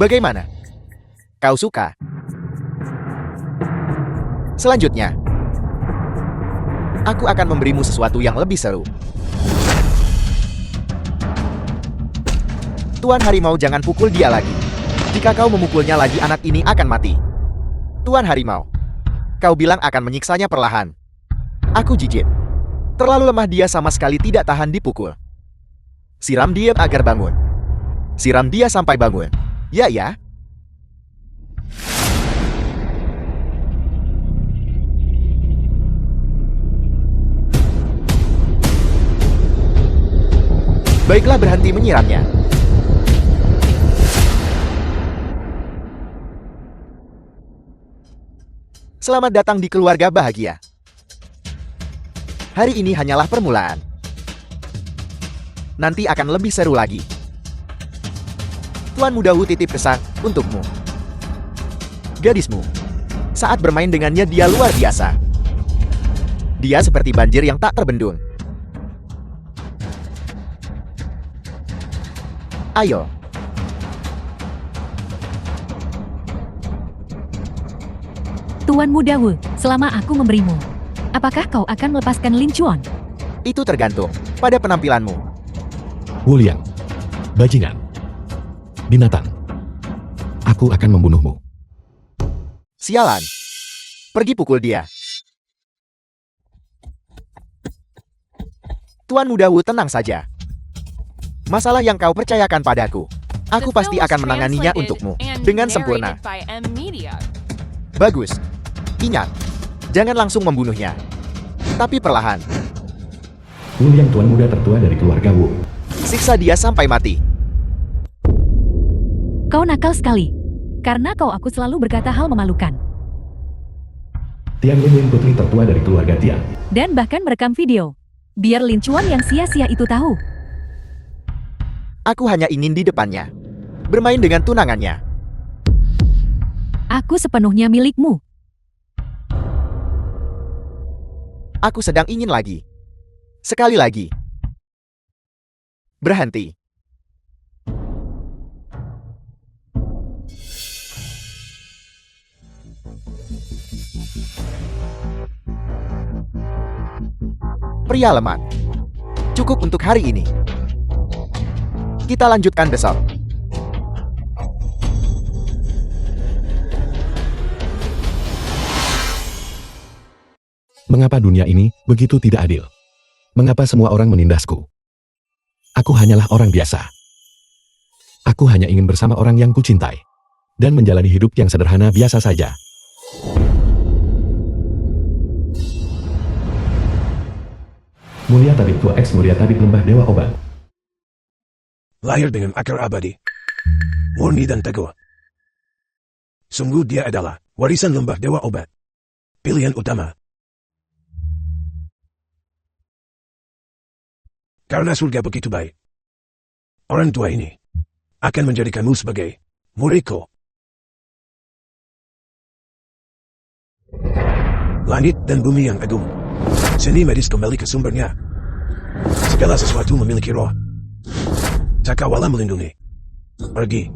Bagaimana? Kau suka? Selanjutnya, aku akan memberimu sesuatu yang lebih seru. Tuan Harimau, jangan pukul dia lagi. Jika kau memukulnya lagi, anak ini akan mati. Tuan Harimau, kau bilang akan menyiksanya perlahan. Aku jijik. Terlalu lemah, dia sama sekali tidak tahan dipukul. Siram dia agar bangun. Siram dia sampai bangun. Ya. Baiklah, berhenti menyiramnya. Selamat datang di keluarga bahagia. Hari ini hanyalah permulaan. Nanti akan lebih seru lagi. Tuan Muda Wu titip pesan untukmu. Gadismu, saat bermain dengannya dia luar biasa. Dia seperti banjir yang tak terbendung. Ayo. Tuan Muda Wu, selama aku memberimu, apakah kau akan melepaskan Lin Chuan? Itu tergantung pada penampilanmu. Wu Liang, bajingan, binatang, aku akan membunuhmu. Sialan. Pergi pukul dia. Tuan Muda Wu, tenang saja. Masalah yang kau percayakan padaku, aku pasti akan menanganinya untukmu dengan sempurna. Bagus. Ingat, jangan langsung membunuhnya, tapi perlahan. Wu Liang, tuan muda tertua dari keluarga Wu. Siksa dia sampai mati. Kau nakal sekali. Karena aku selalu berkata hal memalukan. Tiang Lin, putri tertua dari keluarga Tiang. Dan bahkan merekam video. Biar Lin Chuan yang sia-sia itu tahu. Aku hanya ingin di depannya bermain dengan tunangannya. Aku sepenuhnya milikmu. Aku sedang ingin lagi. Sekali lagi. Berhenti. Pria lemah. Cukup untuk hari ini. Kita lanjutkan besok. Mengapa dunia ini begitu tidak adil? Mengapa semua orang menindasku? Aku hanyalah orang biasa. Aku hanya ingin bersama orang yang kucintai. Dan menjalani hidup yang sederhana biasa saja. Mulia Tabib Tua X Mulia Tabib Lembah Dewa Obat. Lahir dengan akar abadi, murni dan teguh. Sungguh dia adalah warisan Lembah Dewa Obat. Pilihan utama. Karena surga begitu baik, orang tua ini akan menjadikanmu sebagai muridku. Langit dan bumi yang agung, seni medis kembali ke sumbernya. Segala sesuatu memiliki roh. Cakrawala melindungi. Pergi.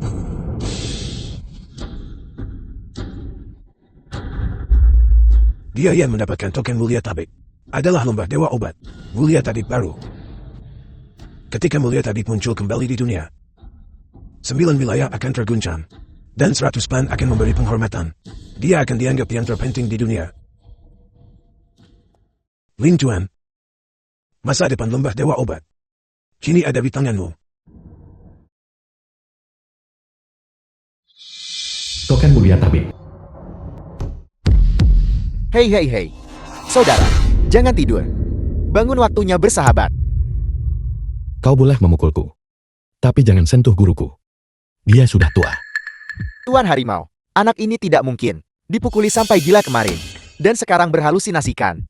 Dia yang mendapatkan token Mulia Tabib adalah Lembah Dewa Obat, Mulia Tabib baru. Ketika Mulia Tabib muncul kembali di dunia, 9 wilayah akan terguncang, dan 100 klan akan memberi penghormatan. Dia akan dianggap yang terpenting di dunia. Lin Chuan, masa depan Lembah Dewa Obat kini ada di tanganmu. Token Mulia Tabib. Hei. Saudara, jangan tidur. Bangun, waktunya bersahabat. Kau boleh memukulku. Tapi jangan sentuh guruku. Dia sudah tua. Tuan Harimau, anak ini tidak mungkin dipukuli sampai gila kemarin, dan sekarang berhalusinasikan.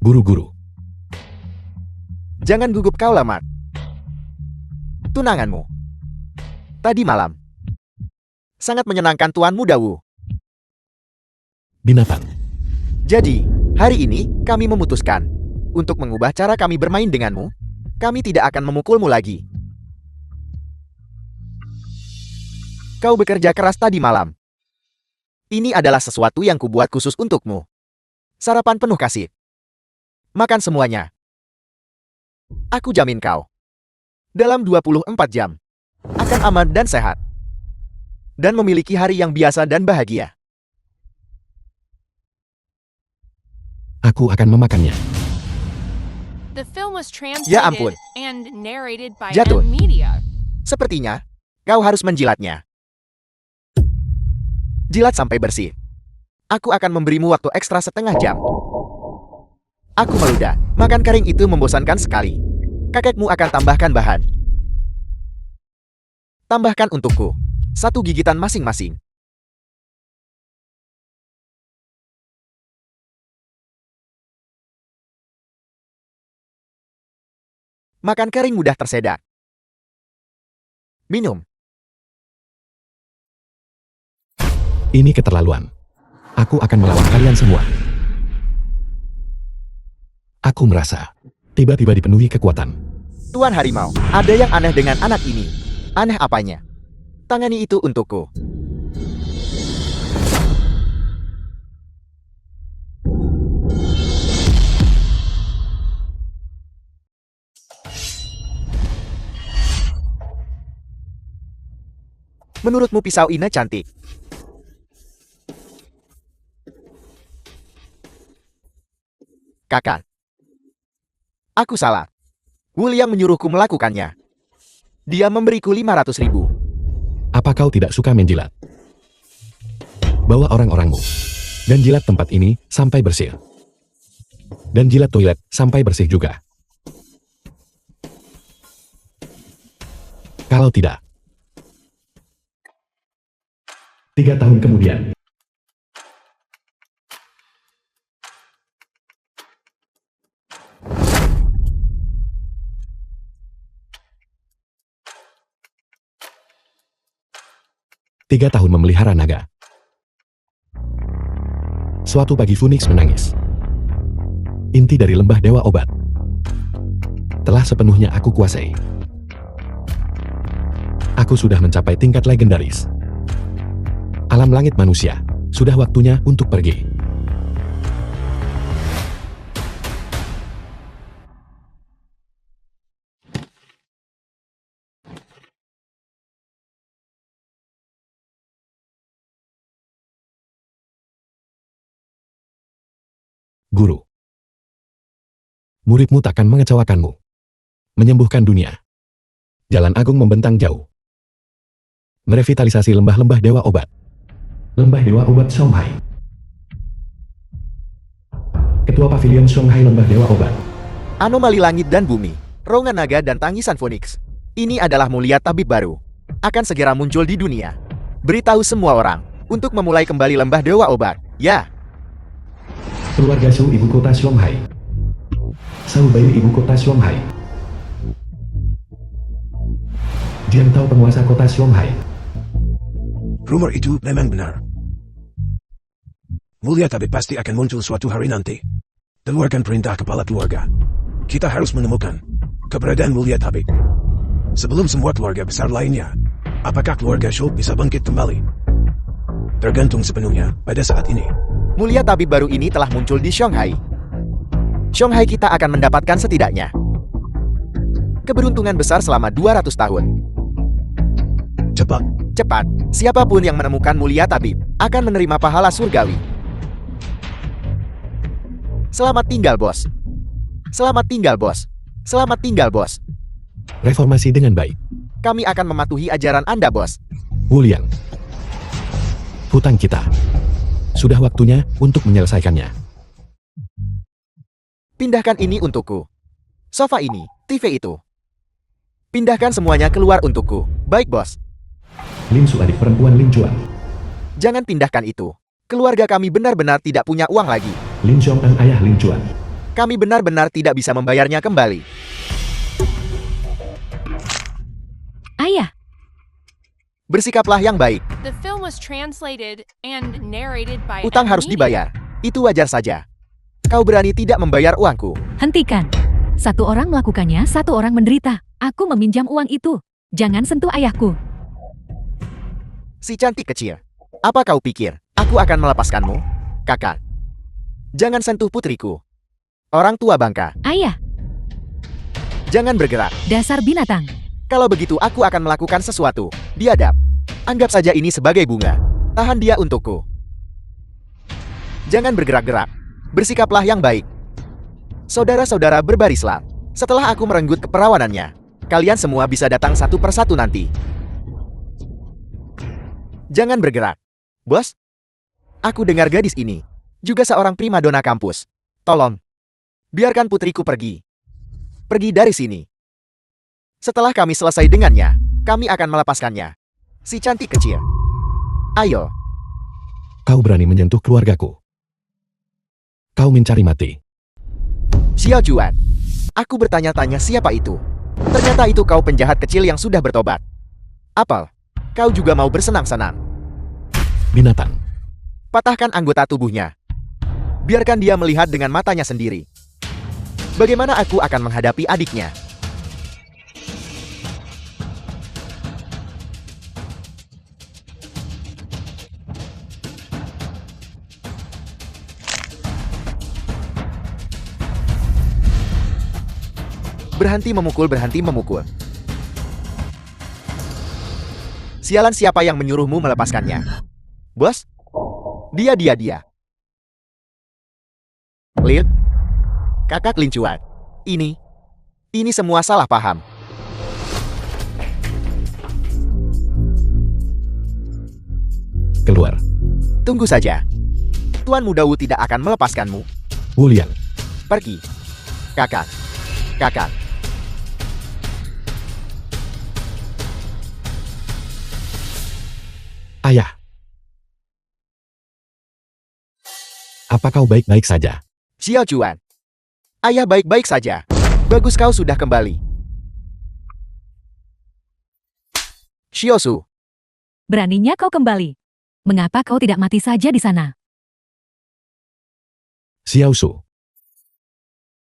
Guru-guru. Jangan gugup kau, Lamat. Tunanganmu tadi malam sangat menyenangkan Tuan Muda Wu. Binatang. Jadi, hari ini kami memutuskan untuk mengubah cara kami bermain denganmu. Kami tidak akan memukulmu lagi. Kau bekerja keras tadi malam. Ini adalah sesuatu yang kubuat khusus untukmu. Sarapan penuh kasih. Makan semuanya. Aku jamin kau. Dalam 24 jam. Akan aman dan sehat. Dan memiliki hari yang biasa dan bahagia. Aku akan memakannya. The film was Ya ampun. translated and narrated by Jatuh. M Media. Sepertinya, kau harus menjilatnya. Jilat sampai bersih. Aku akan memberimu waktu ekstra setengah jam. Aku meludah. Makan kering itu membosankan sekali. Kakekmu akan tambahkan bahan. Tambahkan untukku. 1 gigitan masing-masing. Makan kering mudah tersedak. Minum. Ini keterlaluan. Aku akan melawan kalian semua. Aku merasa tiba-tiba dipenuhi kekuatan. Tuan Harimau, ada yang aneh dengan anak ini. Aneh apanya? Tangani itu untukku. Menurutmu pisau ini cantik? Kakak. Aku salah. William menyuruhku melakukannya. Dia memberiku 500.000. Apa kau tidak suka menjilat? Bawa orang-orangmu. Dan jilat tempat ini sampai bersih. Dan jilat toilet sampai bersih juga. Kalau tidak. 3 tahun kemudian. Tiga tahun memelihara naga. Suatu pagi Phoenix menangis. Inti dari lembah dewa obat telah sepenuhnya aku kuasai. Aku sudah mencapai tingkat legendaris. Alam langit manusia, sudah waktunya untuk pergi. Guru. Muridmu takkan mengecewakanmu. Menyembuhkan dunia. Jalan Agung membentang jauh. Merevitalisasi lembah-lembah dewa obat. Lembah dewa obat Shanghai. Ketua Pavilion Shanghai Lembah Dewa Obat. Anomali langit dan bumi, rongan naga dan tangisan Phoenix. Ini adalah mulia tabib baru. Akan segera muncul di dunia. Beritahu semua orang untuk memulai kembali lembah dewa obat. Ya. Keluarga Shou ibu kota Shanghai. Shou Bai ibu kota Shanghai. Jian Tao penguasa kota Shanghai. Rumor itu memang benar. Mulia tabib pasti akan muncul suatu hari nanti. Keluarkan perintah kepala keluarga. Kita harus menemukan keberadaan mulia tabib. Sebelum semua keluarga besar lainnya, apakah keluarga Shou bisa bangkit kembali? Tergantung sepenuhnya pada saat ini. Mulia tabib baru ini telah muncul di Shanghai. Shanghai kita akan mendapatkan setidaknya keberuntungan besar selama 200 tahun. Cepat. Cepat, siapapun yang menemukan mulia tabib akan menerima pahala surgawi. Selamat tinggal, bos. Selamat tinggal, bos. Selamat tinggal, bos. Reformasi dengan baik. Kami akan mematuhi ajaran Anda, bos. Wulian. Hutang kita. Sudah waktunya untuk menyelesaikannya. Pindahkan ini untukku. Sofa ini, TV itu. Pindahkan semuanya keluar untukku. Baik, bos. Lin Su adik perempuan Lin Chuan. Jangan pindahkan itu. Keluarga kami benar-benar tidak punya uang lagi. Lin Xiong dan ayah Lin Chuan. Kami benar-benar tidak bisa membayarnya kembali. Ayah, Bersikaplah yang baik. The film was translated and narrated by Utang M harus Media. dibayar. Itu wajar saja. Kau berani tidak membayar uangku. hentikan. Satu orang melakukannya, satu orang menderita. Aku meminjam uang itu. Jangan sentuh ayahku. Si cantik kecil. Apa kau pikir, aku akan melepaskanmu? Kakak. Jangan sentuh putriku. Orang tua bangka. Ayah, Jangan bergerak. dasar binatang. Kalau begitu aku akan melakukan sesuatu. Biadab. Anggap saja ini sebagai bunga. Tahan dia untukku. Jangan bergerak-gerak. Bersikaplah yang baik. Saudara-saudara berbarislah. Setelah aku merenggut keperawanannya, kalian semua bisa datang satu persatu nanti. Jangan bergerak. Bos, aku dengar gadis ini juga seorang primadona kampus. Tolong, biarkan putriku pergi. Pergi dari sini. Setelah kami selesai dengannya, kami akan melepaskannya. Si cantik kecil. Ayo, Kau berani menyentuh keluargaku. Kau mencari mati. Xiao Juan. Aku bertanya-tanya siapa itu. Ternyata itu kau penjahat kecil yang sudah bertobat. Apel, kau juga mau bersenang-senang. Binatang. Patahkan anggota tubuhnya. Biarkan dia melihat dengan matanya sendiri. Bagaimana aku akan menghadapi adiknya? Berhenti memukul, berhenti memukul. Sialan, siapa yang menyuruhmu melepaskannya? Bos? Dia. Lin? Kakak Lin Chuan. Ini semua salah paham. Keluar. Tunggu saja. Tuan Muda Wu tidak akan melepaskanmu. Wulian. Pergi. Kakak. Ayah. Apa kau baik-baik saja? Xiao Juan. Ayah baik-baik saja. Bagus kau sudah kembali. Xiao Su. Beraninya kau kembali. Mengapa kau tidak mati saja di sana? Xiao Su.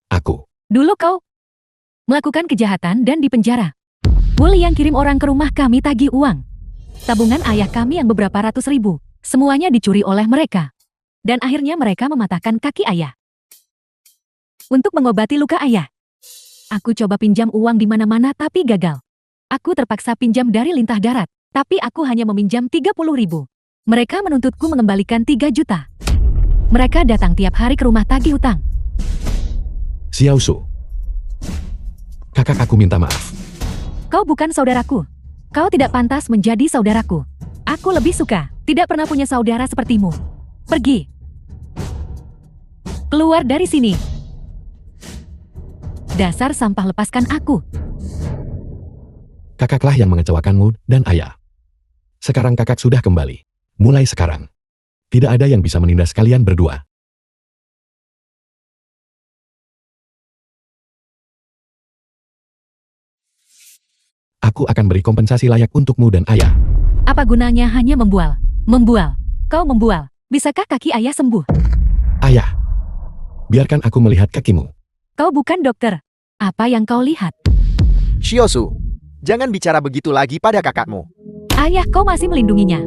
Aku. Dulu kau melakukan kejahatan dan dipenjara. Wuli yang kirim orang ke rumah kami tagih uang. Tabungan ayah kami yang beberapa ratus ribu, semuanya dicuri oleh mereka. Dan akhirnya mereka mematahkan kaki ayah. Untuk mengobati luka ayah, aku coba pinjam uang di mana-mana tapi gagal. Aku terpaksa pinjam dari Lintah Darat, tapi aku hanya meminjam 30 ribu. Mereka menuntutku mengembalikan 3 juta. Mereka datang tiap hari ke rumah tagih utang. Xiao Su. Kakak aku minta maaf. Kau bukan saudaraku. Kau tidak pantas menjadi saudaraku. Aku lebih suka tidak pernah punya saudara sepertimu. Pergi. Keluar dari sini. Dasar sampah, lepaskan aku. Kakaklah yang mengecewakanmu dan ayah. Sekarang kakak sudah kembali. Mulai sekarang. Tidak ada yang bisa menindas kalian berdua. Aku akan beri kompensasi layak untukmu dan ayah. Apa gunanya hanya membual? Membual. Kau membual. Bisakah kaki ayah sembuh? Ayah. Biarkan aku melihat kakimu. Kau bukan dokter. Apa yang kau lihat? Xiao Su. Jangan bicara begitu lagi pada kakakmu. Ayah kau masih melindunginya.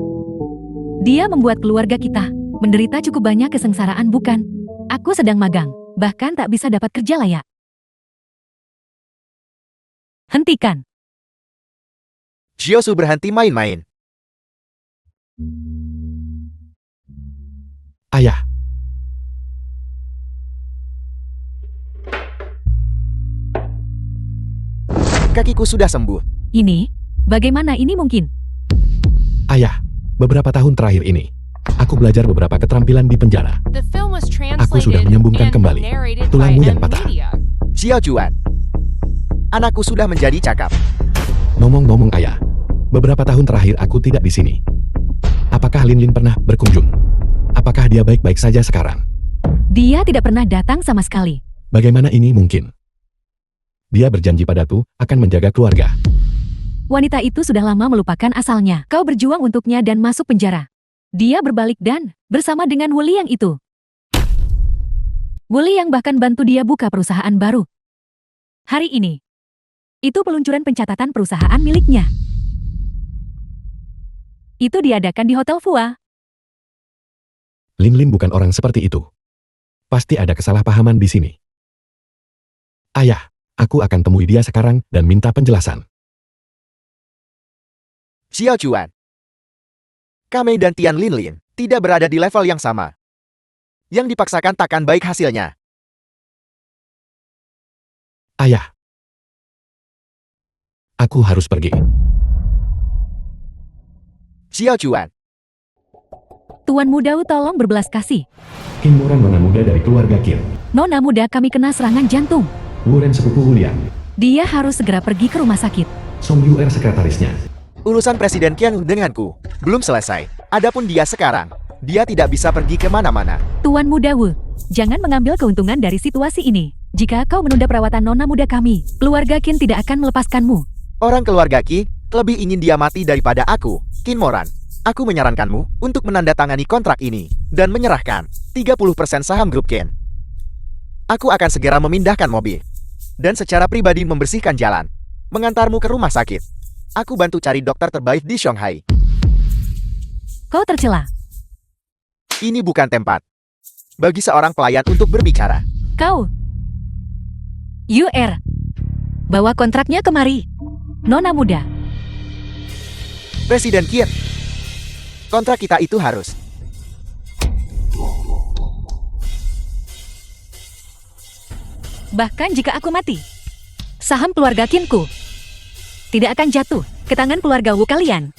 Dia membuat keluarga kita menderita cukup banyak kesengsaraan, bukan? Aku sedang magang, bahkan tak bisa dapat kerja layak. Hentikan. Xiao Su, berhenti main-main. Ayah. Kakiku sudah sembuh. Ini? Bagaimana ini mungkin? Ayah. Beberapa tahun terakhir ini, aku belajar beberapa keterampilan di penjara. The film was Aku sudah translated menyambungkan and kembali narrated by tulangmu yang M patah. Media. Xiao Juan. Anakku sudah menjadi cakap. Ngomong-ngomong ayah, beberapa tahun terakhir aku tidak di sini. Apakah Lin Lin pernah berkunjung? Apakah dia baik-baik saja sekarang? Dia tidak pernah datang sama sekali. Bagaimana ini mungkin? Dia berjanji padaku akan menjaga keluarga. Wanita itu sudah lama melupakan asalnya. Kau berjuang untuknya dan masuk penjara. Dia berbalik dan bersama dengan Wuli yang itu. Wuli yang bahkan bantu dia buka perusahaan baru. Hari ini, itu peluncuran pencatatan perusahaan miliknya. Itu diadakan di Hotel Fua. Lin Lin bukan orang seperti itu. Pasti ada kesalahpahaman di sini. Ayah, aku akan temui dia sekarang dan minta penjelasan. Xiao Chuan. Kamei dan Tian Linlin tidak berada di level yang sama. Yang dipaksakan takkan baik hasilnya. Ayah. Aku harus pergi. Xiao Chuan. Tuan Muda Wu tolong berbelas kasih. Qin Moran nona muda dari keluarga Qin. Nona muda kami kena serangan jantung. Wuren sepupu Wulian. Dia harus segera pergi ke rumah sakit. Song Yuer sekretarisnya. Urusan Presiden Qian denganku belum selesai. Adapun dia sekarang, dia tidak bisa pergi kemana-mana. Tuan Muda Wu, jangan mengambil keuntungan dari situasi ini. Jika kau menunda perawatan nona muda kami, keluarga Qin tidak akan melepaskanmu. Orang keluarga Qi lebih ingin dia mati daripada aku, Qin Moran. Aku menyarankanmu untuk menandatangani kontrak ini dan menyerahkan 30% saham grup Qin. Aku akan segera memindahkan mobil dan secara pribadi membersihkan jalan, mengantarmu ke rumah sakit. Aku bantu cari dokter terbaik di Shanghai. Kau tercela. Ini bukan tempat bagi seorang pelayan untuk berbicara. Kau. UR. Bawa kontraknya kemari. Nona muda. Presiden Qin, kontrak kita itu harus. Bahkan jika aku mati, saham keluarga Qinku tidak akan jatuh ke tangan keluarga Wu kalian.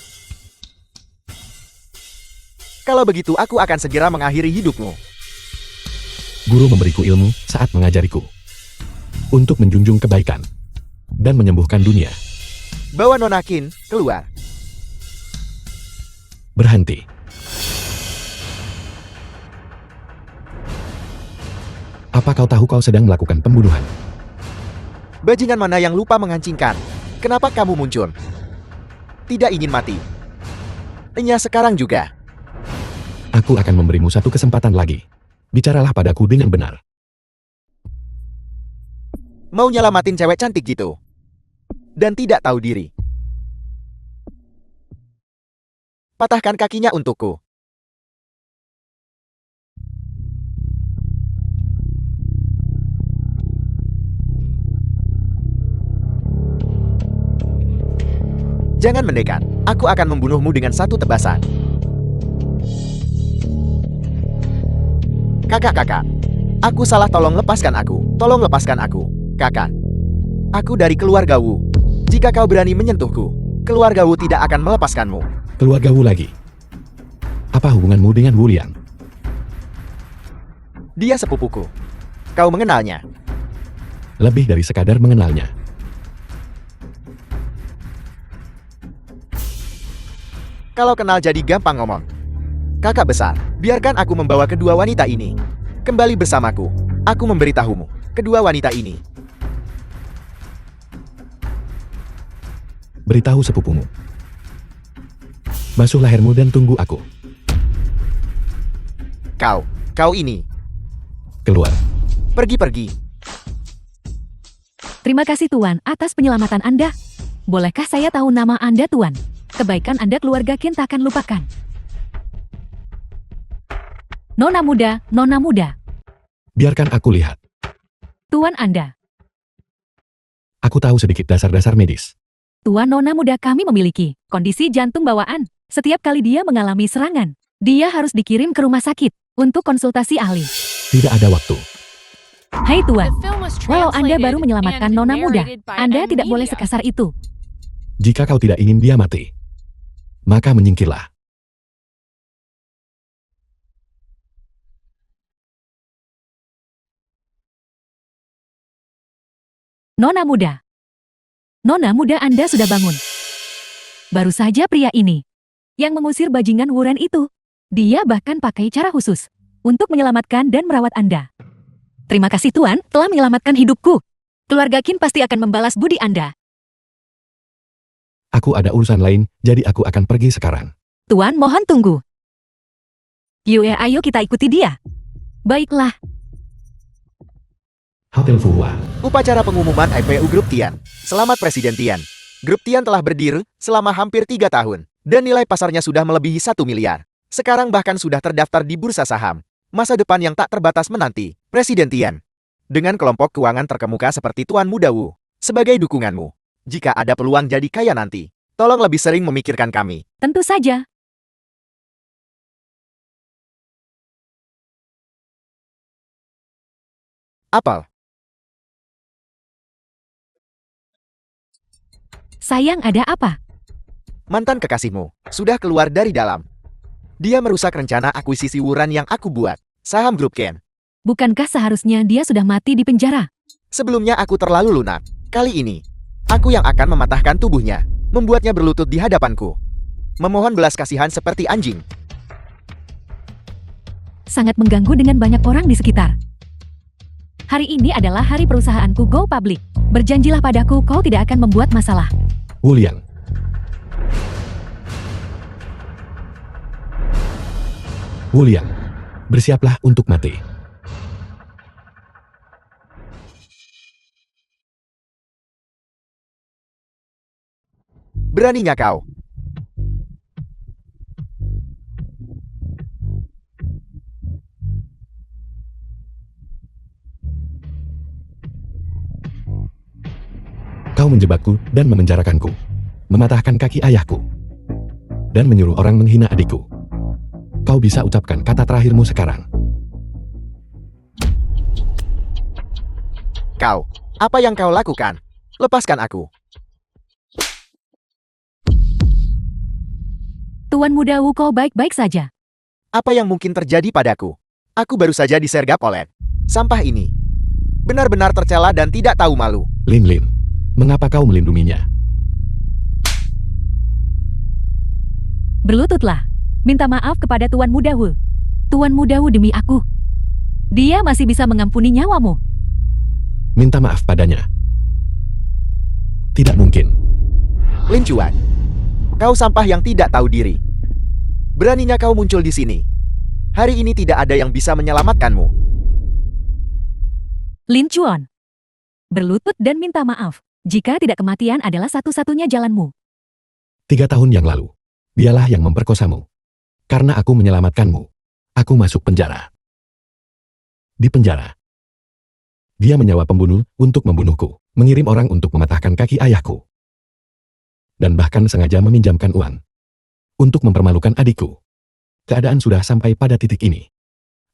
Kalau begitu aku akan segera mengakhiri hidupmu. Guru memberiku ilmu saat mengajariku. Untuk menjunjung kebaikan dan menyembuhkan dunia. Bawa Nona Qin keluar. Berhenti. Apa kau tahu kau sedang melakukan pembunuhan? Bajingan mana yang lupa mengancingkan? Kenapa kamu muncul? Tidak ingin mati. Enya sekarang juga. Aku akan memberimu satu kesempatan lagi. Bicaralah padaku dengan benar. Mau nyelamatin cewek cantik gitu. Dan tidak tahu diri. Patahkan kakinya untukku. Jangan mendekat. Aku akan membunuhmu dengan satu tebasan. Kakak. Aku salah, tolong lepaskan aku. Tolong lepaskan aku. Kakak. Aku dari keluarga Wu. Jika kau berani menyentuhku, keluarga Wu tidak akan melepaskanmu. Keluarga Wu lagi. Apa hubunganmu dengan Wulian? Dia sepupuku. Kau mengenalnya. Lebih dari sekadar mengenalnya. Kalau kenal jadi gampang ngomong. Kakak besar, biarkan aku membawa kedua wanita ini kembali bersamaku. Aku memberitahumu, kedua wanita ini. Beritahu sepupumu. Basuh lehermu dan tunggu aku. Kau ini. Keluar. Pergi. Terima kasih Tuan atas penyelamatan Anda. Bolehkah saya tahu nama Anda Tuan? Kebaikan Anda keluarga Qin tak akan lupakan. Nona muda. Biarkan aku lihat. Tuan Anda. Aku tahu sedikit dasar-dasar medis. Tuan Nona muda kami memiliki kondisi jantung bawaan. Setiap kali dia mengalami serangan, dia harus dikirim ke rumah sakit untuk konsultasi ahli. Tidak ada waktu. Hai Tuan, The film was walau Anda baru translated menyelamatkan and Nona muda, narrated by Anda tidak boleh Amnesia. sekasar itu. Jika kau tidak ingin dia mati, maka menyingkirlah. Nona muda Anda sudah bangun. Baru saja pria ini yang mengusir bajingan Wuren itu. Dia bahkan pakai cara khusus untuk menyelamatkan dan merawat Anda. Terima kasih Tuan telah menyelamatkan hidupku. Keluarga Qin pasti akan membalas budi Anda. Aku ada urusan lain, jadi aku akan pergi sekarang. Tuan mohon tunggu. Yue, ayo kita ikuti dia. Baiklah. Hotel Fuhua. Upacara pengumuman IPU Grup Tian. Selamat Presiden Tian. Grup Tian telah berdiri selama hampir 3 tahun. Dan nilai pasarnya sudah melebihi 1 miliar. Sekarang bahkan sudah terdaftar di bursa saham. Masa depan yang tak terbatas menanti. Presiden Tian. Dengan kelompok keuangan terkemuka seperti Tuan Muda Wu. Sebagai dukunganmu. Jika ada peluang jadi kaya nanti, tolong lebih sering memikirkan kami. Tentu saja. Apel. Sayang, ada apa? Mantan kekasihmu sudah keluar dari dalam. Dia merusak rencana akuisisi Wuran yang aku buat. Saham grup Ken. Bukankah seharusnya dia sudah mati di penjara? Sebelumnya aku terlalu lunak. Kali ini, aku yang akan mematahkan tubuhnya. Membuatnya berlutut di hadapanku. Memohon belas kasihan seperti anjing. Sangat mengganggu dengan banyak orang di sekitar. Hari ini adalah hari perusahaanku go public. Berjanjilah padaku kau tidak akan membuat masalah. Wu Liang. Wu Liang, bersiaplah untuk mati. Beraninya kau. Kau menjebakku dan memenjarakanku. Mematahkan kaki ayahku. Dan menyuruh orang menghina adikku. Kau bisa ucapkan kata terakhirmu sekarang. Kau, apa yang kau lakukan? Lepaskan aku. Tuan Muda Wu, kau baik-baik saja. Apa yang mungkin terjadi padaku? Aku baru saja disergap oleh sampah ini. Benar-benar tercela dan tidak tahu malu. Lin Lin, mengapa kau melindunginya? Berlututlah. Minta maaf kepada Tuan Muda Wu. Tuan Muda Wu, demi aku. Dia masih bisa mengampuni nyawamu. Minta maaf padanya. Tidak mungkin. Lin Chuan, kau sampah yang tidak tahu diri. Beraninya kau muncul di sini. Hari ini tidak ada yang bisa menyelamatkanmu. Lin Chuan. Berlutut dan minta maaf. Jika tidak kematian adalah satu-satunya jalanmu. 3 tahun yang lalu, dialah yang memperkosamu. Karena aku menyelamatkanmu, aku masuk penjara. Di penjara, dia menyewa pembunuh untuk membunuhku, mengirim orang untuk mematahkan kaki ayahku. Dan bahkan sengaja meminjamkan uang untuk mempermalukan adikku. Keadaan sudah sampai pada titik ini.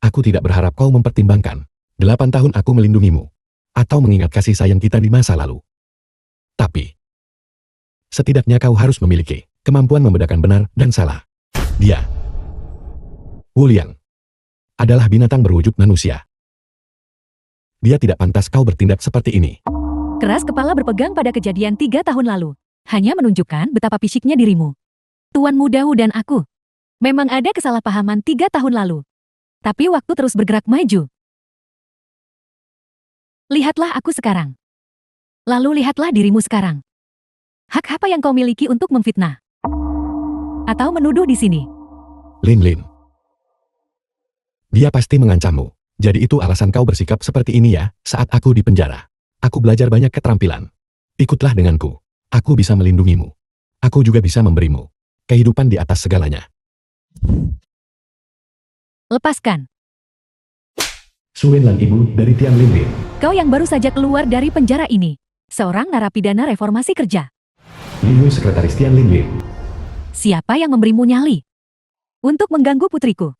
Aku tidak berharap kau mempertimbangkan 8 tahun aku melindungimu, atau mengingat kasih sayang kita di masa lalu. Tapi, setidaknya kau harus memiliki kemampuan membedakan benar dan salah. Dia, Wu Liang, adalah binatang berwujud manusia. Dia tidak pantas kau bertindak seperti ini. Keras kepala berpegang pada kejadian 3 tahun lalu. Hanya menunjukkan betapa fisiknya dirimu. Tuan Muda Wu dan aku. Memang ada kesalahpahaman 3 tahun lalu. Tapi waktu terus bergerak maju. Lihatlah aku sekarang. Lalu lihatlah dirimu sekarang. Hak apa yang kau miliki untuk memfitnah? Atau menuduh di sini? Lin Lin. Dia pasti mengancammu. Jadi itu alasan kau bersikap seperti ini ya, saat aku di penjara. Aku belajar banyak keterampilan. Ikutlah denganku. Aku bisa melindungimu. Aku juga bisa memberimu kehidupan di atas segalanya. Lepaskan. Suen Lan, ibu dari Tian Lin Lin. Kau yang baru saja keluar dari penjara ini. Seorang narapidana reformasi kerja. Lin Yu, sekretaris Tian Lin Lin. Siapa yang memberimu nyali? Untuk mengganggu putriku.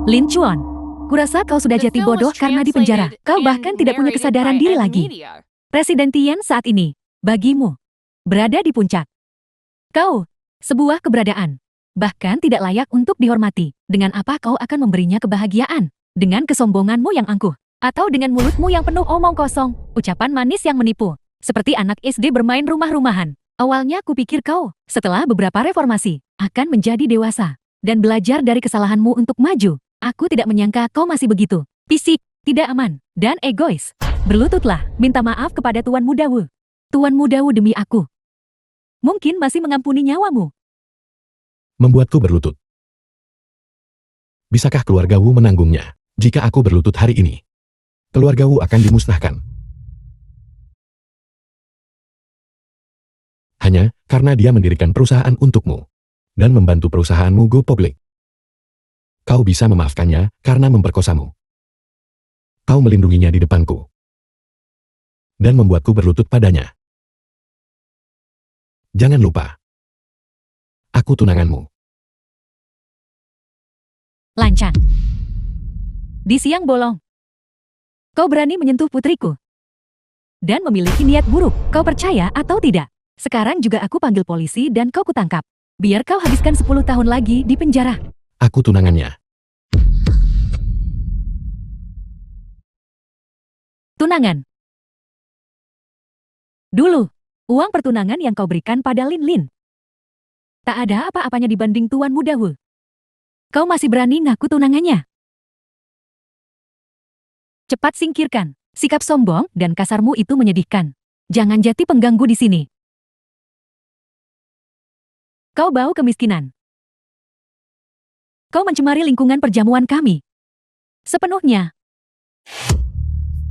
Lin Chuan, kurasa kau sudah The jati film bodoh was karena di penjara. translated Kau and bahkan tidak punya narrated kesadaran by diri Ed lagi. Media. Presiden Tian saat ini, bagimu, berada di puncak. Kau, sebuah keberadaan. Bahkan tidak layak untuk dihormati. Dengan apa kau akan memberinya kebahagiaan? Dengan kesombonganmu yang angkuh? Atau dengan mulutmu yang penuh omong kosong? Ucapan manis yang menipu? Seperti anak SD bermain rumah-rumahan. Awalnya kupikir kau, setelah beberapa reformasi, akan menjadi dewasa. Dan belajar dari kesalahanmu untuk maju. Aku tidak menyangka kau masih begitu. Fisik, tidak aman, dan egois. Berlututlah, minta maaf kepada Tuan Muda Wu. Tuan Muda Wu, demi aku. Mungkin masih mengampuni nyawamu. Membuatku berlutut. Bisakah keluarga Wu menanggungnya? Jika aku berlutut hari ini, keluarga Wu akan dimusnahkan. hanya karena dia mendirikan perusahaan untukmu dan membantu perusahaanmu go public. Kau bisa memaafkannya karena memperkosamu. Kau melindunginya di depanku dan membuatku berlutut padanya. Jangan lupa, aku tunanganmu. Lancang. Di siang bolong. Kau berani menyentuh putriku. Dan memiliki niat buruk, kau percaya atau tidak? Sekarang juga aku panggil polisi dan kau kutangkap. Biar kau habiskan 10 tahun lagi di penjara. Aku tunangannya. Tunangan. Dulu, uang pertunangan yang kau berikan pada Lin Lin. Tak ada apa-apanya dibanding Tuan Muda Wu. Kau masih berani ngaku tunangannya? Cepat singkirkan. Sikap sombong dan kasarmu itu menyedihkan. Jangan jadi pengganggu di sini. Kau bau kemiskinan. Kau mencemari lingkungan perjamuan kami. Sepenuhnya.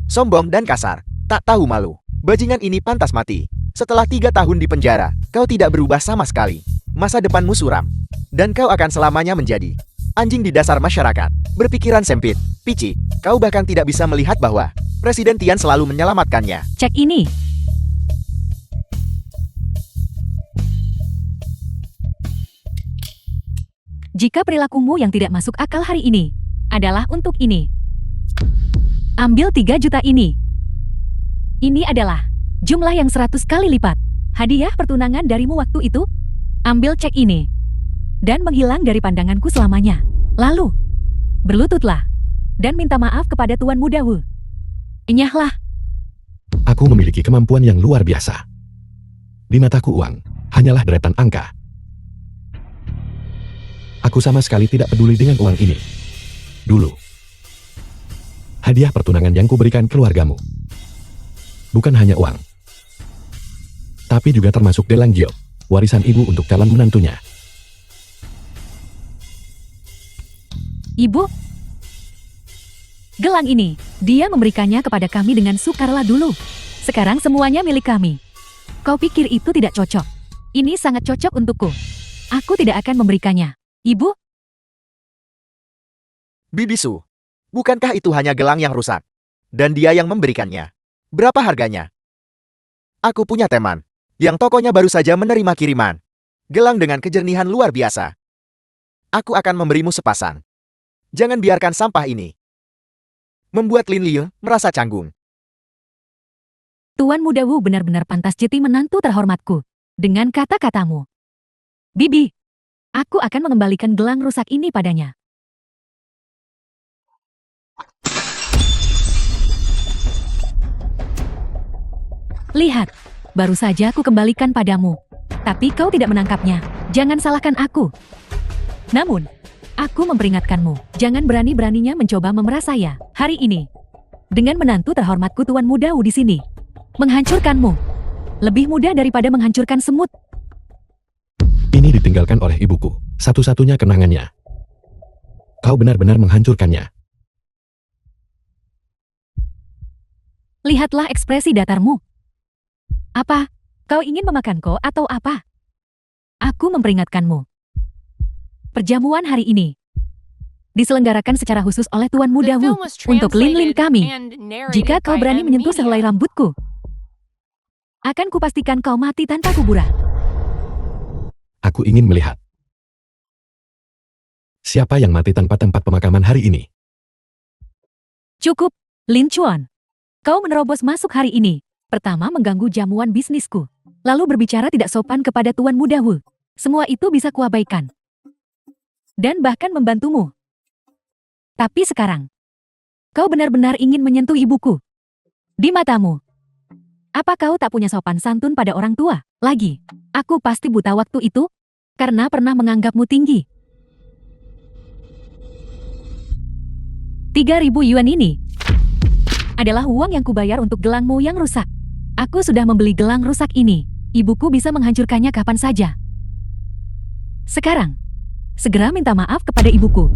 Sombong dan kasar, tak tahu malu. Bajingan ini pantas mati. Setelah 3 tahun di penjara, kau tidak berubah sama sekali. Masa depanmu suram. Dan kau akan selamanya menjadi anjing di dasar masyarakat. Berpikiran sempit, pici. Kau bahkan tidak bisa melihat bahwa Presiden Tian selalu menyelamatkannya. Cek ini. Jika perilakumu yang tidak masuk akal hari ini adalah untuk ini. Ambil 3 juta ini. Ini adalah jumlah yang 100 kali lipat. Hadiah pertunangan darimu waktu itu. Ambil cek ini. Dan menghilang dari pandanganku selamanya. Lalu, berlututlah. Dan minta maaf kepada Tuan Muda Wu. Enyahlah. Aku memiliki kemampuan yang luar biasa. Di mataku uang hanyalah deretan angka. Aku sama sekali tidak peduli dengan uang ini. Dulu, hadiah pertunangan yang kuberikan keluargamu bukan hanya uang, tapi juga termasuk Delang Giok, warisan ibu untuk calon menantunya. Ibu, gelang ini, dia memberikannya kepada kami dengan sukarela dulu. Sekarang semuanya milik kami. Kau pikir itu tidak cocok? Ini sangat cocok untukku. Aku tidak akan memberikannya. Ibu, Bibisu, bukankah itu hanya gelang yang rusak? Dan dia yang memberikannya. Berapa harganya? Aku punya teman, yang tokonya baru saja menerima kiriman. Gelang dengan kejernihan luar biasa. Aku akan memberimu sepasang. Jangan biarkan sampah ini membuat Lin Liu merasa canggung. Tuan Muda Wu benar-benar pantas jadi menantu terhormatku. Dengan kata-katamu. Bibi, aku akan mengembalikan gelang rusak ini padanya. Lihat, baru saja aku kembalikan padamu. Tapi kau tidak menangkapnya. Jangan salahkan aku. Namun, aku memperingatkanmu, jangan berani-beraninya mencoba memerah saya hari ini. Dengan menantu terhormatku Tuan Muda Wu di sini. Menghancurkanmu. Lebih mudah daripada menghancurkan semut. Ini ditinggalkan oleh ibuku, satu-satunya kenangannya. Kau benar-benar menghancurkannya. Lihatlah ekspresi datarmu. Apa? Kau ingin memakanku atau apa? Aku memperingatkanmu. Perjamuan hari ini diselenggarakan secara khusus oleh Tuan Muda The Wu film was untuk Lin Lin translated kami. and narrated Jika kau by berani M menyentuh Media. sehelai rambutku, akan kupastikan kau mati tanpa kuburan. Aku ingin melihat siapa yang mati tanpa tempat pemakaman hari ini. Cukup, Lin Chuan. Kau menerobos masuk hari ini. Pertama mengganggu jamuan bisnisku. Lalu berbicara tidak sopan kepada Tuan Muda Wu. Semua itu bisa kuabaikan. Dan bahkan membantumu. Tapi sekarang, kau benar-benar ingin menyentuh ibuku. Di matamu. Apa kau tak punya sopan santun pada orang tua? Lagi, aku pasti buta waktu itu. Karena pernah menganggapmu tinggi. 3.000 yuan ini adalah uang yang kubayar untuk gelangmu yang rusak. Aku sudah membeli gelang rusak ini. Ibuku bisa menghancurkannya kapan saja. Sekarang, segera minta maaf kepada ibuku.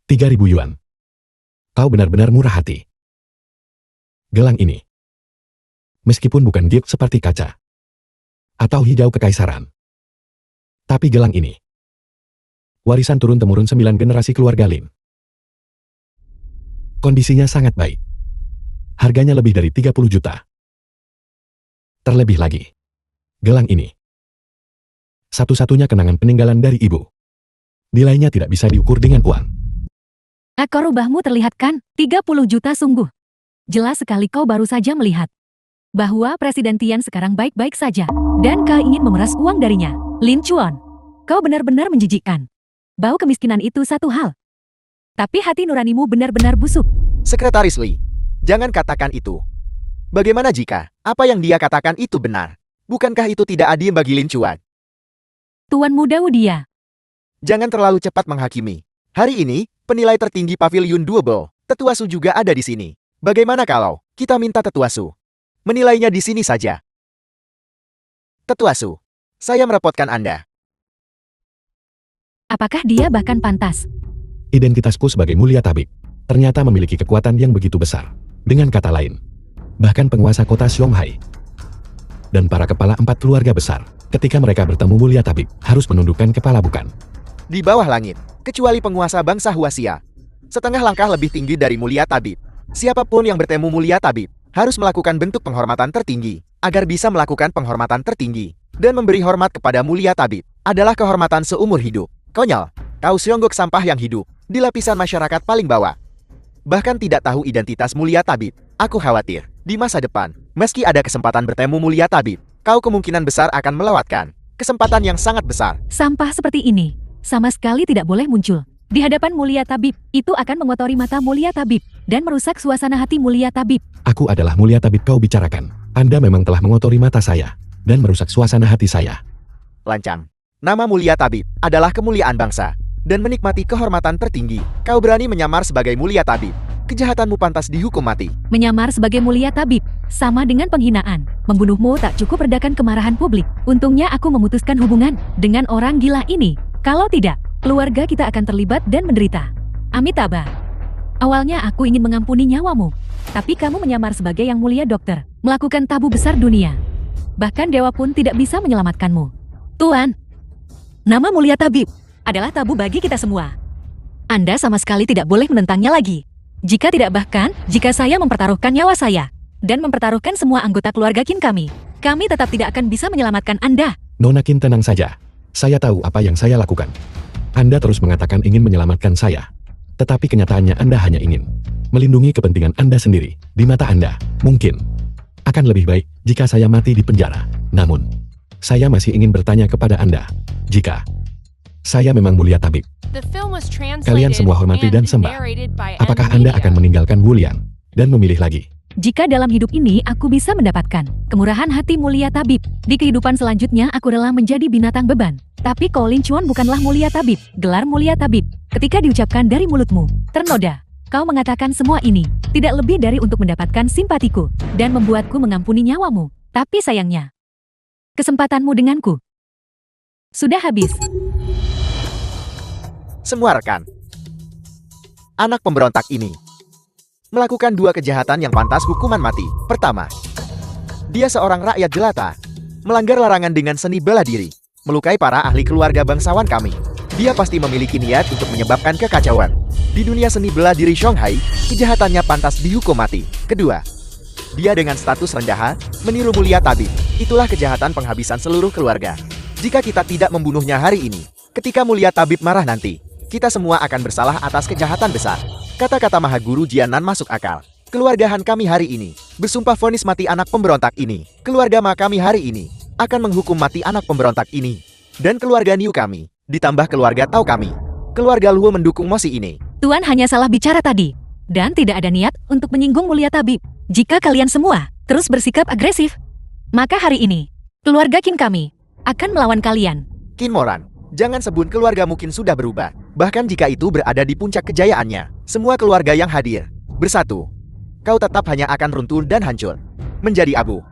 3.000 yuan. Kau benar-benar murah hati. Gelang ini. Meskipun bukan gift seperti kaca. Atau hijau kekaisaran. Tapi gelang ini. Warisan turun-temurun 9 generasi keluarga Lin. Kondisinya sangat baik. Harganya lebih dari 30 juta. Terlebih lagi. Gelang ini. Satu-satunya kenangan peninggalan dari ibu. Nilainya tidak bisa diukur dengan uang. Akor rubahmu terlihat kan? 30 juta sungguh. Jelas sekali kau baru saja melihat bahwa Presiden Tian sekarang baik-baik saja dan kau ingin memeras uang darinya. Lin Chuan, kau benar-benar menjijikkan. Bau kemiskinan itu satu hal. Tapi hati nuranimu benar-benar busuk. Sekretaris Li, jangan katakan itu. Bagaimana jika apa yang dia katakan itu benar? Bukankah itu tidak adil bagi Lin Chuan? Tuan muda Wudia, Jangan terlalu cepat menghakimi. Hari ini, penilai tertinggi Pavilion Duobo, Tetua Su juga ada di sini. Bagaimana kalau kita minta Tetua Su menilainya di sini saja? Tetua Su, saya merepotkan Anda. apakah dia bahkan pantas? Identitasku sebagai mulia tabib ternyata memiliki kekuatan yang begitu besar. Dengan kata lain, bahkan penguasa kota Shanghai dan para kepala 4 keluarga besar, ketika mereka bertemu mulia tabib, harus menundukkan kepala bukan. Di bawah langit, kecuali penguasa bangsa Huaxia, setengah langkah lebih tinggi dari mulia tabib. Siapapun yang bertemu mulia tabib, harus melakukan bentuk penghormatan tertinggi, agar bisa melakukan penghormatan tertinggi, dan memberi hormat kepada mulia tabib, adalah kehormatan seumur hidup. Konyol, kau seonggok sampah yang hidup, di lapisan masyarakat paling bawah. Bahkan tidak tahu identitas mulia tabib. Aku khawatir, di masa depan, meski ada kesempatan bertemu mulia tabib, kau kemungkinan besar akan melewatkan kesempatan yang sangat besar. Sampah seperti ini sama sekali tidak boleh muncul di hadapan mulia tabib. Itu akan mengotori mata mulia tabib dan merusak suasana hati mulia tabib. Aku adalah mulia tabib kau bicarakan. Anda memang telah mengotori mata saya dan merusak suasana hati saya. Lancang. Nama mulia tabib adalah kemuliaan bangsa dan menikmati kehormatan tertinggi. Kau berani menyamar sebagai mulia tabib. Kejahatanmu pantas dihukum mati. Menyamar sebagai mulia tabib sama dengan penghinaan. Membunuhmu tak cukup redakan kemarahan publik. Untungnya aku memutuskan hubungan dengan orang gila ini. Kalau tidak, keluarga kita akan terlibat dan menderita. Amitabha. Awalnya aku ingin mengampuni nyawamu, tapi kamu menyamar sebagai yang mulia dokter, melakukan tabu besar dunia. Bahkan dewa pun tidak bisa menyelamatkanmu. Tuan, nama mulia tabib adalah tabu bagi kita semua. Anda sama sekali tidak boleh menentangnya lagi. Jika tidak, bahkan jika saya mempertaruhkan nyawa saya dan mempertaruhkan semua anggota keluarga Qin kami tetap tidak akan bisa menyelamatkan Anda. Nona Qin, tenang saja. Saya tahu apa yang saya lakukan. Anda terus mengatakan ingin menyelamatkan saya. Tetapi kenyataannya Anda hanya ingin melindungi kepentingan Anda sendiri. Di mata Anda, mungkin akan lebih baik jika saya mati di penjara. Namun, saya masih ingin bertanya kepada Anda. Jika saya memang mulia tabib, The film was translated kalian semua hormati dan and sembah. narrated by Apakah N Anda Media. akan meninggalkan Wulian dan memilih lagi? Jika dalam hidup ini aku bisa mendapatkan kemurahan hati mulia tabib, di kehidupan selanjutnya aku rela menjadi binatang beban. Tapi Colin Chuan bukanlah mulia tabib. Gelar mulia tabib, ketika diucapkan dari mulutmu, ternoda. Kau mengatakan semua ini tidak lebih dari untuk mendapatkan simpatiku dan membuatku mengampuni nyawamu. Tapi sayangnya, kesempatanmu denganku sudah habis. Semua rekan. Anak pemberontak ini melakukan 2 kejahatan yang pantas hukuman mati. Pertama, dia seorang rakyat jelata, melanggar larangan dengan seni bela diri, melukai para ahli keluarga bangsawan kami. Dia pasti memiliki niat untuk menyebabkan kekacauan. Di dunia seni bela diri Shanghai, kejahatannya pantas dihukum mati. Kedua, dia dengan status rendahan, meniru mulia tabib. Itulah kejahatan penghabisan seluruh keluarga. Jika kita tidak membunuhnya hari ini, ketika mulia tabib marah nanti, kita semua akan bersalah atas kejahatan besar. Kata-kata Maha Guru Jianan masuk akal. Keluargahan kami hari ini bersumpah vonis mati anak pemberontak ini. Keluarga Ma kami hari ini akan menghukum mati anak pemberontak ini. Dan keluarga Niu kami, ditambah keluarga Tao kami. Keluarga Luo mendukung mosi ini. Tuan hanya salah bicara tadi, dan tidak ada niat untuk menyinggung mulia tabib. Jika kalian semua terus bersikap agresif, maka hari ini, keluarga Qin kami akan melawan kalian. Qin Moran, jangan sebut keluarga mungkin sudah berubah. Bahkan jika itu berada di puncak kejayaannya, semua keluarga yang hadir bersatu, kau tetap hanya akan runtuh dan hancur, menjadi abu.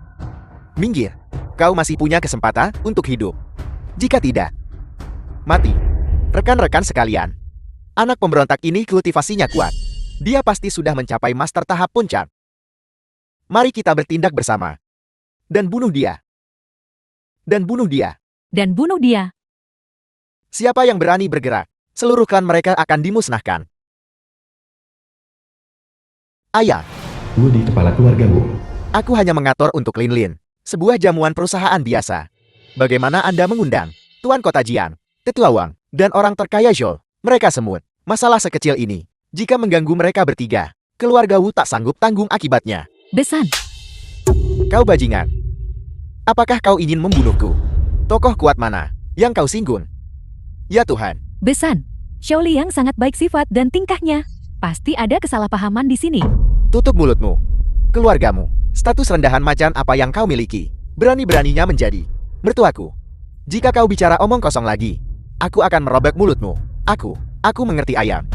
Minggir, kau masih punya kesempatan untuk hidup. Jika tidak, mati. Rekan-rekan sekalian, Anak pemberontak ini kultivasinya kuat. Dia pasti sudah mencapai master tahap puncak. Mari kita bertindak bersama. Dan bunuh dia. Dan bunuh dia. Dan bunuh dia. Siapa yang berani bergerak, seluruh klan mereka akan dimusnahkan. Ayah, Wu di kepala keluarga Wu. aku hanya mengatur untuk Lin Lin, sebuah jamuan perusahaan biasa. Bagaimana Anda mengundang Tuan Kota Jiang, Tetua Wang, dan orang terkaya Zhou? Mereka semut. Masalah sekecil ini, jika mengganggu mereka bertiga, keluarga Wu tak sanggup tanggung akibatnya. Besan. Kau bajingan. Apakah kau ingin membunuhku? Tokoh kuat mana yang kau singgung? Ya Tuhan, Besan. Xiao Liang sangat baik sifat dan tingkahnya. Pasti ada kesalahpahaman di sini. tutup mulutmu. Keluargamu, status rendahan macan apa yang kau miliki, berani-beraninya menjadi mertuaku. Jika kau bicara omong kosong lagi, aku akan merobek mulutmu. Aku mengerti ayam.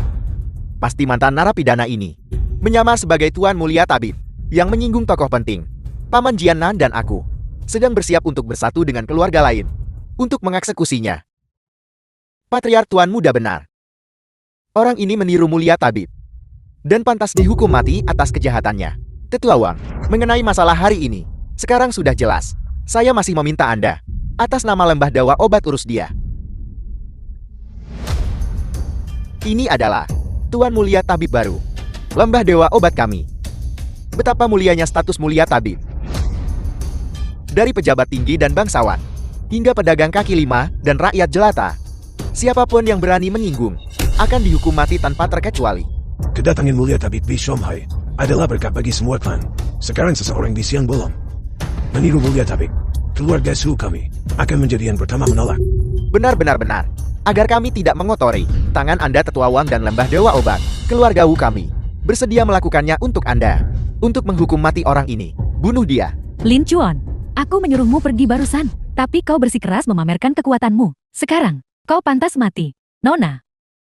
Pasti mantan narapidana ini menyamar sebagai Tuan Mulia Tabib yang menyinggung tokoh penting. Paman Jianan dan aku sedang bersiap untuk bersatu dengan keluarga lain untuk mengeksekusinya. Patriark Tuan Muda benar. Orang ini meniru Mulia Tabib dan pantas dihukum mati atas kejahatannya. Tetua Wang, mengenai masalah hari ini, sekarang sudah jelas. Saya masih meminta Anda, atas nama Lembah Dewa Obat urus dia. Ini adalah Tuan Mulia Tabib baru. Lembah Dewa Obat kami. Betapa mulianya status Mulia Tabib. Dari pejabat tinggi dan bangsawan, hingga pedagang kaki lima dan rakyat jelata. Siapapun yang berani menyinggung, akan dihukum mati tanpa terkecuali. Kedatangan Mulia Tabib di Shanghai adalah berkat bagi semua klan. Sekarang seseorang di Siang Bolong meniru Mulia Tabib. Keluarga Su kami akan menjadi yang pertama menolak. Benar. Agar kami tidak mengotori tangan Anda Tetua Wang dan Lembah Dewa Obat, keluarga Wu kami bersedia melakukannya untuk Anda. Untuk menghukum mati orang ini, bunuh dia. Lin Chuan, aku menyuruhmu pergi barusan, tapi kau bersikeras memamerkan kekuatanmu. Sekarang, kau pantas mati. Nona.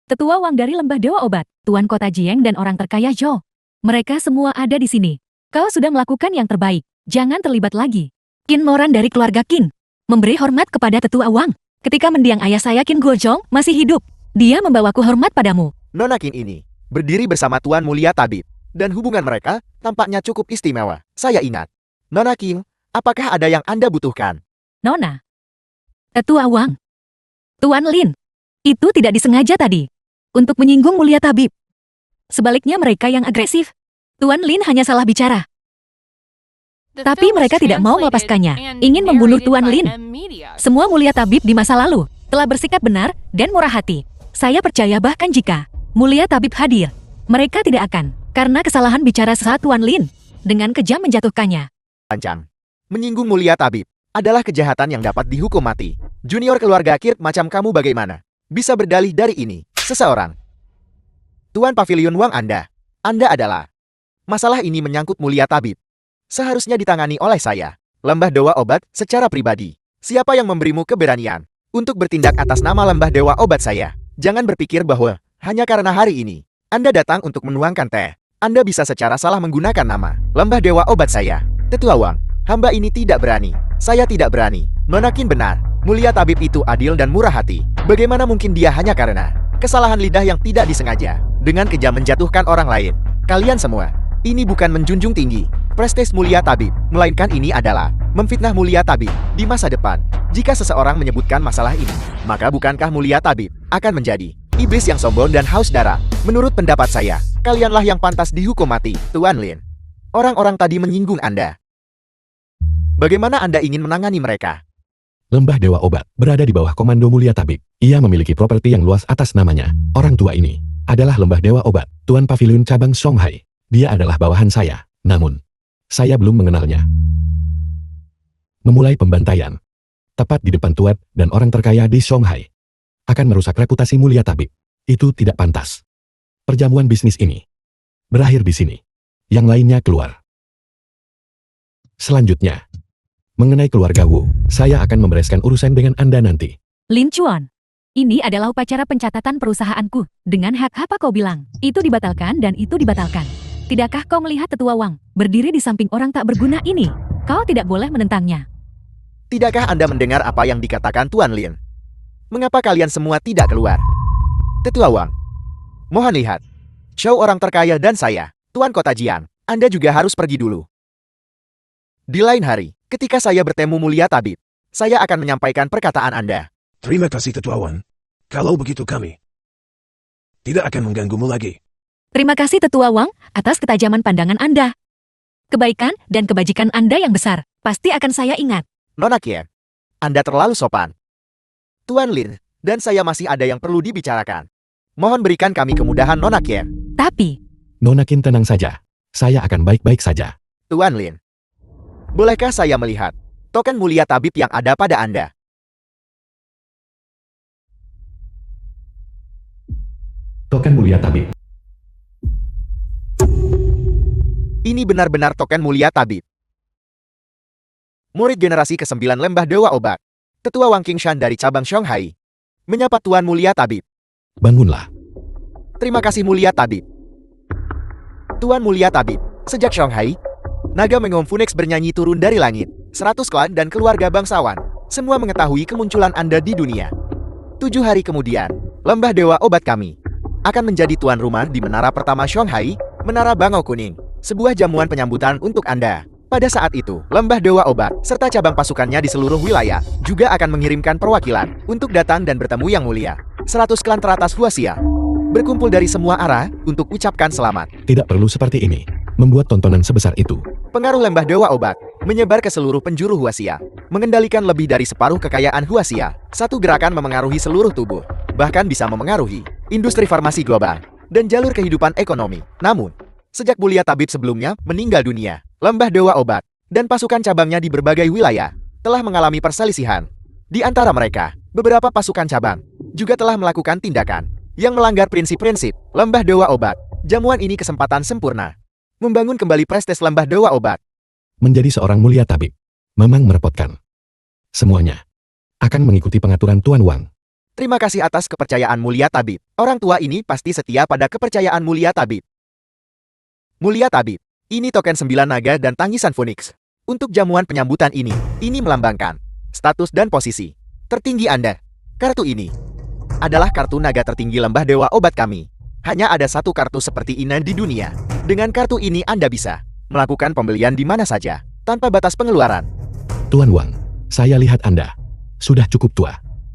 Tetua Wang dari Lembah Dewa Obat, Tuan Kota Jiang dan orang terkaya Zhou. Mereka semua ada di sini. Kau sudah melakukan yang terbaik. Jangan terlibat lagi. Qin Moran dari keluarga Qin memberi hormat kepada Tetua Wang. Ketika mendiang ayah saya Qin Guozhong masih hidup, dia membawaku hormat padamu. Nona Qin ini berdiri bersama Tuan Mulia Tabib, dan hubungan mereka tampaknya cukup istimewa. Saya ingat. Nona Qin, apakah ada yang Anda butuhkan? Nona. Tetua Wang. Tuan Lin. Itu tidak disengaja tadi. Untuk menyinggung Mulia Tabib. Sebaliknya mereka yang agresif. Tuan Lin hanya salah bicara. Tapi mereka tidak mau melepaskannya, ingin membunuh Tuan Lin. Semua Mulia Tabib di masa lalu telah bersikap benar dan murah hati. Saya percaya bahkan jika Mulia Tabib hadir, mereka tidak akan, karena kesalahan bicara sesaat Tuan Lin, dengan kejam menjatuhkannya. Lancang. Menyinggung Mulia Tabib adalah kejahatan yang dapat dihukum mati. Junior keluarga Kirk macam kamu bagaimana bisa berdalih dari ini? Seseorang. Tuan Pavilion Wang Anda adalah. Masalah ini menyangkut Mulia Tabib. Seharusnya ditangani oleh saya, Lembah Dewa Obat, secara pribadi. Siapa yang memberimu keberanian untuk bertindak atas nama Lembah Dewa Obat saya? Jangan berpikir bahwa hanya karena hari ini Anda datang untuk menuangkan teh, Anda bisa secara salah menggunakan nama Lembah Dewa Obat saya. Tetua Wang, hamba ini tidak berani. Saya tidak berani. Nona Qin benar. Mulia Tabib itu adil dan murah hati. Bagaimana mungkin dia hanya karena kesalahan lidah yang tidak disengaja dengan kejam menjatuhkan orang lain? Kalian semua, ini bukan menjunjung tinggi prestis Mulia Tabib, melainkan ini adalah memfitnah Mulia Tabib di masa depan. Jika seseorang menyebutkan masalah ini, maka bukankah Mulia Tabib akan menjadi iblis yang sombong dan haus darah? Menurut pendapat saya, kalianlah yang pantas dihukum mati, Tuan Lin. Orang-orang tadi menyinggung Anda. Bagaimana Anda ingin menangani mereka? Lembah Dewa Obat berada di bawah komando Mulia Tabib. Ia memiliki properti yang luas atas namanya. Orang tua ini adalah Lembah Dewa Obat, Tuan Pavilion cabang Shanghai. Dia adalah bawahan saya, namun saya belum mengenalnya. Memulai pembantaian tepat di depan tuan dan orang terkaya di Shanghai akan merusak reputasi Mulia Tabib. Itu tidak pantas. Perjamuan bisnis ini berakhir di sini. Yang lainnya keluar. Selanjutnya, mengenai keluarga Wu, saya akan membereskan urusan dengan Anda nanti. Lin Chuan, ini adalah upacara pencatatan perusahaanku. Dengan hak apa kau bilang? Itu dibatalkan dan itu dibatalkan. Tidakkah kau melihat Tetua Wang berdiri di samping orang tak berguna ini? Kau tidak boleh menentangnya. Tidakkah Anda mendengar apa yang dikatakan Tuan Lin? Mengapa kalian semua tidak keluar? Tetua Wang, Mohon lihat. Show orang terkaya dan saya, Tuan Kota Jiang, Anda juga harus pergi dulu. Di lain hari, ketika saya bertemu Mulia Tabib, saya akan menyampaikan perkataan Anda. Terima kasih Tetua Wang. Kalau begitu kami tidak akan mengganggumu lagi. Terima kasih Tetua Wang atas ketajaman pandangan Anda. Kebaikan dan kebajikan Anda yang besar, pasti akan saya ingat. Nona Qian, Anda terlalu sopan. Tuan Lin, dan saya masih ada yang perlu dibicarakan. Mohon berikan kami kemudahan Nona Qian. Tapi, Nona Qin tenang saja. Saya akan baik-baik saja. Tuan Lin, bolehkah saya melihat token Mulia Tabib yang ada pada Anda? Token Mulia Tabib. Ini benar-benar token Mulia Tabib. Murid generasi ke-9 Lembah Dewa Obat, Tetua Wang Qingshan dari cabang Shanghai, menyapa Tuan Mulia Tabib. Bangunlah. Terima kasih Mulia Tabib. Tuan Mulia Tabib, sejak Shanghai, naga Mengom Phoenix bernyanyi turun dari langit. 100 klan dan keluarga bangsawan, semua mengetahui kemunculan Anda di dunia. 7 hari kemudian, Lembah Dewa Obat kami akan menjadi tuan rumah di menara pertama Shanghai, Menara Bangau Kuning, sebuah jamuan penyambutan untuk Anda. Pada saat itu, Lembah Dewa Obat serta cabang pasukannya di seluruh wilayah juga akan mengirimkan perwakilan untuk datang dan bertemu Yang Mulia. 100 klan teratas Huaxia berkumpul dari semua arah untuk ucapkan selamat. Tidak perlu seperti ini. Membuat tontonan sebesar itu. Pengaruh Lembah Dewa Obat menyebar ke seluruh penjuru Huaxia, mengendalikan lebih dari separuh kekayaan Huaxia. Satu gerakan memengaruhi seluruh tubuh, bahkan bisa memengaruhi industri farmasi global dan jalur kehidupan ekonomi. Namun, sejak Mulia Tabib sebelumnya meninggal dunia, Lembah Dewa Obat dan pasukan cabangnya di berbagai wilayah telah mengalami perselisihan. Di antara mereka, beberapa pasukan cabang juga telah melakukan tindakan yang melanggar prinsip-prinsip Lembah Dewa Obat. Jamuan ini kesempatan sempurna membangun kembali prestis Lembah Dewa Obat. Menjadi seorang Mulia Tabib memang merepotkan. Semuanya akan mengikuti pengaturan Tuan Wang. Terima kasih atas kepercayaan Mulia Tabib. Orang tua ini pasti setia pada kepercayaan Mulia Tabib. Mulia Tabib, ini token 9 naga dan tangisan Phoenix. Untuk jamuan penyambutan ini melambangkan status dan posisi tertinggi Anda. Kartu ini adalah kartu naga tertinggi Lembah Dewa Obat kami. Hanya ada satu kartu seperti ini di dunia. Dengan kartu ini Anda bisa melakukan pembelian di mana saja, tanpa batas pengeluaran. Tuan Wang, saya lihat Anda sudah cukup tua.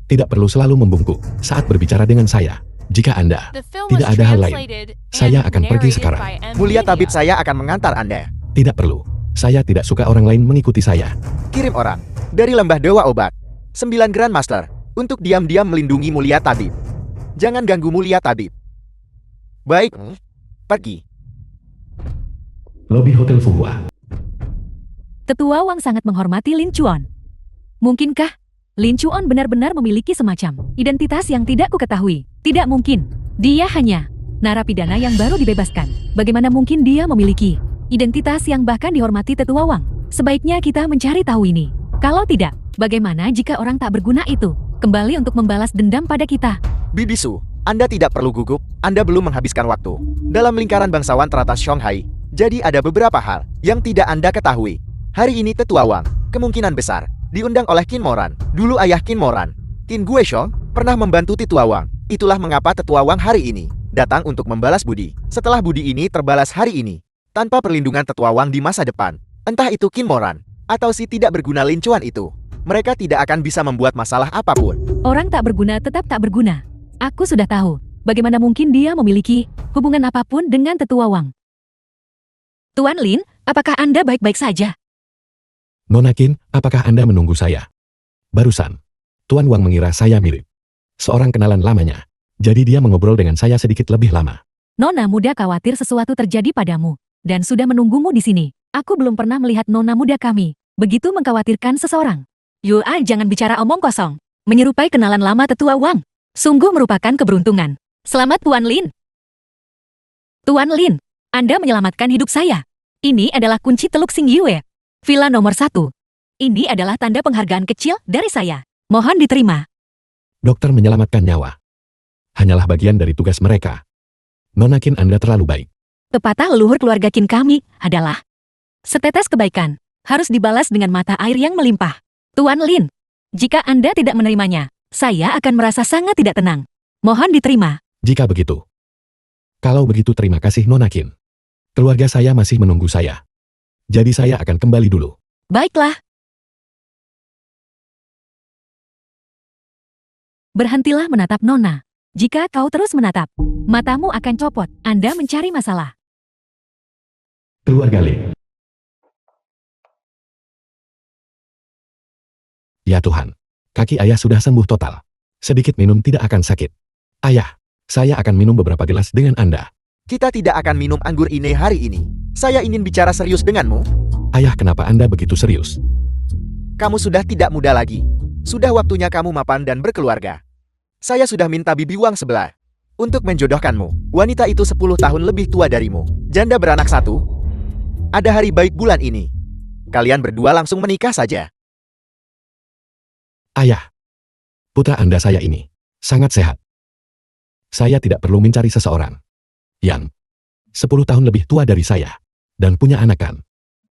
Tidak perlu selalu membungkuk saat berbicara dengan saya. Jika Anda The film was tidak ada hal lain, translated saya and akan pergi narrated sekarang. by M. Mulia Media. Tabib, saya akan mengantar Anda. Tidak perlu. Saya tidak suka orang lain mengikuti saya. Kirim orang dari Lembah Dewa Obat, 9 Grandmaster, untuk diam-diam melindungi Mulia Tabib. Jangan ganggu Mulia Tabib. Baik, pergi. Lobi Hotel Fuhua. Tetua Wang sangat menghormati Lin Chuan. Mungkinkah Lin Chuan benar-benar memiliki semacam identitas yang tidak kuketahui? Tidak mungkin. Dia hanya narapidana yang baru dibebaskan. Bagaimana mungkin dia memiliki identitas yang bahkan dihormati Tetua Wang? Sebaiknya kita mencari tahu ini. Kalau tidak, bagaimana jika orang tak berguna itu kembali untuk membalas dendam pada kita? Bibisu, Anda tidak perlu gugup, Anda belum menghabiskan waktu. Dalam lingkaran bangsawan teratas Shanghai, jadi ada beberapa hal yang tidak Anda ketahui. Hari ini Tetua Wang, kemungkinan besar, diundang oleh Qin Moran. Dulu ayah Qin Moran, Qin Gueshong, pernah membantu Tetua Wang. Itulah mengapa Tetua Wang hari ini datang untuk membalas budi. Setelah budi ini terbalas hari ini, tanpa perlindungan Tetua Wang di masa depan, entah itu Qin Moran atau si tidak berguna Lin Chuan itu, mereka tidak akan bisa membuat masalah apapun. Orang tak berguna tetap tak berguna. Aku sudah tahu, bagaimana mungkin dia memiliki hubungan apapun dengan Tetua Wang. Tuan Lin, apakah Anda baik-baik saja? Nona Qin, apakah Anda menunggu saya? Barusan, Tuan Wang mengira saya mirip seorang kenalan lamanya. Jadi dia mengobrol dengan saya sedikit lebih lama. Nona muda khawatir sesuatu terjadi padamu, dan sudah menunggumu di sini. Aku belum pernah melihat nona muda kami begitu mengkhawatirkan seseorang. Jangan bicara omong kosong. Menyerupai kenalan lama Tetua Wang. Sungguh merupakan keberuntungan. Selamat Tuan Lin. Tuan Lin, Anda menyelamatkan hidup saya. Ini adalah kunci Teluk Xingyue. Villa nomor 1. Ini adalah tanda penghargaan kecil dari saya. Mohon diterima. Dokter menyelamatkan nyawa. Hanyalah bagian dari tugas mereka. Nona Qin, Anda terlalu baik. Pepatah leluhur keluarga Qin kami adalah setetes kebaikan harus dibalas dengan mata air yang melimpah. Tuan Lin, jika Anda tidak menerimanya, saya akan merasa sangat tidak tenang. Mohon diterima. Jika begitu, Kalau begitu terima kasih Nona Qin. Keluarga saya masih menunggu saya. Jadi saya akan kembali dulu. Baiklah. Berhentilah menatap Nona. Jika kau terus menatap, matamu akan copot. Anda mencari masalah. Keluarga Lin. Ya Tuhan, kaki ayah sudah sembuh total. Sedikit minum tidak akan sakit. Ayah, saya akan minum beberapa gelas dengan Anda. Kita tidak akan minum anggur ini hari ini. Saya ingin bicara serius denganmu. Ayah, kenapa Anda begitu serius? Kamu sudah tidak muda lagi. Sudah waktunya kamu mapan dan berkeluarga. Saya sudah minta bibi Wang sebelah untuk menjodohkanmu. Wanita itu 10 tahun lebih tua darimu. Janda beranak 1. Ada hari baik bulan ini. Kalian berdua langsung menikah saja. Ayah, putra Anda saya ini sangat sehat. Saya tidak perlu mencari seseorang yang 10 tahun lebih tua dari saya dan punya anak kan.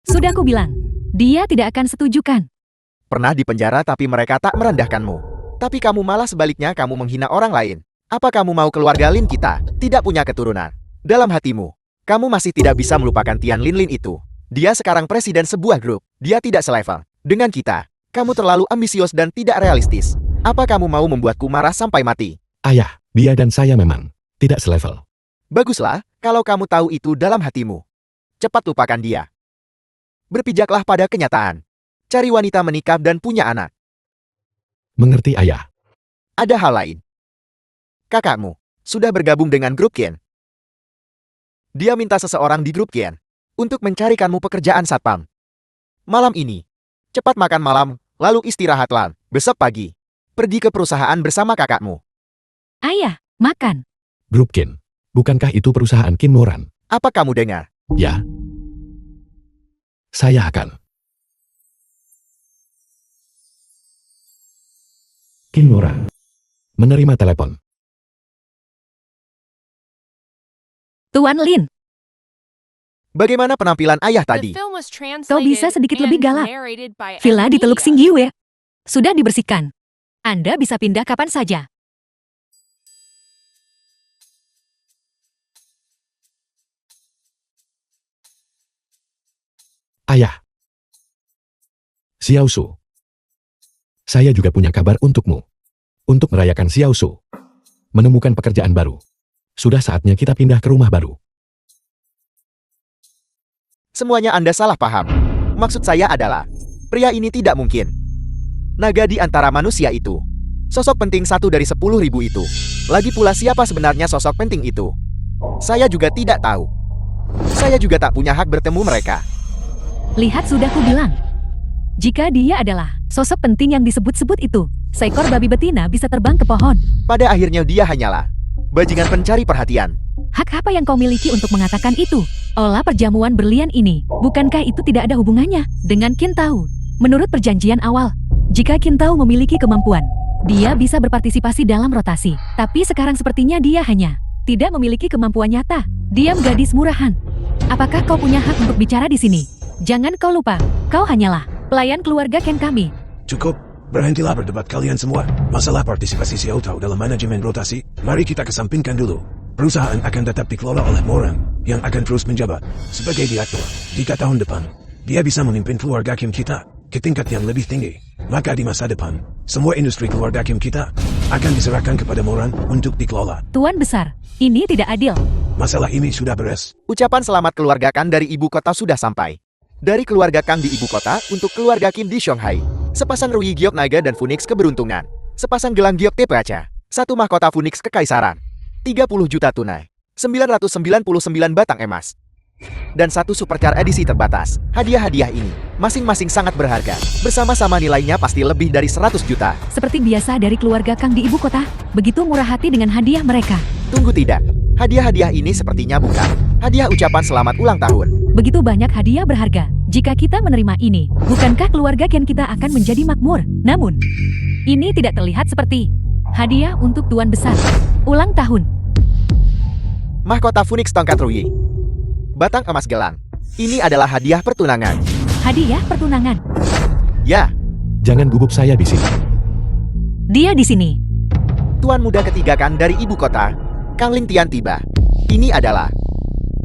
Sudah aku bilang, dia tidak akan setujukan. Pernah di penjara tapi mereka tak merendahkanmu. Tapi kamu malah sebaliknya kamu menghina orang lain. Apa kamu mau keluarga Lin kita tidak punya keturunan? Dalam hatimu, kamu masih tidak bisa melupakan Tian Lin itu. Dia sekarang presiden sebuah grup. Dia tidak selevel dengan kita. Kamu terlalu ambisius dan tidak realistis. Apa kamu mau membuatku marah sampai mati? Ayah, dia dan saya memang tidak selevel. Baguslah, kalau kamu tahu itu dalam hatimu. Cepat lupakan dia. Berpijaklah pada kenyataan. Cari wanita menikah dan punya anak. Mengerti ayah? Ada hal lain. Kakakmu sudah bergabung dengan grup Qian. Dia minta seseorang di grup Qian untuk mencarikanmu pekerjaan satpam. Malam ini, cepat makan malam, lalu istirahatlah. Besok pagi, pergi ke perusahaan bersama kakakmu. Ayah, makan. Grup Qin, bukankah itu perusahaan Qin Moran? Apa kamu dengar? Ya. Saya akan. Qin Moran. Menerima telepon. Tuan Lin, Bagaimana penampilan ayah The tadi? film was Kau bisa translated sedikit and lebih galak. narrated by villa di Teluk Amelia. Singgiwe sudah dibersihkan. Anda bisa pindah kapan saja. Ayah. Xiao Su. Saya juga punya kabar untukmu. Untuk merayakan Xiao Su menemukan pekerjaan baru. Sudah saatnya kita pindah ke rumah baru. Semuanya Anda salah paham. Maksud saya adalah, pria ini tidak mungkin. Naga di antara manusia itu. Sosok penting 1 dari 10.000 itu. Lagi pula siapa sebenarnya sosok penting itu? Saya juga tidak tahu. Saya juga tak punya hak bertemu mereka. Lihat sudah ku bilang. Jika dia adalah sosok penting yang disebut-sebut itu, seekor babi betina bisa terbang ke pohon. Pada akhirnya dia hanyalah bajingan pencari perhatian. Hak apa yang kau miliki untuk mengatakan itu? Olah perjamuan berlian ini, bukankah itu tidak ada hubungannya dengan Qin Tao? Menurut perjanjian awal, jika Qin Tao memiliki kemampuan, dia bisa berpartisipasi dalam rotasi. Tapi sekarang sepertinya dia hanya tidak memiliki kemampuan nyata. Diam gadis murahan. Apakah kau punya hak untuk bicara di sini? Jangan kau lupa, kau hanyalah pelayan keluarga Ken kami. Cukup, berhentilah berdebat kalian semua. Masalah partisipasi Xiao Tao dalam manajemen rotasi, mari kita kesampingkan dulu. Perusahaan akan tetap dikelola oleh Moran, yang akan terus menjabat sebagai direktur. Jika tahun depan, dia bisa memimpin keluarga Kim kita ke tingkat yang lebih tinggi, maka di masa depan, semua industri keluarga Kim kita akan diserahkan kepada Moran untuk dikelola. Tuan besar, ini tidak adil. Masalah ini sudah beres. Ucapan selamat keluarga Kang dari ibu kota sudah sampai. Dari keluarga Kang di ibu kota untuk keluarga Kim di Shanghai. Sepasang Rui Giok Naga dan Phoenix keberuntungan. Sepasang gelang Giok Tepaca. 1 mahkota Phoenix kekaisaran. 30 juta tunai. 999 batang emas. Dan 1 supercar edisi terbatas. Hadiah-hadiah ini masing-masing sangat berharga. Bersama-sama nilainya pasti lebih dari 100 juta. Seperti biasa dari keluarga Kang di ibu kota, begitu murah hati dengan hadiah mereka. Tunggu tidak. Hadiah-hadiah ini sepertinya bukan hadiah ucapan selamat ulang tahun. Begitu banyak hadiah berharga. Jika kita menerima ini, bukankah keluarga Ken kita akan menjadi makmur? Namun, ini tidak terlihat seperti hadiah untuk tuan besar. Ulang tahun. Mahkota Phoenix tongkat Rui. Batang emas gelang. Ini adalah hadiah pertunangan. Hadiah pertunangan. Ya, Jangan gugup saya di sini. Dia di sini. tuan muda ketiga Kang dari ibu kota, Kang Lin Tian tiba. Ini adalah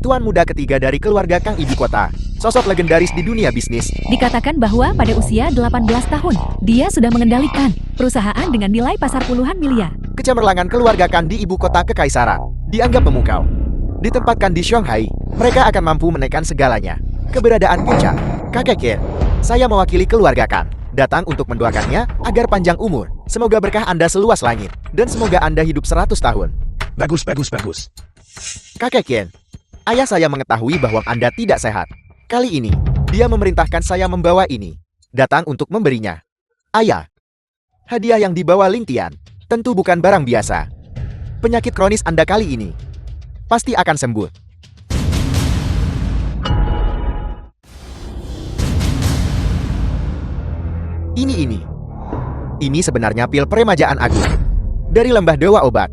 tuan muda ketiga dari keluarga Kang Ibu Kota, sosok legendaris di dunia bisnis. Dikatakan bahwa pada usia 18 tahun, dia sudah mengendalikan perusahaan dengan nilai pasar puluhan miliar. Kecemerlangan keluarga Kang di ibu kota kekaisaran dianggap memukau. Ditempatkan di Shanghai, mereka akan mampu menekan segalanya. Keberadaan puncak, kakek Ken. Saya mewakili keluarga Kang, datang untuk mendoakannya agar panjang umur. Semoga berkah Anda seluas langit, dan semoga Anda hidup 100 tahun. Bagus, bagus, bagus. Kakek Ken, ayah saya mengetahui bahwa Anda tidak sehat. Kali ini, dia memerintahkan saya membawa ini. Datang untuk memberinya. Ayah, hadiah yang dibawa Lingtian tentu bukan barang biasa. Penyakit kronis Anda kali ini pasti akan sembuh. Ini sebenarnya pil peremajaan agung dari lembah dewa obat.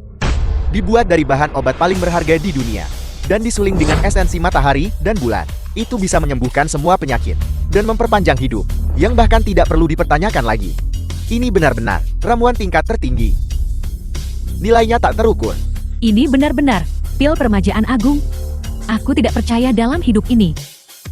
Dibuat dari bahan obat paling berharga di dunia dan disuling dengan esensi matahari dan bulan. Itu bisa menyembuhkan semua penyakit dan memperpanjang hidup yang bahkan tidak perlu dipertanyakan lagi. Ini benar-benar ramuan tingkat tertinggi. Nilainya tak terukur. Ini benar-benar pil permajaan agung. Aku tidak percaya dalam hidup ini.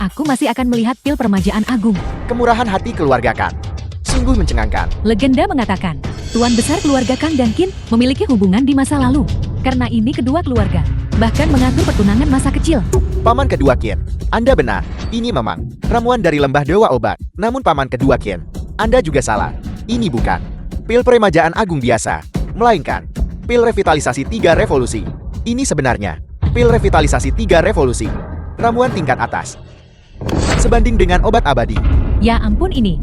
Aku masih akan melihat pil permajaan agung. Kemurahan hati keluarga Kang sungguh mencengangkan. Legenda mengatakan, tuan besar keluarga Kang dan Qin memiliki hubungan di masa lalu. Karena ini kedua keluarga bahkan mengatur pertunangan masa kecil. Paman kedua Qin, Anda benar. Ini memang ramuan dari lembah dewa obat. Namun paman kedua Qin, Anda juga salah. Ini bukan pil peremajaan agung biasa, melainkan pil revitalisasi 3 revolusi. Ini sebenarnya pil revitalisasi 3 revolusi, ramuan tingkat atas. Sebanding dengan obat abadi. Ya ampun ini.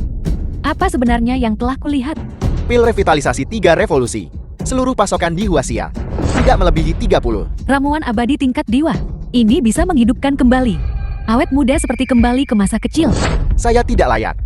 Apa sebenarnya yang telah kulihat? Pil revitalisasi 3 revolusi. Seluruh pasokan di Huaxia tidak melebihi 30. Ramuan abadi tingkat dewa. Ini bisa menghidupkan kembali. Awet muda seperti kembali ke masa kecil. Saya tidak layak.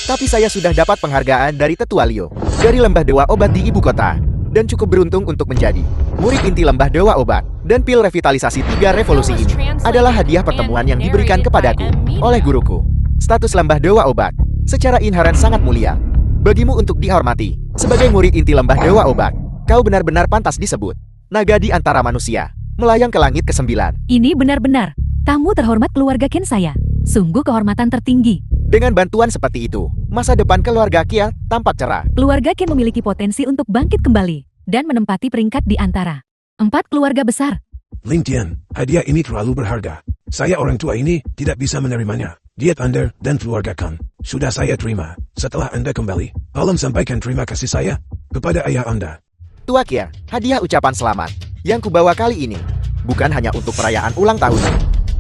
Tapi saya sudah dapat penghargaan dari Tetua Liu, dari lembah dewa obat di ibu kota. Dan cukup beruntung untuk menjadi murid inti lembah dewa obat. Dan pil revitalisasi 3 revolusi ini adalah hadiah pertemuan yang diberikan kepadaku oleh guruku. Status lembah dewa obat secara inheren sangat mulia. Bagimu untuk dihormati sebagai murid inti lembah dewa obat. Kau benar-benar pantas disebut naga di antara manusia, melayang ke langit ke-9. Ini benar-benar tamu terhormat keluarga Qin saya. Sungguh kehormatan tertinggi. Dengan bantuan seperti itu, masa depan keluarga Kia tampak cerah. Keluarga Qin memiliki potensi untuk bangkit kembali dan menempati peringkat di antara 4 keluarga besar. Lingtian, hadiah ini terlalu berharga. Saya orang tua ini tidak bisa menerimanya. Diet Anda dan keluarga Kang sudah saya terima. Setelah Anda kembali, tolong sampaikan terima kasih saya kepada ayah Anda. Tua Kia, hadiah ucapan selamat yang kubawa kali ini bukan hanya untuk perayaan ulang tahun.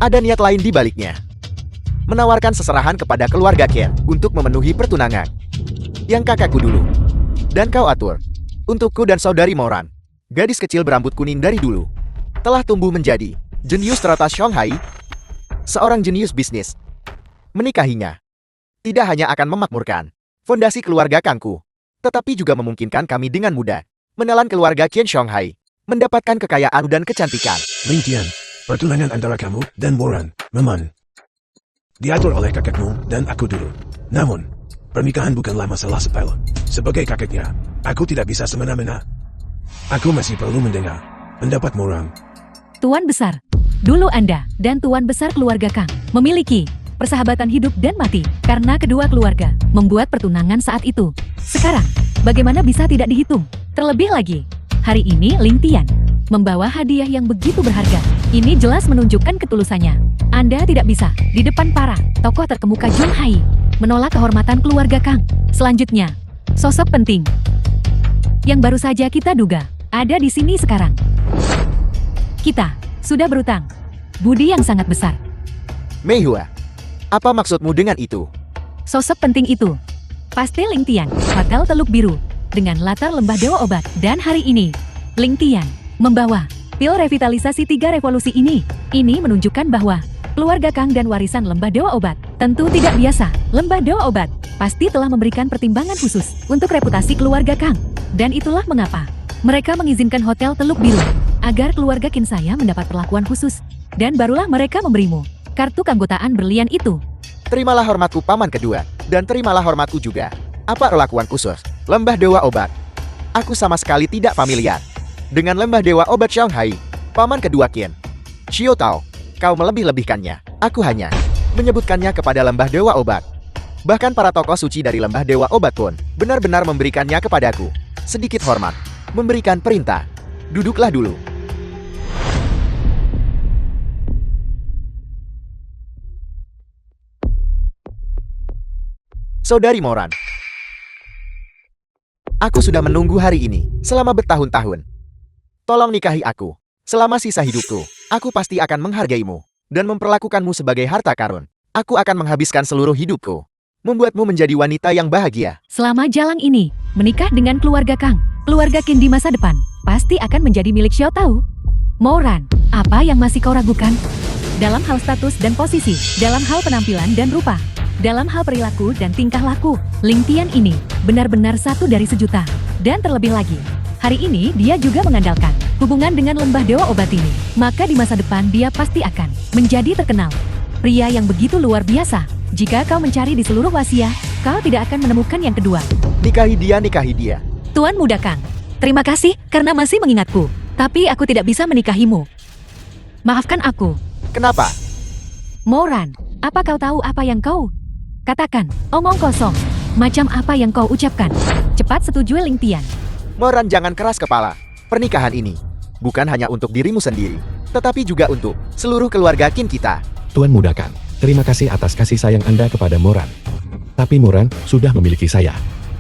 Ada niat lain di baliknya. Menawarkan seserahan kepada keluarga Ken untuk memenuhi pertunangan yang kakakku dulu dan kau atur untukku dan saudari Moran, gadis kecil berambut kuning dari dulu, telah tumbuh menjadi jenius teratas Shanghai, seorang jenius bisnis. Menikahinya tidak hanya akan memakmurkan fondasi keluarga Kangku, tetapi juga memungkinkan kami dengan mudah menelan keluarga Qian Shanghai, mendapatkan kekayaan dan kecantikan. Lingtian, pertunangan antara kamu dan Moran memang diatur oleh kakekmu dan aku dulu. Namun, pernikahan bukanlah masalah sepele. Sebagai kakeknya, aku tidak bisa semena-mena. Aku masih perlu mendengar pendapat Moran. Tuan besar, dulu Anda dan tuan besar keluarga Kang memiliki persahabatan hidup dan mati karena kedua keluarga membuat pertunangan saat itu. Sekarang, bagaimana bisa tidak dihitung? Terlebih lagi, hari ini Lingtian membawa hadiah yang begitu berharga. Ini jelas menunjukkan ketulusannya. Anda tidak bisa di depan para tokoh terkemuka Junhai menolak kehormatan keluarga Kang. Selanjutnya, sosok penting yang baru saja kita duga ada di sini sekarang. Kita sudah berutang budi yang sangat besar. Meihua, apa maksudmu dengan itu? Sosok penting itu pasti Lingtian, Hotel Teluk Biru dengan latar lembah dewa obat. Dan hari ini, Lingtian membawa pil revitalisasi 3 revolusi ini. Ini menunjukkan bahwa keluarga Kang dan warisan lembah dewa obat tentu tidak biasa. Lembah dewa obat pasti telah memberikan pertimbangan khusus untuk reputasi keluarga Kang. Dan itulah mengapa mereka mengizinkan Hotel Teluk Biru agar keluarga Qin saya mendapat perlakuan khusus. Dan barulah mereka memberimu kartu keanggotaan berlian itu. Terimalah hormatku paman kedua, dan terimalah hormatku juga. Apa perlakuan khusus lembah dewa obat? Aku sama sekali tidak familiar dengan lembah dewa obat Shanghai, paman kedua Qin. Xiao Tao, kau melebih-lebihkannya. Aku hanya menyebutkannya kepada lembah Dewa Obat. Bahkan para tokoh suci dari lembah Dewa Obat pun benar-benar memberikannya kepadaku. Sedikit hormat, memberikan perintah. Duduklah dulu. Saudari Moran, aku sudah menunggu hari ini selama bertahun-tahun. Tolong nikahi aku. Selama sisa hidupku, aku pasti akan menghargaimu dan memperlakukanmu sebagai harta karun. Aku akan menghabiskan seluruh hidupku, membuatmu menjadi wanita yang bahagia. Selama jalan ini, menikah dengan keluarga Kang, keluarga Qin di masa depan, pasti akan menjadi milik Xiao Tao. Moran, apa yang masih kau ragukan? Dalam hal status dan posisi, dalam hal penampilan dan rupa, dalam hal perilaku dan tingkah laku, Ling Tian ini benar-benar satu dari sejuta. Dan terlebih lagi, hari ini dia juga mengandalkan hubungan dengan lembah Dewa Obat ini. Maka di masa depan dia pasti akan menjadi terkenal. Pria yang begitu luar biasa. Jika kau mencari di seluruh Wasia, kau tidak akan menemukan yang kedua. Nikahi dia, nikahi dia. Tuan Muda Kang, terima kasih karena masih mengingatku. Tapi aku tidak bisa menikahimu. Maafkan aku. Kenapa? Moran, apa kau tahu apa yang kau katakan? Omong kosong. Macam apa yang kau ucapkan? Cepat setujui Ling Tian. Moran, jangan keras kepala. Pernikahan ini bukan hanya untuk dirimu sendiri, tetapi juga untuk seluruh keluarga Qin kita. Tuan Muda Kang, terima kasih atas kasih sayang Anda kepada Moran. Tapi Moran sudah memiliki saya.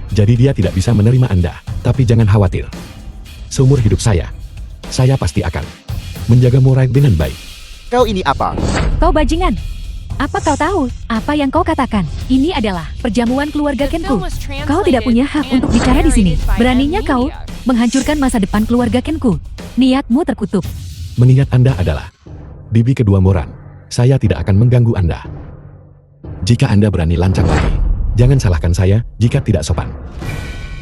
Jadi dia tidak bisa menerima Anda. Tapi jangan khawatir. Seumur hidup saya pasti akan menjaga Moran dengan baik. Kau ini apa? Kau bajingan. Apa kau tahu apa yang kau katakan? Ini adalah perjamuan keluarga Kenku. Kau tidak punya hak untuk bicara di sini. Beraninya kau menghancurkan masa depan keluarga Kenku. Niatmu terkutuk. Meniat Anda adalah bibi kedua Moran. Saya tidak akan mengganggu Anda. Jika Anda berani lancang lagi, jangan salahkan saya jika tidak sopan.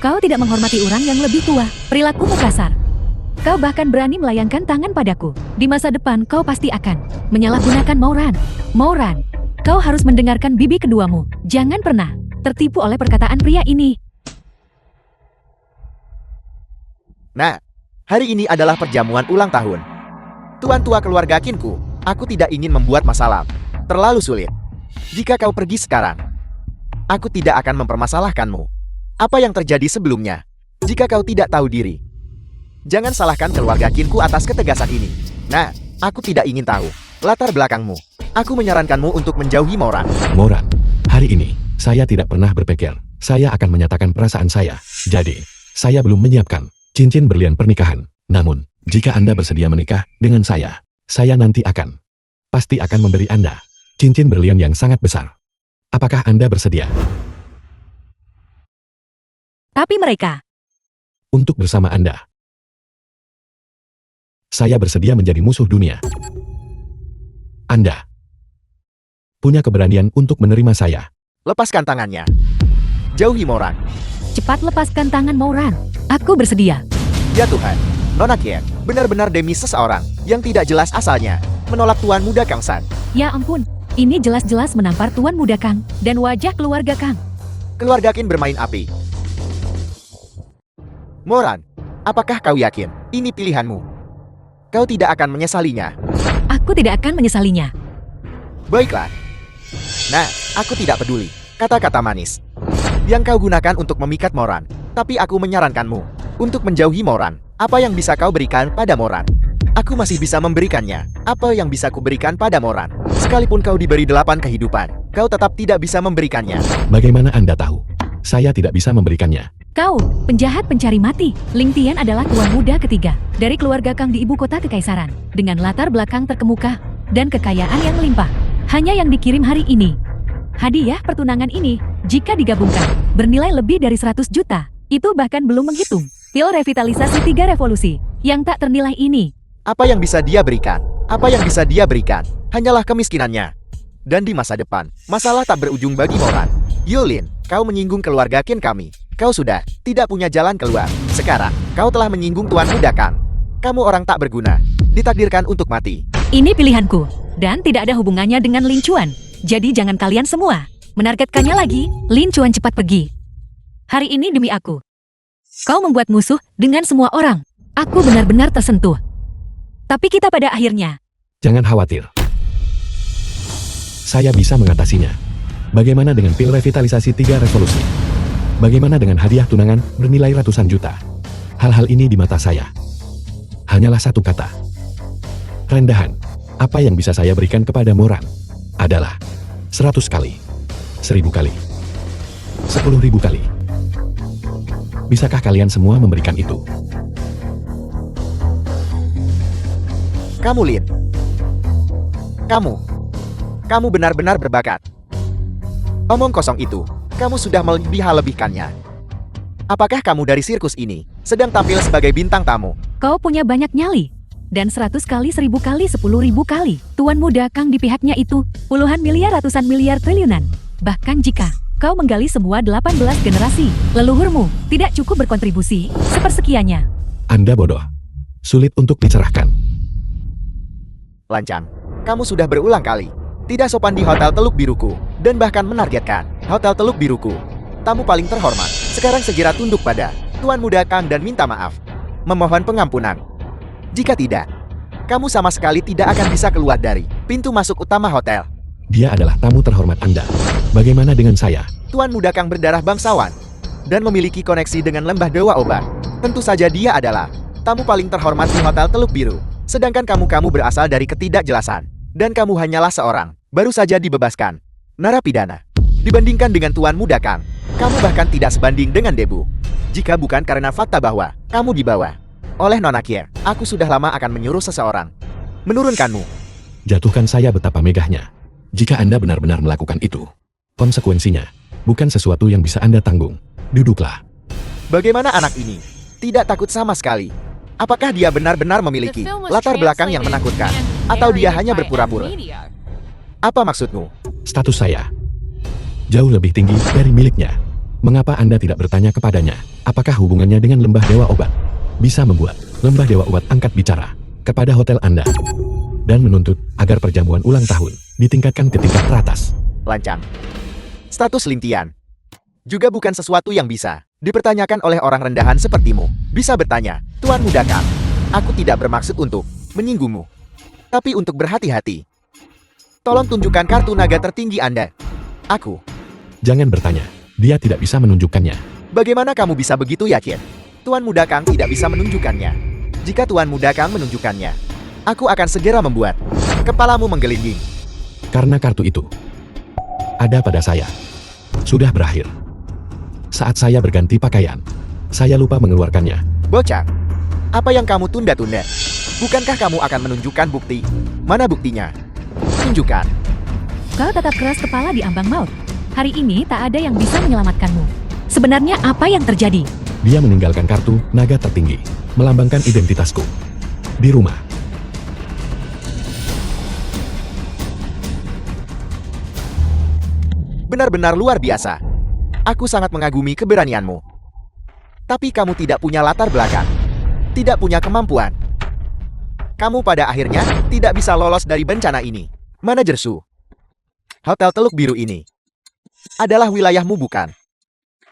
Kau tidak menghormati orang yang lebih tua. Perilakumu kasar. Kau bahkan berani melayangkan tangan padaku. Di masa depan kau pasti akan menyalahgunakan Moran. Moran, kau harus mendengarkan bibi keduamu. Jangan pernah tertipu oleh perkataan pria ini. Nah, hari ini adalah perjamuan ulang tahun. Tuan tua keluarga Qinku, aku tidak ingin membuat masalah terlalu sulit. Jika kau pergi sekarang, aku tidak akan mempermasalahkanmu. Apa yang terjadi sebelumnya? Jika kau tidak tahu diri, jangan salahkan keluarga Qinku atas ketegasan ini. Nah, aku tidak ingin tahu latar belakangmu. Aku menyarankanmu untuk menjauhi Moran. Moran, hari ini saya tidak pernah berpikir saya akan menyatakan perasaan saya. Jadi, saya belum menyiapkan cincin berlian pernikahan. Namun, jika Anda bersedia menikah dengan saya nanti pasti akan memberi Anda cincin berlian yang sangat besar. Apakah Anda bersedia? Tapi mereka Untuk bersama Anda, saya bersedia menjadi musuh dunia. Anda punya keberanian untuk menerima saya. Lepaskan tangannya. Jauhi Moran. cepat lepaskan tangan Moran. Aku bersedia. Ya Tuhan, Nona Kian, benar-benar demi seseorang yang tidak jelas asalnya, menolak Tuan Muda Kang San. Ya ampun, ini jelas-jelas menampar Tuan Muda Kang dan wajah keluarga Kang. Keluarga Qin bermain api. Moran, apakah kau yakin ini pilihanmu? Kau tidak akan menyesalinya. Aku tidak akan menyesalinya. Baiklah. Nah, aku tidak peduli kata-kata manis yang kau gunakan untuk memikat Moran. Tapi aku menyarankanmu untuk menjauhi Moran. Apa yang bisa kau berikan pada Moran? Aku masih bisa memberikannya. Apa yang bisa kuberikan pada Moran? Sekalipun kau diberi 8 kehidupan, kau tetap tidak bisa memberikannya. Bagaimana Anda tahu? Saya tidak bisa memberikannya. Kau, penjahat pencari mati. Ling Tian adalah tuan muda ketiga dari keluarga Kang di ibu kota kekaisaran, dengan latar belakang terkemuka dan kekayaan yang melimpah. Hanya yang dikirim hari ini. Hadiah pertunangan ini, jika digabungkan, bernilai lebih dari 100 juta. Itu bahkan belum menghitung pil revitalisasi 3 revolusi yang tak ternilai ini. Apa yang bisa dia berikan? Apa yang bisa dia berikan? Hanyalah kemiskinannya. Dan di masa depan, masalah tak berujung bagi Moran. Yulin, kau menyinggung keluarga Qin kami. Kau sudah tidak punya jalan keluar. Sekarang, kau telah menyinggung Tuan Muda Kang. Kamu orang tak berguna, ditakdirkan untuk mati. Ini pilihanku, dan tidak ada hubungannya dengan Lin Chuan. Jadi jangan kalian semua menargetkannya lagi. Lin Chuan cepat pergi. Hari ini demi aku. Kau membuat musuh dengan semua orang. Aku benar-benar tersentuh. Tapi kita pada akhirnya Jangan khawatir. Saya bisa mengatasinya. Bagaimana dengan pil revitalisasi 3 revolusi? Bagaimana dengan hadiah tunangan bernilai ratusan juta? Hal-hal ini di mata saya hanyalah satu kata. Rendahan. Apa yang bisa saya berikan kepada Moran adalah 100 kali, 1000 kali, 10.000 kali. Bisakah kalian semua memberikan itu? Kamu, Lin. Kamu benar-benar berbakat. Omong kosong itu, kamu sudah melebih-lebihkannya. Apakah kamu dari sirkus ini sedang tampil sebagai bintang tamu? Kau punya banyak nyali. Dan 100 kali, 1000 kali, 10.000 kali. Tuan muda Kang di pihaknya itu, puluhan miliar, ratusan miliar, triliunan. Bahkan jika kau menggali semua 18 generasi leluhurmu, tidak cukup berkontribusi sepersekiannya. Anda bodoh. Sulit untuk dicerahkan. Lancang, kamu sudah berulang kali tidak sopan di Hotel Teluk Biruku, dan bahkan menargetkan Hotel Teluk Biruku. Tamu paling terhormat, sekarang segera tunduk pada Tuan Muda Kang dan minta maaf. Memohon pengampunan. Jika tidak, kamu sama sekali tidak akan bisa keluar dari pintu masuk utama hotel. Dia adalah tamu terhormat Anda. Bagaimana dengan saya? Tuan Muda Kang berdarah bangsawan dan memiliki koneksi dengan Lembah Dewa Obat. Tentu saja dia adalah tamu paling terhormat di Hotel Teluk Biru. Sedangkan kamu berasal dari ketidakjelasan. Dan kamu hanyalah seorang, baru saja dibebaskan, narapidana. Dibandingkan dengan Tuan Muda Kang, kamu bahkan tidak sebanding dengan debu. Jika bukan karena fakta bahwa kamu dibawa oleh Nona Kier, aku sudah lama akan menyuruh seseorang menurunkanmu. Jatuhkan saya betapa megahnya. Jika Anda benar-benar melakukan itu, konsekuensinya bukan sesuatu yang bisa Anda tanggung. Duduklah. Bagaimana anak ini tidak takut sama sekali? Apakah dia benar-benar memiliki latar belakang yang menakutkan? Atau dia hanya berpura-pura? Apa maksudmu? Status saya jauh lebih tinggi dari miliknya. Mengapa Anda tidak bertanya kepadanya? Apakah hubungannya dengan Lembah Dewa Obat bisa membuat Lembah Dewa Obat angkat bicara kepada hotel Anda dan menuntut agar perjamuan ulang tahun ditingkatkan ke tingkat teratas? Lancang. Status Lintian juga bukan sesuatu yang bisa dipertanyakan oleh orang rendahan sepertimu. Bisa bertanya, Tuan Muda Kang, aku tidak bermaksud untuk menyinggungmu, tapi untuk berhati-hati. Tolong tunjukkan kartu naga tertinggi Anda. Aku. Jangan bertanya, dia tidak bisa menunjukkannya. Bagaimana kamu bisa begitu yakin? Tuan Muda Kang tidak bisa menunjukkannya. Jika Tuan Muda Kang menunjukkannya, aku akan segera membuat kepalamu menggelinding. Karena kartu itu ada pada saya. Sudah berakhir. Saat saya berganti pakaian, saya lupa mengeluarkannya. Bocah, apa yang kamu tunda-tunda? Bukankah kamu akan menunjukkan bukti? Mana buktinya? Tunjukkan. Kau tetap keras kepala di ambang maut. Hari ini tak ada yang bisa menyelamatkanmu. Sebenarnya apa yang terjadi? Dia meninggalkan kartu naga tertinggi, melambangkan identitasku. Di rumah. Benar-benar luar biasa. Aku sangat mengagumi keberanianmu. Tapi kamu tidak punya latar belakang. Tidak punya kemampuan. Kamu pada akhirnya tidak bisa lolos dari bencana ini. Manajer Su. Hotel Teluk Biru ini adalah wilayahmu bukan?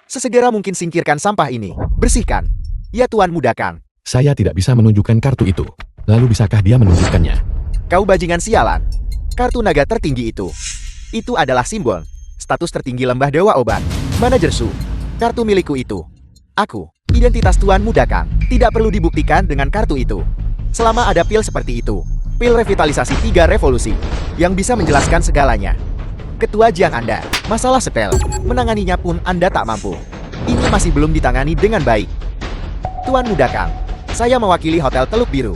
Sesegera mungkin singkirkan sampah ini. Bersihkan. Ya Tuan Muda Kang. Saya tidak bisa menunjukkan kartu itu. Lalu bisakah dia menunjukkannya? Kau bajingan sialan. Kartu naga tertinggi itu adalah simbol status tertinggi Lembah Dewa Obat. Manajer Su. Kartu milikku itu. Aku. Identitas Tuan Muda Kang tidak perlu dibuktikan dengan kartu itu. Selama ada pil seperti itu. Pil revitalisasi 3 revolusi yang bisa menjelaskan segalanya. Ketua Jiang Anda, masalah sepele, menanganinya pun Anda tak mampu. Ini masih belum ditangani dengan baik. Tuan Muda Kang, saya mewakili Hotel Teluk Biru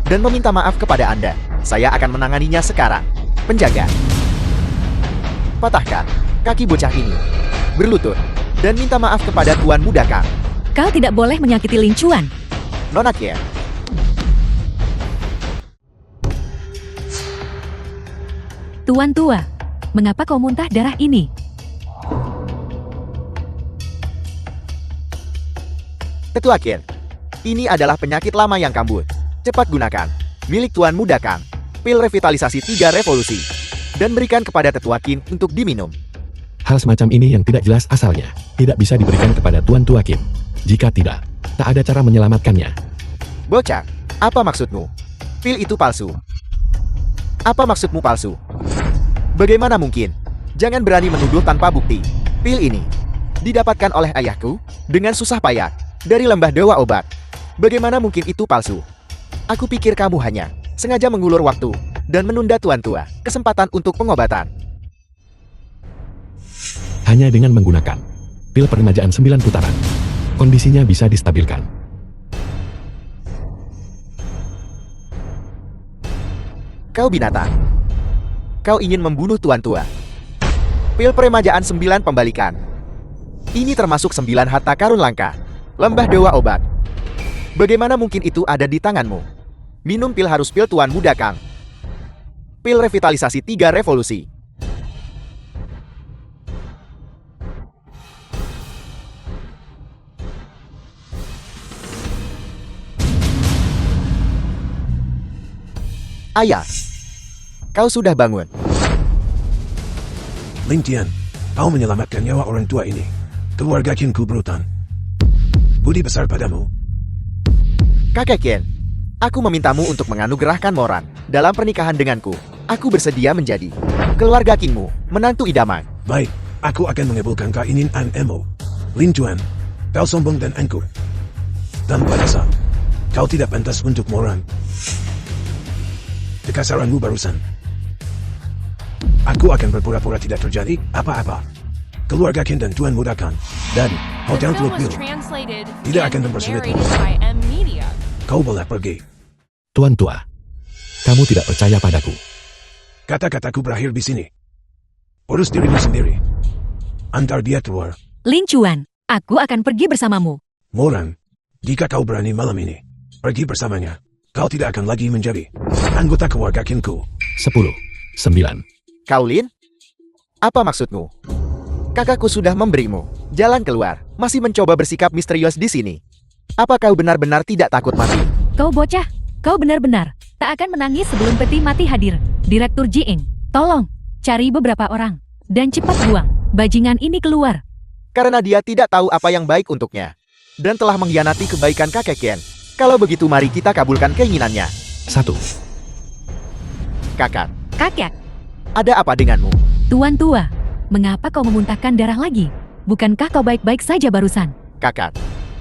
dan meminta maaf kepada Anda. Saya akan menanganinya sekarang. Penjaga, patahkan kaki bocah ini, berlutut, dan minta maaf kepada Tuan Muda Kang. Kau tidak boleh menyakiti Lin Chuan. Nona Kier. Tuan tua, mengapa kau muntah darah ini? Tetua Kier, ini adalah penyakit lama yang kambuh. Cepat gunakan milik Tuan Muda Kang, pil revitalisasi 3 revolusi, dan berikan kepada Tetua Kim untuk diminum. Hal semacam ini yang tidak jelas asalnya, tidak bisa diberikan kepada Tuan Tua Kim. Jika tidak, tak ada cara menyelamatkannya. Bocah, apa maksudmu? Pil itu palsu. Apa maksudmu palsu? Bagaimana mungkin? Jangan berani menuduh tanpa bukti. Pil ini didapatkan oleh ayahku dengan susah payah dari lembah Dewa Obat. Bagaimana mungkin itu palsu? Aku pikir kamu hanya sengaja mengulur waktu dan menunda Tuan Tua kesempatan untuk pengobatan. Hanya dengan menggunakan pil peremajaan 9 putaran, kondisinya bisa distabilkan. Kau binatang. Kau ingin membunuh Tuan Tua. Pil peremajaan 9 pembalikan. Ini termasuk 9 harta karun langka. Lembah Dewa Obat. Bagaimana mungkin itu ada di tanganmu? Minum pil harus pil Tuan Muda Kang. Pil revitalisasi 3 revolusi. Ayah, kau sudah bangun. Lin Tian, kau menyelamatkan nyawa orang tua ini. Keluarga Qinku berutang budi besar padamu. Kakek Qian, aku memintamu untuk menganugerahkan Moran dalam pernikahan denganku. Aku bersedia menjadi keluarga Qingmu, menantu idaman. Baik, aku akan mengabulkan keinginan Emo. Lin Tuan, kau sombong dan angkuh. Tanpa dasar, kau tidak pantas untuk Moran. Kekasaranmu barusan. Aku akan berpura-pura tidak terjadi apa-apa. Keluarga Qin dan Tuan Muda Kang dan The Hotel film Teluk was Biru translated tidak akan and mempersulit narrated by M Media. kau boleh pergi. Tuan Tua, kamu tidak percaya padaku. Kata-kataku berakhir di sini. Urus dirimu sendiri. Antar dia keluar. Lin Chuan, aku akan pergi bersamamu. Moran, jika kau berani malam ini, pergi bersamanya. Kau tidak akan lagi menjadi anggota keluarga Qinku. 10, 9. Kau Lin? Apa maksudmu? Kakakku sudah memberimu jalan keluar, masih mencoba bersikap misterius di sini. Apa kau benar-benar tidak takut mati? Kau bocah, kau benar-benar tak akan menangis sebelum peti mati hadir. Direktur Jieng, tolong cari beberapa orang dan cepat buang bajingan ini keluar. Karena dia tidak tahu apa yang baik untuknya dan telah mengkhianati kebaikan kakek Qian. Kalau begitu mari kita kabulkan keinginannya. 1. Kakak, Kakek, ada apa denganmu? Tuan Tua, mengapa kau memuntahkan darah lagi? Bukankah kau baik-baik saja barusan? Kakak,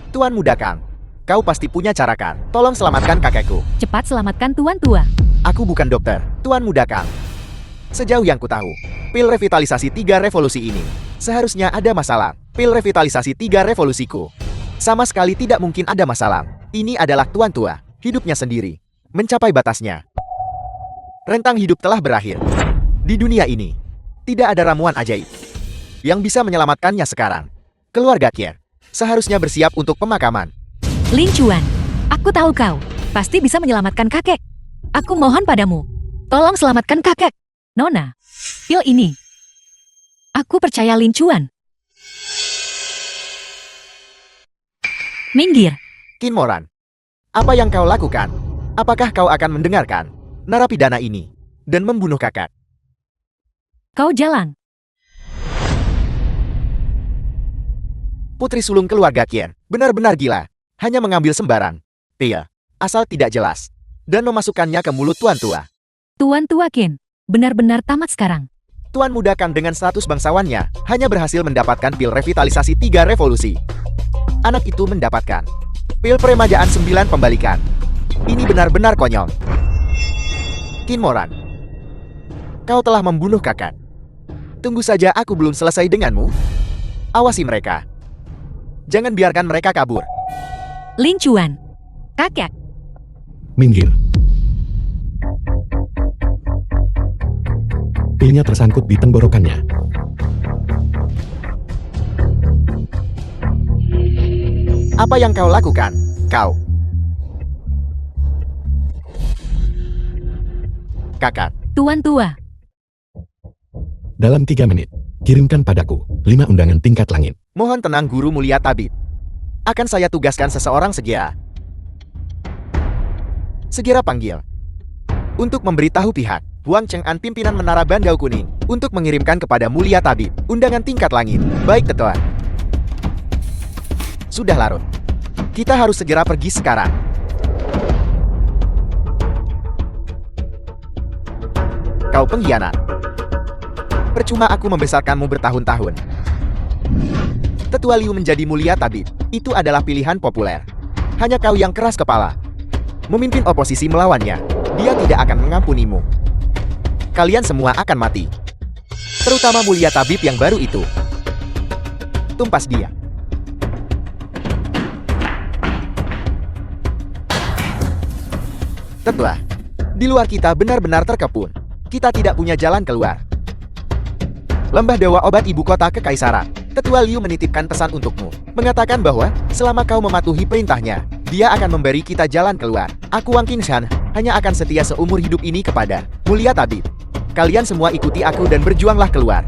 Tuan Muda Kang, kau pasti punya cara kan? Tolong selamatkan kakekku. Cepat selamatkan Tuan Tua. Aku bukan dokter, Tuan Muda Kang. Sejauh yang ku tahu, pil revitalisasi 3 revolusi ini seharusnya ada masalah. Pil revitalisasi 3 revolusiku sama sekali tidak mungkin ada masalah. Ini adalah Tuan Tua, hidupnya sendiri, mencapai batasnya. Rentang hidup telah berakhir. Di dunia ini, tidak ada ramuan ajaib yang bisa menyelamatkannya sekarang. Keluarga Qian seharusnya bersiap untuk pemakaman. Lin Chuan, aku tahu kau pasti bisa menyelamatkan kakek. Aku mohon padamu, tolong selamatkan kakek. Nona, pil ini. Aku percaya Lin Chuan. Minggir. Qin Moran, apa yang kau lakukan? Apakah kau akan mendengarkan narapidana ini dan membunuh kakak? Kau jalan. Putri sulung keluarga Qian benar-benar gila, hanya mengambil sembarang pil asal tidak jelas dan memasukkannya ke mulut Tuan Tua. Tuan Tua Qin, benar-benar tamat sekarang. Tuan Muda Kang dengan 100 bangsawannya hanya berhasil mendapatkan pil revitalisasi 3 revolusi. Anak itu mendapatkan pil peremajaan 9 pembalikan. Ini benar-benar konyol. Qin Moran, kau telah membunuh kakak. Tunggu saja, aku belum selesai denganmu. Awasi mereka. Jangan biarkan mereka kabur. Lin Chuan, kakek. Minggir. Pilnya tersangkut di tenggorokannya. Apa yang kau lakukan? Kau. Kakak, Tuan Tua, Dalam 3 menit, kirimkan padaku 5 undangan tingkat langit. mohon tenang Guru Mulia Tabib. Akan saya tugaskan seseorang segera. Segera panggil. Untuk memberitahu pihak Huang Cheng'an pimpinan Menara Bandau Kuning untuk mengirimkan kepada Mulia Tabib undangan tingkat langit. Baik, Tetua. Sudah larut. Kita harus segera pergi sekarang. Kau pengkhianat. Percuma aku membesarkanmu bertahun-tahun. Tetua Liu menjadi mulia tabib. Itu adalah pilihan populer. Hanya kau yang keras kepala. Memimpin oposisi melawannya. Dia tidak akan mengampunimu. Kalian semua akan mati. Terutama mulia tabib yang baru itu. Tumpas dia. Tetua, di luar kita benar-benar terkepung. Kita tidak punya jalan keluar. Lembah Dewa Obat ibu kota kekaisaran. Tetua Liu menitipkan pesan untukmu, mengatakan bahwa selama kau mematuhi perintahnya, dia akan memberi kita jalan keluar. Aku Wang Qingshan hanya akan setia seumur hidup ini kepada mulia tabib. Kalian semua ikuti aku dan berjuanglah keluar.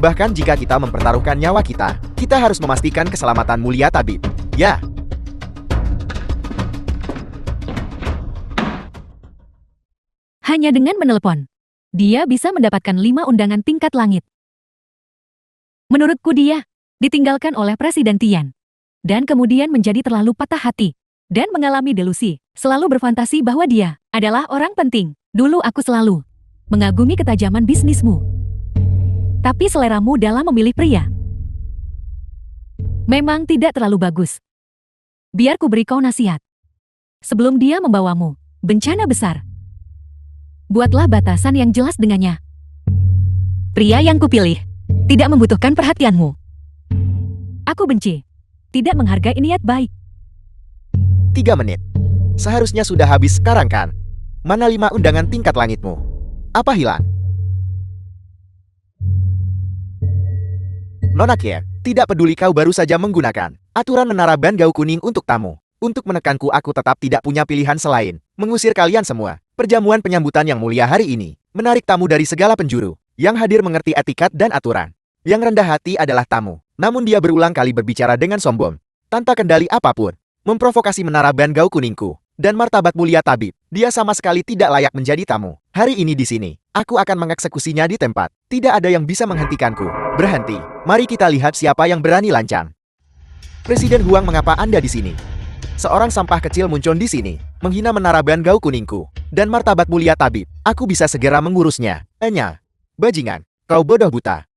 Bahkan jika kita mempertaruhkan nyawa kita, kita harus memastikan keselamatan mulia tabib. Ya. Hanya dengan menelepon, dia bisa mendapatkan 5 undangan tingkat langit. Menurutku dia ditinggalkan oleh Presiden Tian. Dan kemudian menjadi terlalu patah hati. Dan mengalami delusi, selalu berfantasi bahwa dia adalah orang penting. Dulu aku selalu mengagumi ketajaman bisnismu. Tapi seleramu dalam memilih pria memang tidak terlalu bagus. Biar ku beri kau nasihat. Sebelum dia membawamu bencana besar, buatlah batasan yang jelas dengannya. Pria yang kupilih tidak membutuhkan perhatianmu. Aku benci. Tidak menghargai niat baik. 3 menit. Seharusnya sudah habis sekarang kan? Mana 5 undangan tingkat langitmu? Apa hilang? Nona Kier, tidak peduli kau baru saja menggunakan aturan menara Ban Gao Kuning untuk tamu. Untuk menekanku aku tetap tidak punya pilihan selain mengusir kalian semua. Perjamuan penyambutan yang mulia hari ini menarik tamu dari segala penjuru. Yang hadir mengerti etikat dan aturan. Yang rendah hati adalah tamu. Namun dia berulang kali berbicara dengan sombong. Tanpa kendali apapun. Memprovokasi menara Ban Gao Kuningku. Dan martabat mulia tabib. Dia sama sekali tidak layak menjadi tamu. Hari ini di sini, aku akan mengeksekusinya di tempat. Tidak ada yang bisa menghentikanku. Berhenti. Mari kita lihat siapa yang berani lancang. Presiden Huang, mengapa Anda di sini? Seorang sampah kecil muncul di sini. Menghina menara Ban Gao Kuningku. Dan martabat mulia tabib. Aku bisa segera mengurusnya. Bajingan, kau bodoh buta.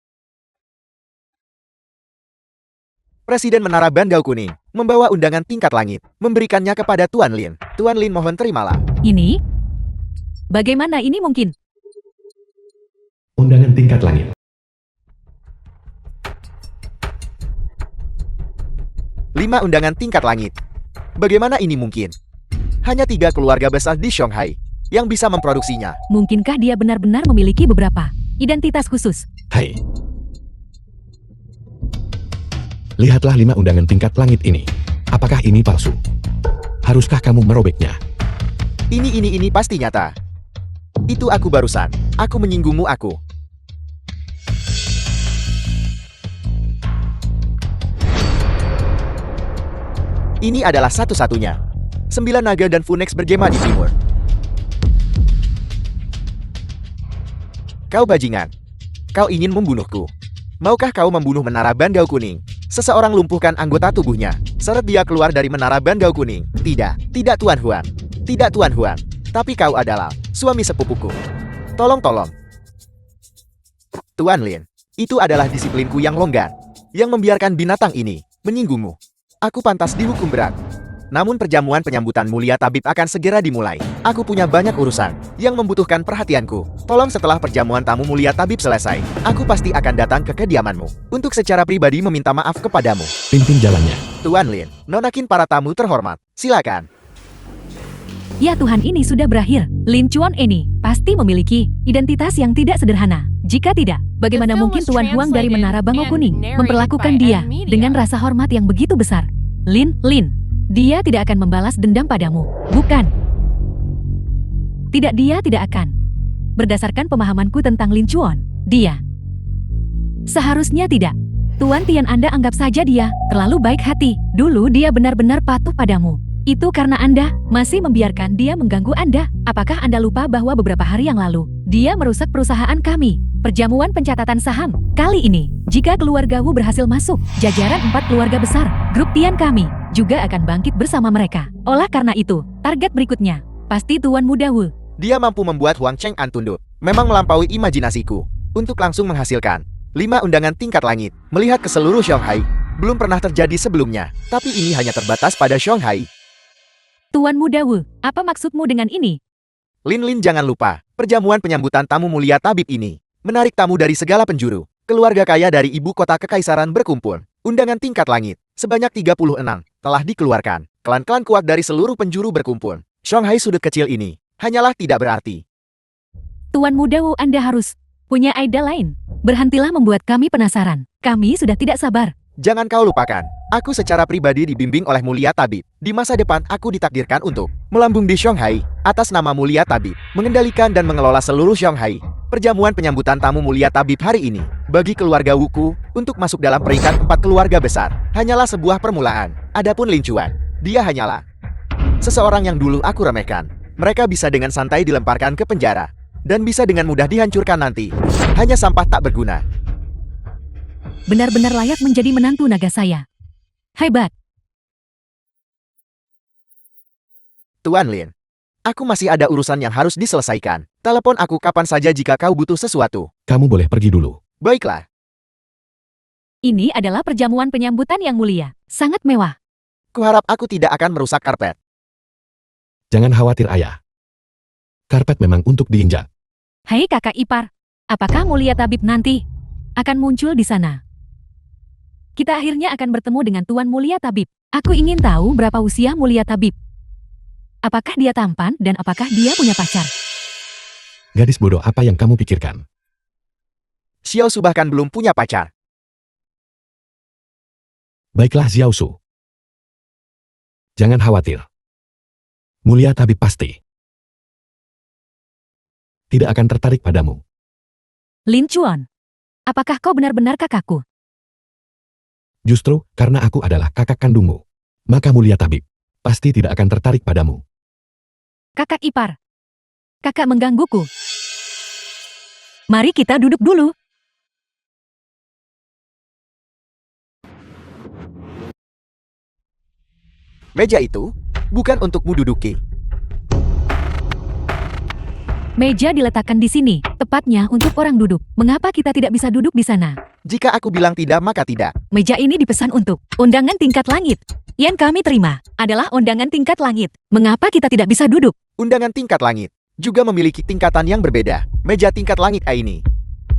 Presiden menara Ban Gao Kuning membawa undangan tingkat langit, memberikannya kepada Tuan Lin. Tuan Lin, mohon terimalah. Ini? Bagaimana ini mungkin? Undangan tingkat langit. 5 undangan tingkat langit. Bagaimana ini mungkin? Hanya 3 keluarga besar di Shanghai yang bisa memproduksinya. Mungkinkah dia benar-benar memiliki beberapa identitas khusus? Hai. Lihatlah 5 undangan tingkat langit ini. Apakah ini palsu? Haruskah kamu merobeknya? Ini pasti nyata. Itu aku barusan. Aku menyinggungmu aku. Ini adalah satu-satunya. 9 naga dan Phoenix bergema di timur. Kau bajingan. Kau ingin membunuhku. Maukah kau membunuh menara Ban Gao Kuning? Seseorang lumpuhkan anggota tubuhnya. Seret dia keluar dari menara Ban Gao Kuning. Tidak Tuan Huan. Tidak Tuan Huan. Tapi kau adalah suami sepupuku. Tolong. Tuan Lin, itu adalah disiplinku yang longgar. Yang membiarkan binatang ini menyinggungmu. Aku pantas dihukum berat. Namun perjamuan penyambutan mulia tabib akan segera dimulai. Aku punya banyak urusan yang membutuhkan perhatianku. Tolong setelah perjamuan tamu mulia tabib selesai, aku pasti akan datang ke kediamanmu untuk secara pribadi meminta maaf kepadamu. Pimpin jalannya. Tuan Lin, nonakin para tamu terhormat. Silakan. Ya Tuhan, ini sudah berakhir. Lin Chuan ini pasti memiliki identitas yang tidak sederhana. Jika tidak, bagaimana mungkin Tuan Huang dari Menara Bangau Kuning memperlakukan dia dengan rasa hormat yang begitu besar? Lin, dia tidak akan membalas dendam padamu, bukan? Tidak, dia tidak akan. Berdasarkan pemahamanku tentang Lin Chuan, dia seharusnya tidak. Tuan Tian, Anda anggap saja dia terlalu baik hati. Dulu dia benar-benar patuh padamu. Itu karena Anda masih membiarkan dia mengganggu Anda. Apakah Anda lupa bahwa beberapa hari yang lalu, dia merusak perusahaan kami? Perjamuan pencatatan saham. Kali ini, jika keluarga Wu berhasil masuk, jajaran 4 keluarga besar, grup Tian kami, juga akan bangkit bersama mereka. Oleh karena itu, target berikutnya, pasti Tuan Muda Wu. Dia mampu membuat Huang Cheng'an tunduk. memang melampaui imajinasiku. Untuk langsung menghasilkan 5 undangan tingkat langit, melihat ke seluruh Shanghai, belum pernah terjadi sebelumnya. Tapi ini hanya terbatas pada Shanghai. Tuan Muda Wu, apa maksudmu dengan ini? Lin Lin, jangan lupa, perjamuan penyambutan tamu mulia tabib ini menarik tamu dari segala penjuru. Keluarga kaya dari ibu kota kekaisaran berkumpul. Undangan tingkat langit sebanyak 36 telah dikeluarkan. Klan-klan kuat dari seluruh penjuru berkumpul. Shanghai sudut kecil ini hanyalah tidak berarti. Tuan Muda Wu, Anda harus punya ide lain. Berhentilah membuat kami penasaran. Kami sudah tidak sabar. Jangan kau lupakan, aku secara pribadi dibimbing oleh mulia tabib. Di masa depan aku ditakdirkan untuk melambung di Shanghai atas nama mulia tabib, mengendalikan dan mengelola seluruh Shanghai. Perjamuan penyambutan tamu mulia tabib hari ini bagi keluarga Wuku untuk masuk dalam peringkat 4 keluarga besar hanyalah sebuah permulaan. Adapun Lin Chuan, dia hanyalah seseorang yang dulu aku remehkan. Mereka bisa dengan santai dilemparkan ke penjara dan bisa dengan mudah dihancurkan nanti. Hanya sampah tak berguna. Benar-benar layak menjadi menantu naga saya. Hebat. Tuan Lin, aku masih ada urusan yang harus diselesaikan. Telepon aku kapan saja jika kau butuh sesuatu. Kamu boleh pergi dulu. Baiklah. Ini adalah perjamuan penyambutan yang mulia. Sangat mewah. Kuharap aku tidak akan merusak karpet. Jangan khawatir, ayah. Karpet memang untuk diinjak. Hai kakak ipar, apakah mulia tabib nanti akan muncul di sana? Kita akhirnya akan bertemu dengan Tuan Mulia Tabib. Aku ingin tahu berapa usia Mulia Tabib. Apakah dia tampan dan apakah dia punya pacar? Gadis bodoh, apa yang kamu pikirkan? Xiao Su bahkan belum punya pacar. Baiklah, Xiao Su. Jangan khawatir. Mulia tabib pasti tidak akan tertarik padamu. Lin Chuan, apakah kau benar-benar kakakku? Justru karena aku adalah kakak kandungmu, maka mulia tabib pasti tidak akan tertarik padamu. Kakak ipar, kakak menggangguku. Mari kita duduk dulu. Meja itu bukan untukmu duduki. Meja diletakkan di sini, tepatnya untuk orang duduk. Mengapa kita tidak bisa duduk di sana? Jika aku bilang tidak, maka tidak. Meja ini dipesan untuk undangan tingkat langit. Yang kami terima adalah undangan tingkat langit. Mengapa kita tidak bisa duduk? Undangan tingkat langit juga memiliki tingkatan yang berbeda. Meja tingkat langit A ini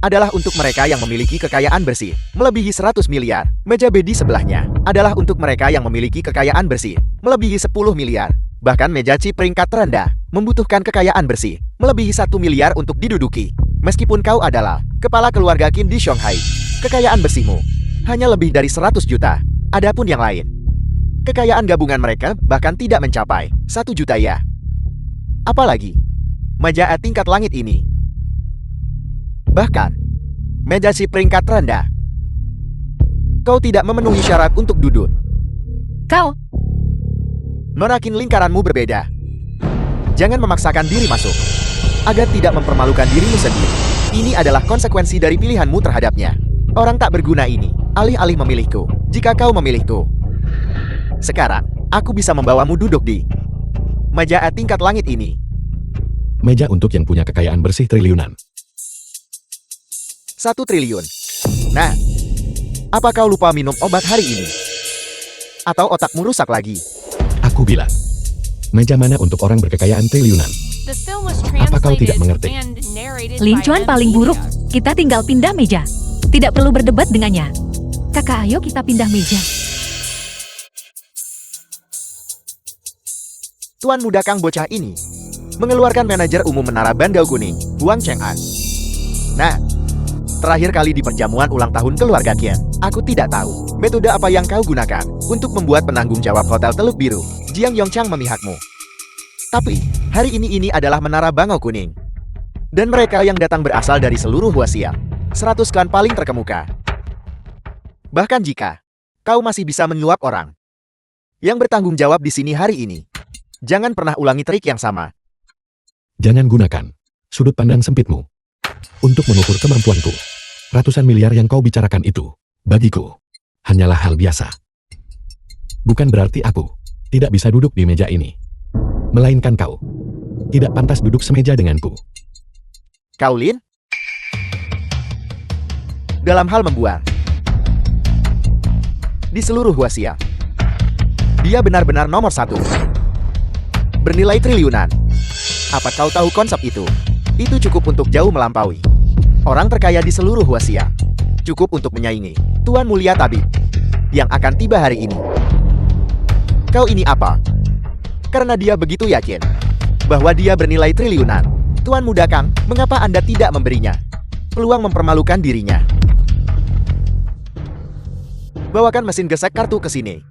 adalah untuk mereka yang memiliki kekayaan bersih melebihi 100 miliar. Meja B di sebelahnya adalah untuk mereka yang memiliki kekayaan bersih melebihi 10 miliar. Bahkan meja C peringkat terendah membutuhkan kekayaan bersih melebihi 1 miliar untuk diduduki. Meskipun kau adalah kepala keluarga Qin di Shanghai, kekayaan bersihmu hanya lebih dari 100 juta. Adapun yang lain, kekayaan gabungan mereka bahkan tidak mencapai 1 juta ya. Apalagi meja A tingkat langit ini. Bahkan meja C peringkat terendah, kau tidak memenuhi syarat untuk duduk. Kau, Nonakin lingkaranmu berbeda. Jangan memaksakan diri masuk, agar tidak mempermalukan dirimu sendiri. Ini adalah konsekuensi dari pilihanmu terhadapnya. Orang tak berguna ini, alih-alih memilihku, jika kau memilihku. Sekarang, aku bisa membawamu duduk di meja A tingkat langit ini. Meja untuk yang punya kekayaan bersih triliunan. 1 triliun. Nah, apa kau lupa minum obat hari ini? Atau otakmu rusak lagi? Aku bilang, meja mana untuk orang berkekayaan triliunan? The film was Apa kau tidak translated mengerti? and narrated Lin by Chuan Ed paling buruk. Media. Kita tinggal pindah meja. Tidak perlu berdebat dengannya. Kakak, ayo kita pindah meja. Tuan muda Kang bocah ini mengeluarkan manajer umum Menara Bandau Kuning, Huang Cheng'an. Nah, terakhir kali di perjamuan ulang tahun keluarga Qian, aku tidak tahu metode apa yang kau gunakan untuk membuat penanggung jawab Hotel Teluk Biru, Jiang Yongchang memihakmu. Tapi, hari ini adalah Menara Bangau Kuning. Dan mereka yang datang berasal dari seluruh Huaxiang, 100 klan paling terkemuka. Bahkan jika kau masih bisa menyuap orang yang bertanggung jawab di sini hari ini, jangan pernah ulangi trik yang sama. Jangan gunakan sudut pandang sempitmu untuk mengukur kemampuanku. Ratusan miliar yang kau bicarakan itu, bagiku, hanyalah hal biasa. Bukan berarti aku tidak bisa duduk di meja ini. Melainkan kau tidak pantas duduk semeja denganku. Kau Lin? Dalam hal membuang. Di seluruh Huaxia. Dia benar-benar nomor 1. Bernilai triliunan. Apa kau tahu konsep itu? Itu cukup untuk jauh melampaui orang terkaya di seluruh Huaxia. Cukup untuk menyaingi Tuan Mulia Tabib yang akan tiba hari ini. Kau ini apa? Karena dia begitu yakin bahwa dia bernilai triliunan. Tuan Muda Kang, mengapa Anda tidak memberinya peluang mempermalukan dirinya? Bawakan mesin gesek kartu ke sini.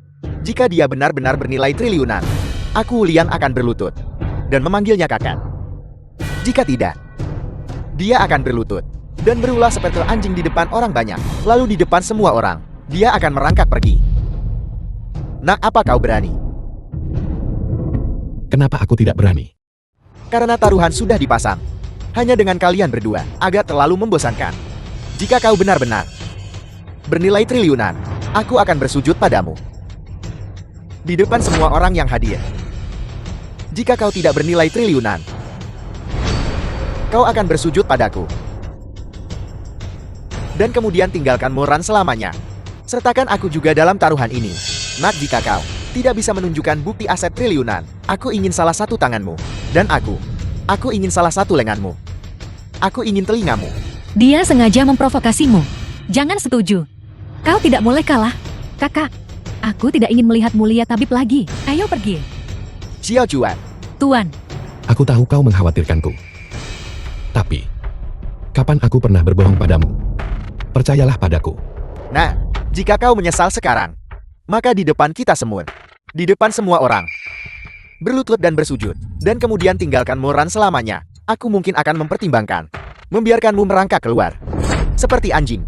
Jika dia benar-benar bernilai triliunan, aku Lian akan berlutut dan memanggilnya kakak. Jika tidak, dia akan berlutut dan berulah seperti anjing di depan orang banyak, lalu di depan semua orang, dia akan merangkak pergi. Nak, apa kau berani? Kenapa aku tidak berani? Karena taruhan sudah dipasang. Hanya dengan kalian berdua, agak terlalu membosankan. Jika kau benar-benar bernilai triliunan, aku akan bersujud padamu. Di depan semua orang yang hadir. Jika kau tidak bernilai triliunan, kau akan bersujud padaku. Dan kemudian tinggalkan Moran selamanya. Sertakan aku juga dalam taruhan ini. Nak, jika kau tidak bisa menunjukkan bukti aset triliunan, aku ingin salah satu tanganmu. Dan aku ingin salah satu lenganmu. Aku ingin telingamu. Dia sengaja memprovokasimu. Jangan setuju. Kau tidak boleh kalah. Kakak, aku tidak ingin melihat Mulia Tabib lagi. Ayo pergi. Xiao Juan. Tuan, Aku tahu kau mengkhawatirkanku. Tapi, kapan aku pernah berbohong padamu? Percayalah padaku. Nah, jika kau menyesal sekarang, maka di depan kita semua, di depan semua orang, berlutut dan bersujud, dan kemudian tinggalkan Moran selamanya, aku mungkin akan mempertimbangkan membiarkanmu merangkak keluar. Seperti anjing.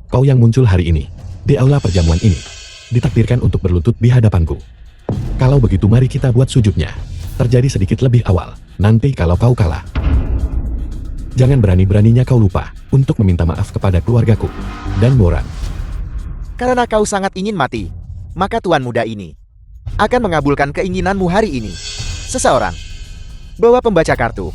Kau yang muncul hari ini, di aula perjamuan ini, ditakdirkan untuk berlutut di hadapanku. Kalau begitu mari kita buat sujudnya. Terjadi sedikit lebih awal, nanti kalau kau kalah. Jangan berani-beraninya kau lupa untuk meminta maaf kepada keluargaku dan Moran. Karena kau sangat ingin mati, maka Tuan Muda ini akan mengabulkan keinginanmu hari ini. Seseorang bawa pembaca kartu.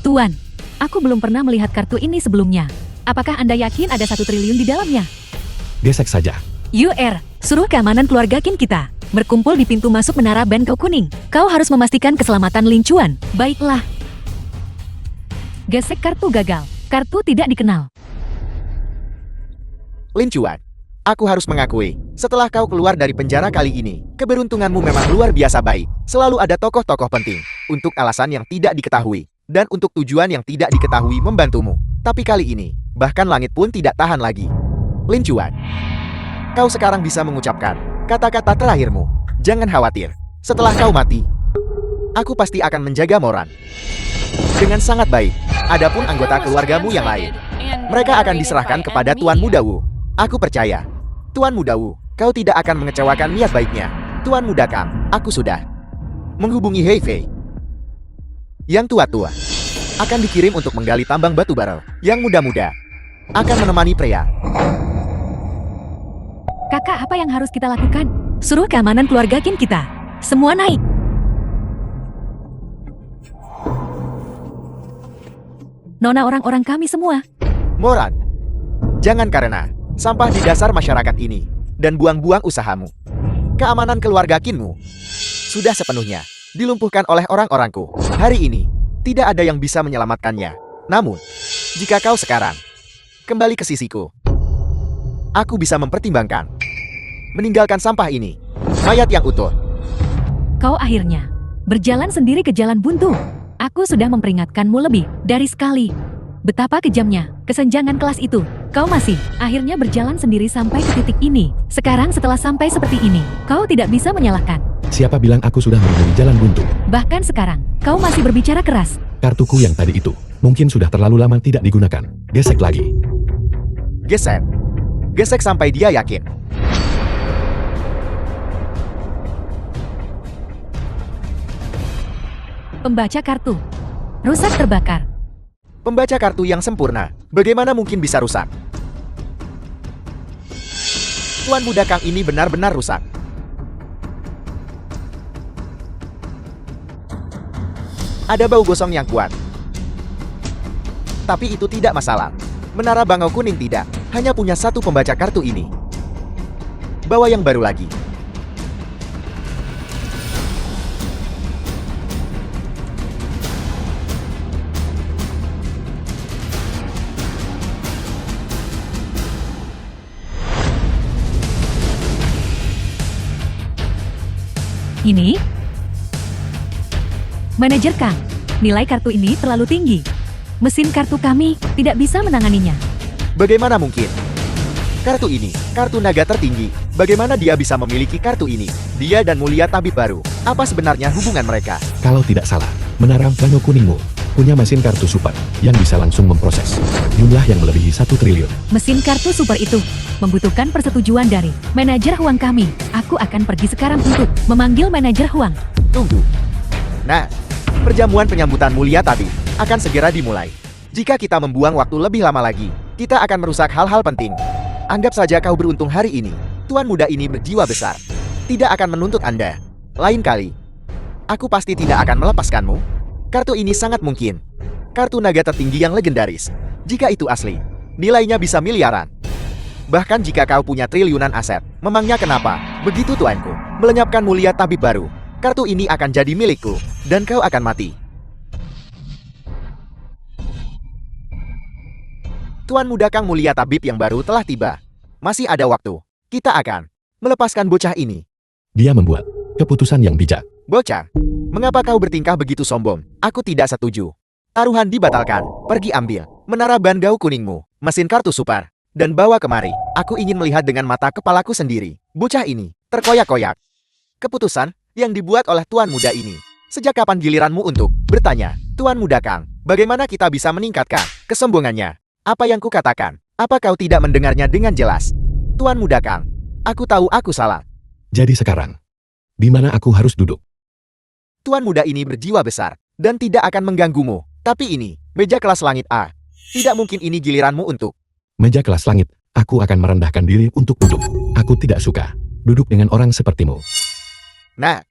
Tuan, aku belum pernah melihat kartu ini sebelumnya. Apakah Anda yakin ada 1 triliun di dalamnya? Gesek saja. UR, suruh keamanan keluarga Kin kita berkumpul di pintu masuk menara Benteng Kuning. Kau harus memastikan keselamatan Lin Chuan. Baiklah. Gesek kartu gagal. Kartu tidak dikenal. Lin Chuan, aku harus mengakui, setelah kau keluar dari penjara kali ini, keberuntunganmu memang luar biasa baik. Selalu ada tokoh-tokoh penting untuk alasan yang tidak diketahui dan untuk tujuan yang tidak diketahui membantumu. Tapi kali ini, bahkan langit pun tidak tahan lagi. Lin Chuan, kau sekarang bisa mengucapkan kata-kata terakhirmu. Jangan khawatir, setelah kau mati, aku pasti akan menjaga Moran dengan sangat baik. Adapun anggota keluargamu yang lain, mereka akan diserahkan kepada Tuan Muda Wu. Aku percaya, Tuan Muda Wu, kau tidak akan mengecewakan niat baiknya. Tuan Muda Kang, aku sudah menghubungi Hei Fei. Yang tua-tua akan dikirim untuk menggali tambang batu bara. Yang muda-muda akan menemani pria. Kakak, apa yang harus kita lakukan? Suruh keamanan keluarga Kin kita. Semua naik. Nona orang-orang kami semua. Moran, jangan karena sampah di dasar masyarakat ini dan buang-buang usahamu. Keamanan keluarga Kinmu sudah sepenuhnya dilumpuhkan oleh orang-orangku. Hari ini, tidak ada yang bisa menyelamatkannya. Namun, jika kau sekarang kembali ke sisiku, aku bisa mempertimbangkan meninggalkan sampah ini, mayat yang utuh. Kau akhirnya berjalan sendiri ke jalan buntu. Aku sudah memperingatkanmu lebih dari sekali. Betapa kejamnya kesenjangan kelas itu. Kau masih akhirnya berjalan sendiri sampai ke titik ini. Sekarang setelah sampai seperti ini, kau tidak bisa menyalahkan. Siapa bilang aku sudah menemui jalan buntu? Bahkan sekarang, kau masih berbicara keras. Kartuku yang tadi itu, mungkin sudah terlalu lama tidak digunakan. Gesek lagi. Gesek. Gesek sampai dia yakin. Pembaca kartu. Rusak terbakar. Pembaca kartu yang sempurna, bagaimana mungkin bisa rusak? Tuan Muda Kang ini benar-benar rusak. Ada bau gosong yang kuat. Tapi itu tidak masalah. Menara Bangau Kuning tidak, hanya punya satu pembaca kartu ini. Bawa yang baru lagi. Ini? Manajer Kang, nilai kartu ini terlalu tinggi. Mesin kartu kami tidak bisa menanganinya. Bagaimana mungkin? Kartu ini, kartu naga tertinggi. Bagaimana dia bisa memiliki kartu ini? Dia dan Mulia Tabib baru. Apa sebenarnya hubungan mereka? Kalau tidak salah, menara Bangau Kuningmu punya mesin kartu super yang bisa langsung memproses jumlah yang melebihi 1 triliun. Mesin kartu super itu membutuhkan persetujuan dari manajer Huang kami. Aku akan pergi sekarang untuk memanggil manajer Huang. Tunggu. Nah, perjamuan penyambutan Mulia Tabib akan segera dimulai. Jika kita membuang waktu lebih lama lagi, kita akan merusak hal-hal penting. Anggap saja kau beruntung hari ini. Tuan muda ini berjiwa besar. Tidak akan menuntut Anda. Lain kali, aku pasti tidak akan melepaskanmu. Kartu ini sangat mungkin. Kartu naga tertinggi yang legendaris. Jika itu asli, nilainya bisa miliaran. Bahkan jika kau punya triliunan aset, memangnya kenapa? Begitu tuanku, melenyapkan Mulia Tabib baru. Kartu ini akan jadi milikku, dan kau akan mati. Tuan muda Kang Mulia Tabib yang baru telah tiba. Masih ada waktu. Kita akan melepaskan bocah ini. Dia membuat keputusan yang bijak. Bocah, mengapa kau bertingkah begitu sombong? Aku tidak setuju. Taruhan dibatalkan. Pergi ambil menara Bangau Kuningmu, mesin kartu super, dan bawa kemari. Aku ingin melihat dengan mata kepalaku sendiri. Bocah ini terkoyak-koyak. Keputusan yang dibuat oleh Tuan Muda ini. Sejak kapan giliranmu untuk bertanya, Tuan Muda Kang, bagaimana kita bisa meningkatkan kesombongannya? Apa yang kukatakan? Apa kau tidak mendengarnya dengan jelas? Tuan Muda Kang, aku tahu aku salah. Jadi sekarang, di mana aku harus duduk? Tuan muda ini berjiwa besar dan tidak akan mengganggumu. Tapi ini, meja kelas langit A. Tidak mungkin ini giliranmu untuk Meja kelas langit, aku akan merendahkan diri untuk duduk. Aku tidak suka duduk dengan orang sepertimu. Nah,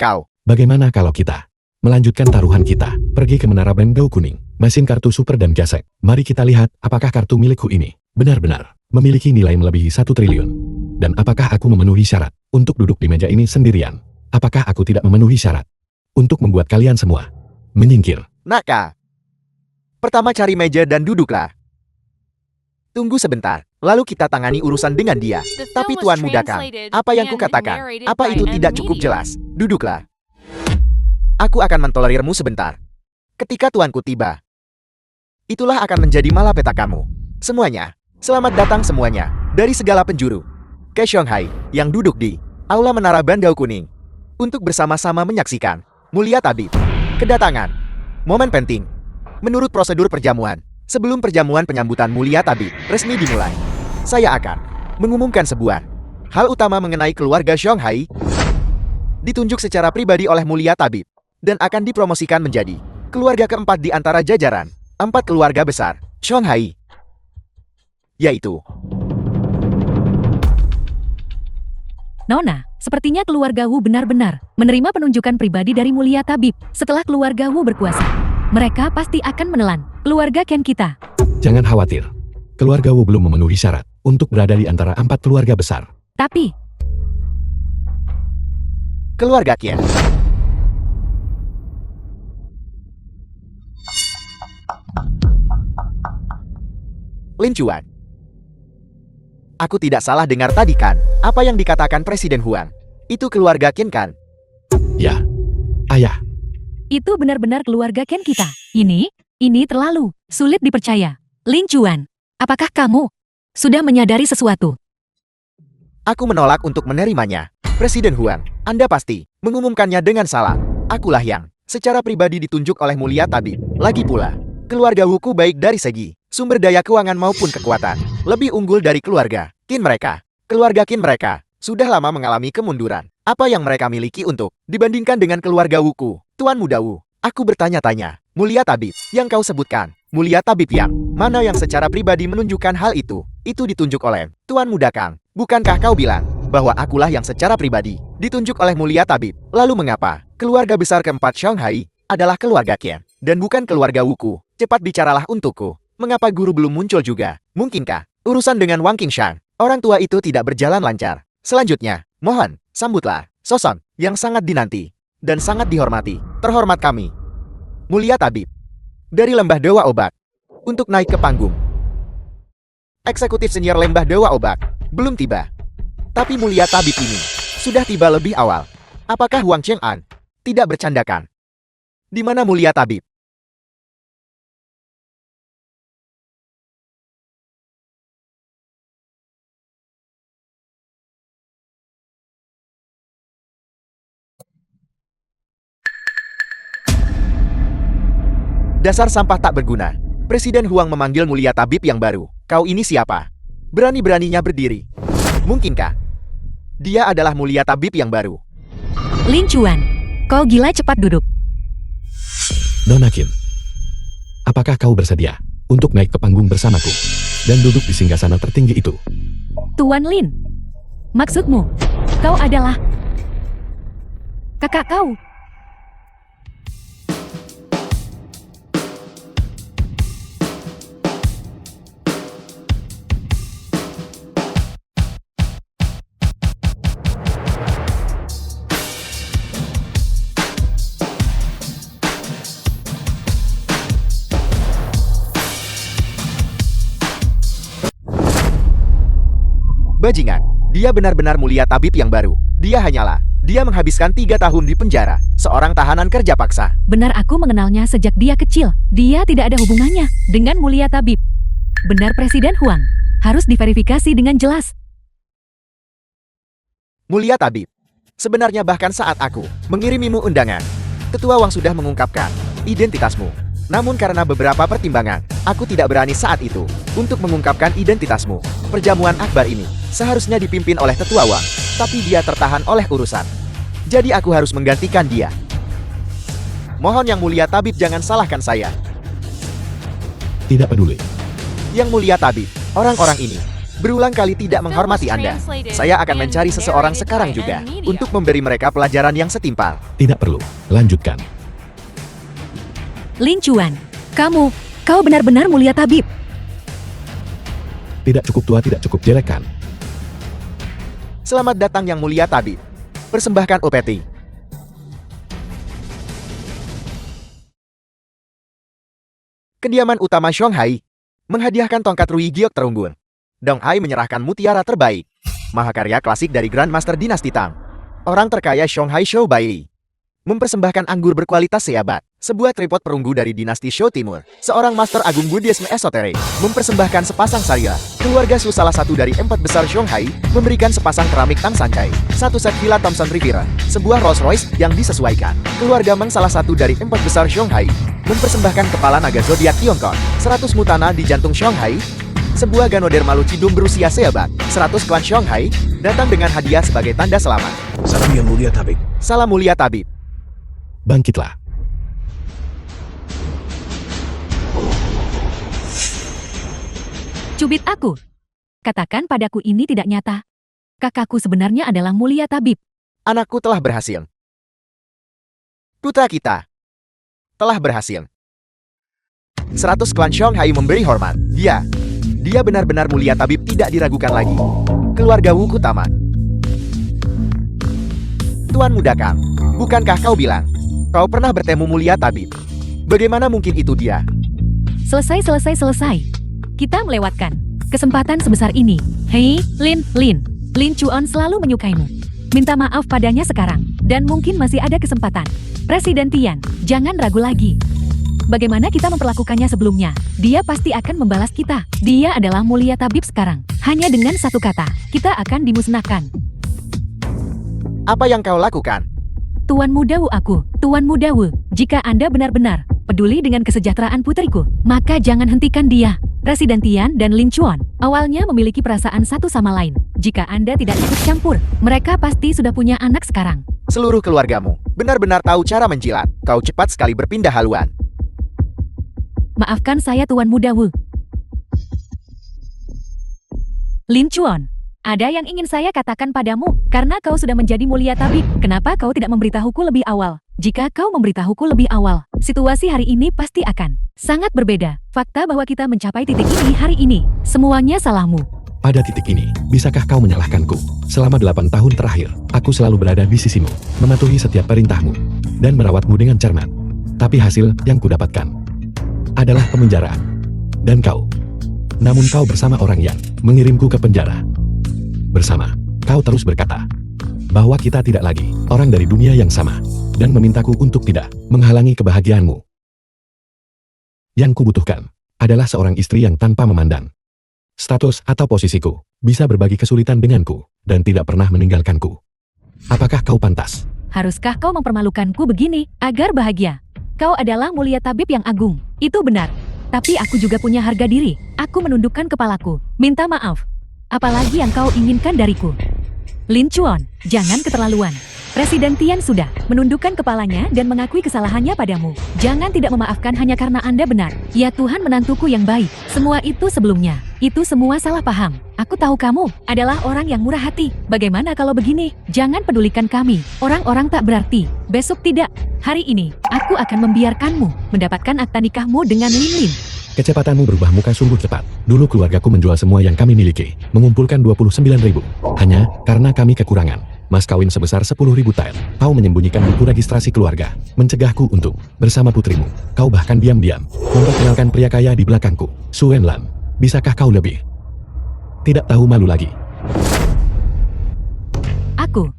kau. Bagaimana kalau kita melanjutkan taruhan kita, pergi ke menara Bangau Kuning, mesin kartu super dan gasek. Mari kita lihat apakah kartu milikku ini benar-benar memiliki nilai melebihi 1 triliun. Dan apakah aku memenuhi syarat untuk duduk di meja ini sendirian? Apakah aku tidak memenuhi syarat untuk membuat kalian semua menyingkir? Naka. Pertama cari meja dan duduklah. Tunggu sebentar, lalu kita tangani urusan dengan dia. The film Tapi was Tuan Muda Kang, translated apa yang and kukatakan? narrated Apa by itu an tidak cukup media. jelas? Duduklah. Aku akan mentolerirmu sebentar. Ketika tuanku tiba, itulah akan menjadi malapetaka kamu. Semuanya, selamat datang semuanya, dari segala penjuru. Ke Shanghai, yang duduk di Aula Menara Bangau Kuning. Untuk bersama-sama menyaksikan Mulia Tabib. Kedatangan. Momen penting. Menurut prosedur perjamuan, sebelum perjamuan penyambutan Mulia Tabib resmi dimulai, saya akan mengumumkan sebuah hal utama mengenai keluarga Shanghai. Ditunjuk secara pribadi oleh Mulia Tabib dan akan dipromosikan menjadi keluarga keempat di antara jajaran 4 keluarga besar Shanghai, yaitu Nona, sepertinya keluarga Wu benar-benar menerima penunjukan pribadi dari Mulia Tabib. Setelah keluarga Wu berkuasa, mereka pasti akan menelan keluarga Ken kita. Jangan khawatir, keluarga Wu belum memenuhi syarat untuk berada di antara 4 keluarga besar. Tapi, keluarga Qian. Lin Chuan. Aku tidak salah dengar tadi kan? Apa yang dikatakan Presiden Huang? Itu keluarga Qian kan? Ya, ayah, itu benar-benar keluarga Ken kita. Ini terlalu sulit dipercaya. Lin Chuan, apakah kamu sudah menyadari sesuatu? Aku menolak untuk menerimanya. Presiden Huang, Anda pasti mengumumkannya dengan salah. Akulah yang secara pribadi ditunjuk oleh Mulia Tabib. Lagi pula, keluarga Wuku baik dari segi sumber daya keuangan maupun kekuatan. Lebih unggul dari keluarga Qin mereka. Keluarga Qin mereka sudah lama mengalami kemunduran. Apa yang mereka miliki untuk dibandingkan dengan keluarga Wuku? Tuan Muda Wu, aku bertanya-tanya. Mulia Tabib, yang kau sebutkan, Mulia Tabib yang mana yang secara pribadi menunjukkan hal itu ditunjuk oleh Tuan Muda Kang. Bukankah kau bilang bahwa akulah yang secara pribadi ditunjuk oleh mulia tabib? Lalu mengapa keluarga besar keempat Shanghai adalah keluarga Qian dan bukan keluarga Wuku? Cepat bicaralah untukku. Mengapa guru belum muncul juga? Mungkinkah urusan dengan Wang Qingshan, orang tua itu tidak berjalan lancar? Selanjutnya, mohon, sambutlah Soson yang sangat dinanti dan sangat dihormati. Terhormat kami, mulia tabib, dari Lembah Dewa Obat, untuk naik ke panggung. Eksekutif senior Lembah Dewa Obat belum tiba. Tapi mulia tabib ini sudah tiba lebih awal. Apakah Wang Cheng'an tidak bercandakan? Di mana mulia tabib? Dasar sampah tak berguna. Presiden Huang memanggil mulia tabib yang baru. Kau ini siapa? Berani-beraninya berdiri. Mungkinkah dia adalah mulia tabib yang baru? Lin Chuan, kau gila, cepat duduk. Nona Qin, apakah kau bersedia untuk naik ke panggung bersamaku dan duduk di singgasana tertinggi itu? Tuan Lin, maksudmu, kau adalah kakak kau? Bajingan, dia benar-benar mulia tabib yang baru. Dia menghabiskan 3 tahun di penjara, seorang tahanan kerja paksa. Benar, aku mengenalnya sejak dia kecil. Dia tidak ada hubungannya dengan mulia tabib. Benar, Presiden Huang. Harus diverifikasi dengan jelas. Mulia tabib, sebenarnya bahkan saat aku mengirimimu undangan, Ketua Wang sudah mengungkapkan identitasmu. Namun karena beberapa pertimbangan, aku tidak berani saat itu untuk mengungkapkan identitasmu. Perjamuan akbar ini seharusnya dipimpin oleh Tetua Wang, tapi dia tertahan oleh urusan. Jadi aku harus menggantikan dia. Mohon Yang Mulia Tabib jangan salahkan saya. Tidak peduli. Yang Mulia Tabib, orang-orang ini berulang kali tidak menghormati Anda. Saya akan mencari seseorang sekarang juga untuk memberi mereka pelajaran yang setimpal. Tidak perlu. Lanjutkan. Lin Chuan, kau benar-benar mulia tabib. Tidak cukup tua, tidak cukup jelek kan? Selamat datang Yang Mulia Tabib. Persembahkan opeti. Kediaman utama Shanghai menghadiahkan tongkat Rui Giok terunggul. Dong Ai menyerahkan mutiara terbaik. Mahakarya klasik dari Grandmaster Dinasti Tang. Orang terkaya Shanghai Shou Bai mempersembahkan anggur berkualitas seabad. Sebuah tripod perunggu dari dinasti Shou Timur. Seorang master agung Buddhisme esoterik mempersembahkan sepasang sarya. Keluarga Su, salah satu dari 4 besar Shanghai, memberikan sepasang keramik Tang Sancai. Satu set villa Thomson Riviera. Sebuah Rolls Royce yang disesuaikan. Keluarga Meng, salah satu dari 4 besar Shanghai, mempersembahkan kepala naga zodiak Tiongkok. 100 mutana di jantung Shanghai. Sebuah Ganoderma lucidum berusia seabad. 100 klan Shanghai datang dengan hadiah sebagai tanda selamat. Salam Yang Mulia Tabib. Salam Mulia Tabib. Bangkitlah. Cubit aku. Katakan padaku ini tidak nyata. Kakakku sebenarnya adalah mulia tabib. Anakku telah berhasil. Putra kita telah berhasil. 100 klan Shanghai memberi hormat. Dia benar-benar mulia tabib, tidak diragukan lagi. Keluarga Wuku tamat. Tuan Muda Kang, bukankah kau bilang kau pernah bertemu mulia tabib? Bagaimana mungkin itu dia? Selesai. Kita melewatkan kesempatan sebesar ini. Hei, Lin Chuan selalu menyukaimu. Minta maaf padanya sekarang, dan mungkin masih ada kesempatan. Presiden Tian, jangan ragu lagi. Bagaimana kita memperlakukannya sebelumnya? Dia pasti akan membalas kita. Dia adalah mulia tabib sekarang. Hanya dengan satu kata, kita akan dimusnahkan. Apa yang kau lakukan? Tuan Muda Wu, jika Anda benar-benar peduli dengan kesejahteraan putriku, maka jangan hentikan dia. Presiden Tian dan Lin Chuan awalnya memiliki perasaan satu sama lain. Jika Anda tidak ikut campur, mereka pasti sudah punya anak sekarang. Seluruh keluargamu benar-benar tahu cara menjilat. Kau cepat sekali berpindah haluan. Maafkan saya Tuan Muda Wu. Lin Chuan, Ada yang ingin saya katakan padamu, karena kau sudah menjadi mulia tabib, kenapa kau tidak memberitahuku lebih awal? Jika kau memberitahuku lebih awal, situasi hari ini pasti akan sangat berbeda. Fakta bahwa kita mencapai titik ini hari ini, semuanya salahmu. Pada titik ini, bisakah kau menyalahkanku? Selama 8 tahun terakhir, aku selalu berada di sisimu, mematuhi setiap perintahmu, dan merawatmu dengan cermat. Tapi hasil yang kudapatkan adalah pemenjaraan. Dan kau. Namun kau bersama orang yang mengirimku ke penjara. Bersama, kau terus berkata bahwa kita tidak lagi orang dari dunia yang sama, dan memintaku untuk tidak menghalangi kebahagiaanmu. Yang kubutuhkan adalah seorang istri yang tanpa memandang status atau posisiku, bisa berbagi kesulitan denganku, dan tidak pernah meninggalkanku. Apakah kau pantas? Haruskah kau mempermalukanku begini, agar bahagia? Kau adalah mulia tabib yang agung, itu benar. Tapi aku juga punya harga diri, aku menundukkan kepalaku, minta maaf. Apalagi yang kau inginkan dariku? Lin Chuan, jangan keterlaluan. Presiden Tian sudah menundukkan kepalanya dan mengakui kesalahannya padamu. Jangan tidak memaafkan hanya karena Anda benar. Ya Tuhan, menantuku yang baik. Semua itu sebelumnya. Itu semua salah paham. Aku tahu kamu adalah orang yang murah hati. Bagaimana kalau begini? Jangan pedulikan kami. Orang-orang tak berarti. Besok tidak. Hari ini, aku akan membiarkanmu mendapatkan akta nikahmu dengan Lin Lin. Kecepatanmu berubah muka sungguh cepat. Dulu keluargaku menjual semua yang kami miliki, mengumpulkan 29.000. Hanya karena kami kekurangan mas kawin sebesar 10.000 tael. Kau menyembunyikan buku registrasi keluarga, mencegahku untuk bersama putrimu. Kau bahkan diam-diam memperkenalkan pria kaya di belakangku. Suen Lan, bisakah kau lebih tidak tahu malu lagi? Aku.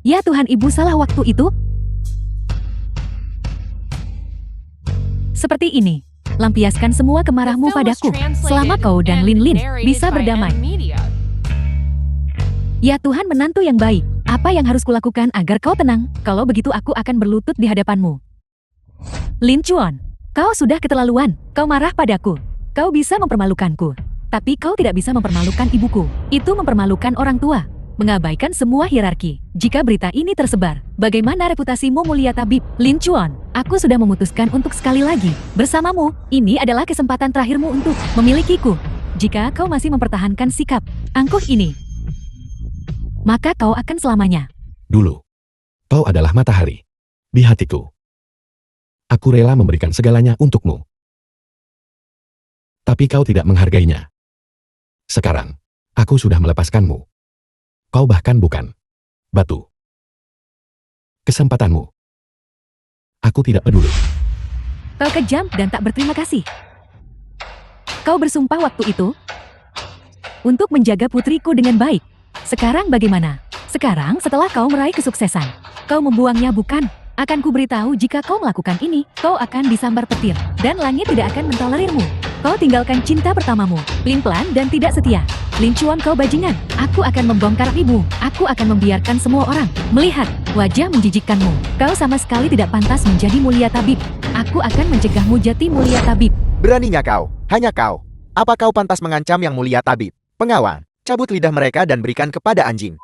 Ya Tuhan, ibu salah waktu itu? Seperti ini, lampiaskan semua kemarahanmu padaku, selama kau dan Lin Lin bisa berdamai. Ya Tuhan, menantu yang baik, apa yang harus kulakukan agar kau tenang? Kalau begitu aku akan berlutut di hadapanmu. Lin Chuan, kau sudah keterlaluan, kau marah padaku. Kau bisa mempermalukanku, tapi kau tidak bisa mempermalukan ibuku. Itu mempermalukan orang tua, mengabaikan semua hierarki. Jika berita ini tersebar, bagaimana reputasimu mulia tabib? Lin Chuan, aku sudah memutuskan untuk sekali lagi bersamamu. Ini adalah kesempatan terakhirmu untuk memilikiku. Jika kau masih mempertahankan sikap angkuh ini, maka kau akan selamanya. Dulu, kau adalah matahari di hatiku. Aku rela memberikan segalanya untukmu. Tapi kau tidak menghargainya. Sekarang, aku sudah melepaskanmu. Kau bahkan bukan batu. Kesempatanmu. Aku tidak peduli. Kau kejam dan tak berterima kasih. Kau bersumpah waktu itu untuk menjaga putriku dengan baik. Sekarang bagaimana? Sekarang setelah kau meraih kesuksesan, kau membuangnya bukan? Akan kuberitahu jika kau melakukan ini, kau akan disambar petir, dan langit tidak akan mentolerirmu. Kau tinggalkan cinta pertamamu, pelin-pelan dan tidak setia. Lin Chuan, kau bajingan. Aku akan membongkar ibu. Aku akan membiarkan semua orang melihat wajah menjijikkanmu. Kau sama sekali tidak pantas menjadi mulia tabib. Aku akan mencegahmu jati mulia tabib. Beraninya kau, hanya kau. Apa kau pantas mengancam yang mulia tabib? Pengawal, cabut lidah mereka dan berikan kepada anjing.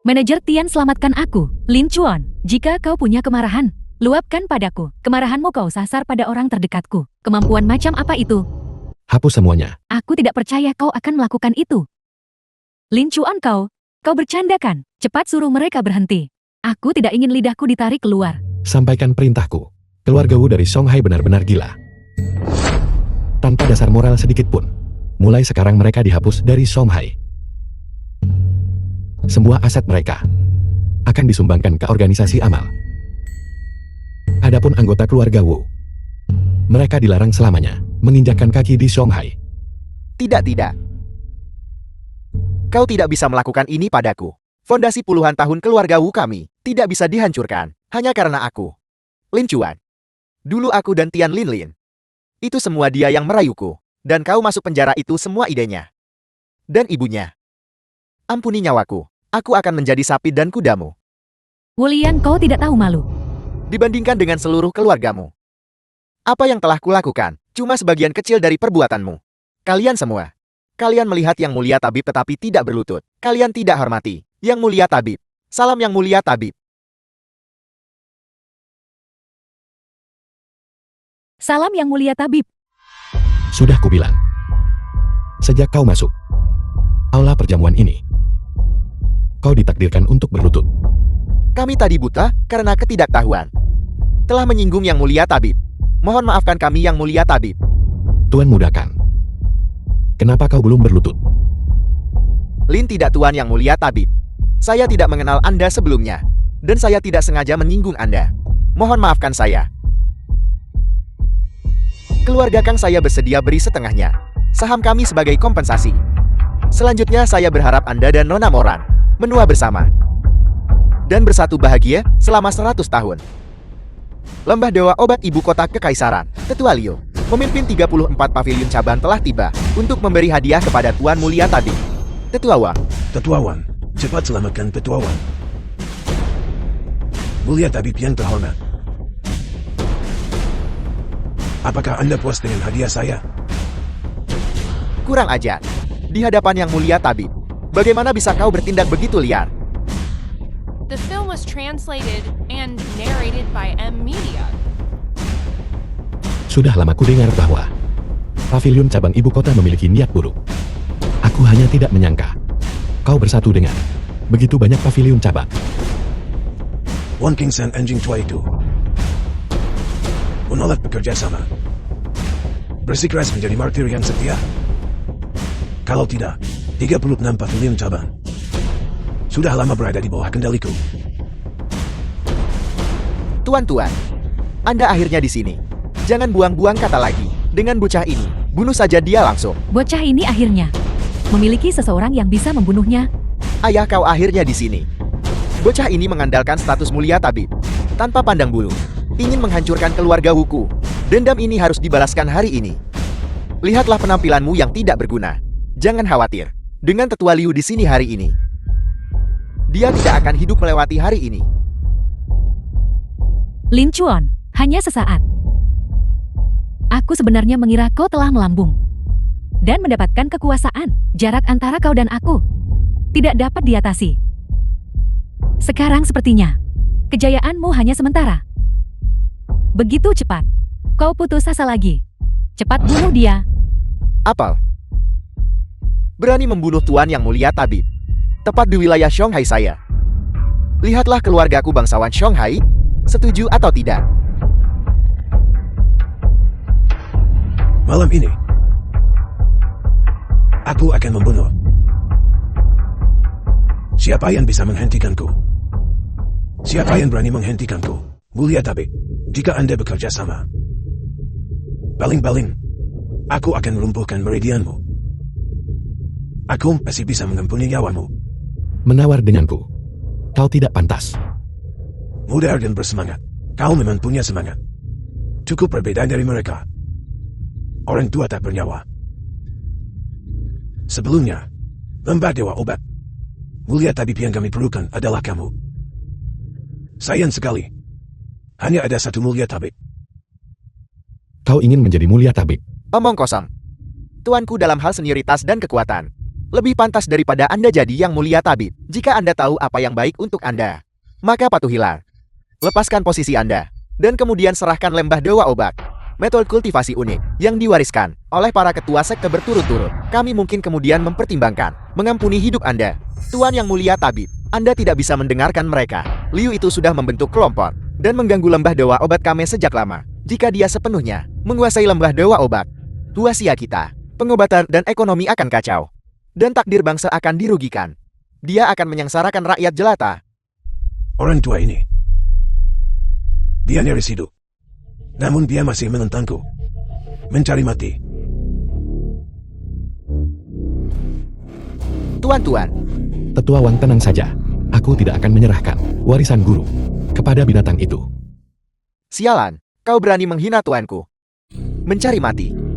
Manajer Tian, selamatkan aku. Lin Chuan, jika kau punya kemarahan, luapkan padaku. Kemarahanmu kau sasar pada orang terdekatku. Kemampuan macam apa itu? Hapus semuanya. Aku tidak percaya kau akan melakukan itu. Lin Chuan, kau bercandakan. Cepat suruh mereka berhenti. Aku tidak ingin lidahku ditarik keluar. Sampaikan perintahku. Keluarga Wu dari Songhai benar-benar gila. Tanpa dasar moral sedikit pun. Mulai sekarang mereka dihapus dari Songhai. Semua aset mereka akan disumbangkan ke organisasi amal. Adapun anggota keluarga Wu, mereka dilarang selamanya menginjakkan kaki di Songhai. Tidak. Kau tidak bisa melakukan ini padaku. Fondasi puluhan tahun keluarga Wu kami tidak bisa dihancurkan hanya karena aku. Lin Chuan. Dulu aku dan Tian Lin Lin. Itu semua dia yang merayuku. Dan kau masuk penjara itu semua idenya. Dan ibunya. Ampuni nyawaku. Aku akan menjadi sapi dan kudamu. Wu Lian, kau tidak tahu malu. Dibandingkan dengan seluruh keluargamu. Apa yang telah kulakukan cuma sebagian kecil dari perbuatanmu. Kalian semua. Kalian melihat yang mulia tabib tetapi tidak berlutut. Kalian tidak hormati yang mulia tabib. Salam yang mulia tabib. Salam yang mulia tabib. Sudah kubilang. Sejak kau masuk aula perjamuan ini, kau ditakdirkan untuk berlutut. Kami tadi buta karena ketidaktahuan. Telah menyinggung Yang Mulia Tabib. Mohon maafkan kami Yang Mulia Tabib. Tuan mudahkan. Kenapa kau belum berlutut? Lin tidak Tuan Yang Mulia Tabib. Saya tidak mengenal Anda sebelumnya. Dan saya tidak sengaja menyinggung Anda. Mohon maafkan saya. Keluarga Kang saya bersedia beri setengahnya. Saham kami sebagai kompensasi. Selanjutnya saya berharap Anda dan Nona Moran menua bersama. Dan bersatu bahagia selama 100 tahun. Lembah Dewa Obat Ibu Kota Kekaisaran, Tetua Liu, memimpin 34 pavilion cabang telah tiba untuk memberi hadiah kepada Tuan Mulia Tabib. Tetua Wang. Tetua Wan, cepat selamatkan Tetua Wan. Mulia Tabib yang terhormat. Apakah Anda puas dengan hadiah saya? Kurang ajar. Di hadapan Yang Mulia Tabib. Bagaimana bisa kau bertindak begitu liar? The film was translated and narrated by M Media. Sudah lama ku dengar bahwa pavilion cabang ibu kota memiliki niat buruk. Aku hanya tidak menyangka kau bersatu dengan begitu banyak pavilion cabang. Wan King San anjing tua itu menolak bekerja sama. Bersikeras menjadi martir yang setia. Kalau tidak, 36 pavilion cabang sudah lama berada di bawah kendaliku. Tuan-tuan, Anda akhirnya di sini. Jangan buang-buang kata lagi. Dengan bocah ini, bunuh saja dia langsung. Bocah ini akhirnya memiliki seseorang yang bisa membunuhnya. Ayah kau akhirnya di sini. Bocah ini mengandalkan status mulia tabib. Tanpa pandang bulu. Ingin menghancurkan keluarga Wuku. Dendam ini harus dibalaskan hari ini. Lihatlah penampilanmu yang tidak berguna. Jangan khawatir. Dengan Tetua Liu di sini hari ini, dia tidak akan hidup melewati hari ini. Lin Chuan, hanya sesaat. Aku sebenarnya mengira kau telah melambung dan mendapatkan kekuasaan. Jarak antara kau dan aku tidak dapat diatasi. Sekarang sepertinya kejayaanmu hanya sementara. Begitu cepat, kau putus asa lagi. Cepat bunuh dia. Apel. Berani membunuh Tuan Yang Mulia Tabib. Tepat di wilayah Shanghai saya. Lihatlah keluargaku bangsawan Shanghai. Setuju atau tidak? Malam ini, aku akan membunuh. Siapa yang bisa menghentikanku? Siapa yang berani menghentikanku? Mulia Tabib, jika Anda bekerja sama, baling-baling, aku akan melumpuhkan meridianmu. Aku masih bisa mengampuni nyawamu. Menawar denganku. Kau tidak pantas. Muda dan bersemangat. Kau memang punya semangat. Cukup berbeda dari mereka. Orang tua tak bernyawa. Sebelumnya, Lembah Dewa Obat. Mulia Tabib yang kami perlukan adalah kamu. Sayang sekali. Hanya ada satu Mulia Tabib. Kau ingin menjadi mulia tabib. Omong kosong. Tuanku dalam hal senioritas dan kekuatan lebih pantas daripada Anda jadi Yang Mulia Tabib. Jika Anda tahu apa yang baik untuk Anda, maka patuhilah. Lepaskan posisi Anda, dan kemudian serahkan Lembah Dewa Obat. Metode kultivasi unik yang diwariskan oleh para ketua sekte berturut-turut. Kami mungkin kemudian mempertimbangkan mengampuni hidup Anda. Tuan Yang Mulia Tabib, Anda tidak bisa mendengarkan mereka. Liu itu sudah membentuk kelompok dan mengganggu Lembah Dewa Obat kami sejak lama. Jika dia sepenuhnya menguasai Lembah Dewa Obat, tuasia kita, pengobatan dan ekonomi akan kacau. Dan takdir bangsa akan dirugikan. Dia akan menyengsarakan rakyat jelata. Orang tua ini, dia nyaris hidup. Namun dia masih menentangku. Mencari mati. Tuan-tuan, Tetua Wang, tenang saja. Aku tidak akan menyerahkan warisan guru kepada binatang itu. sialan, kau berani menghina tuanku. Mencari mati.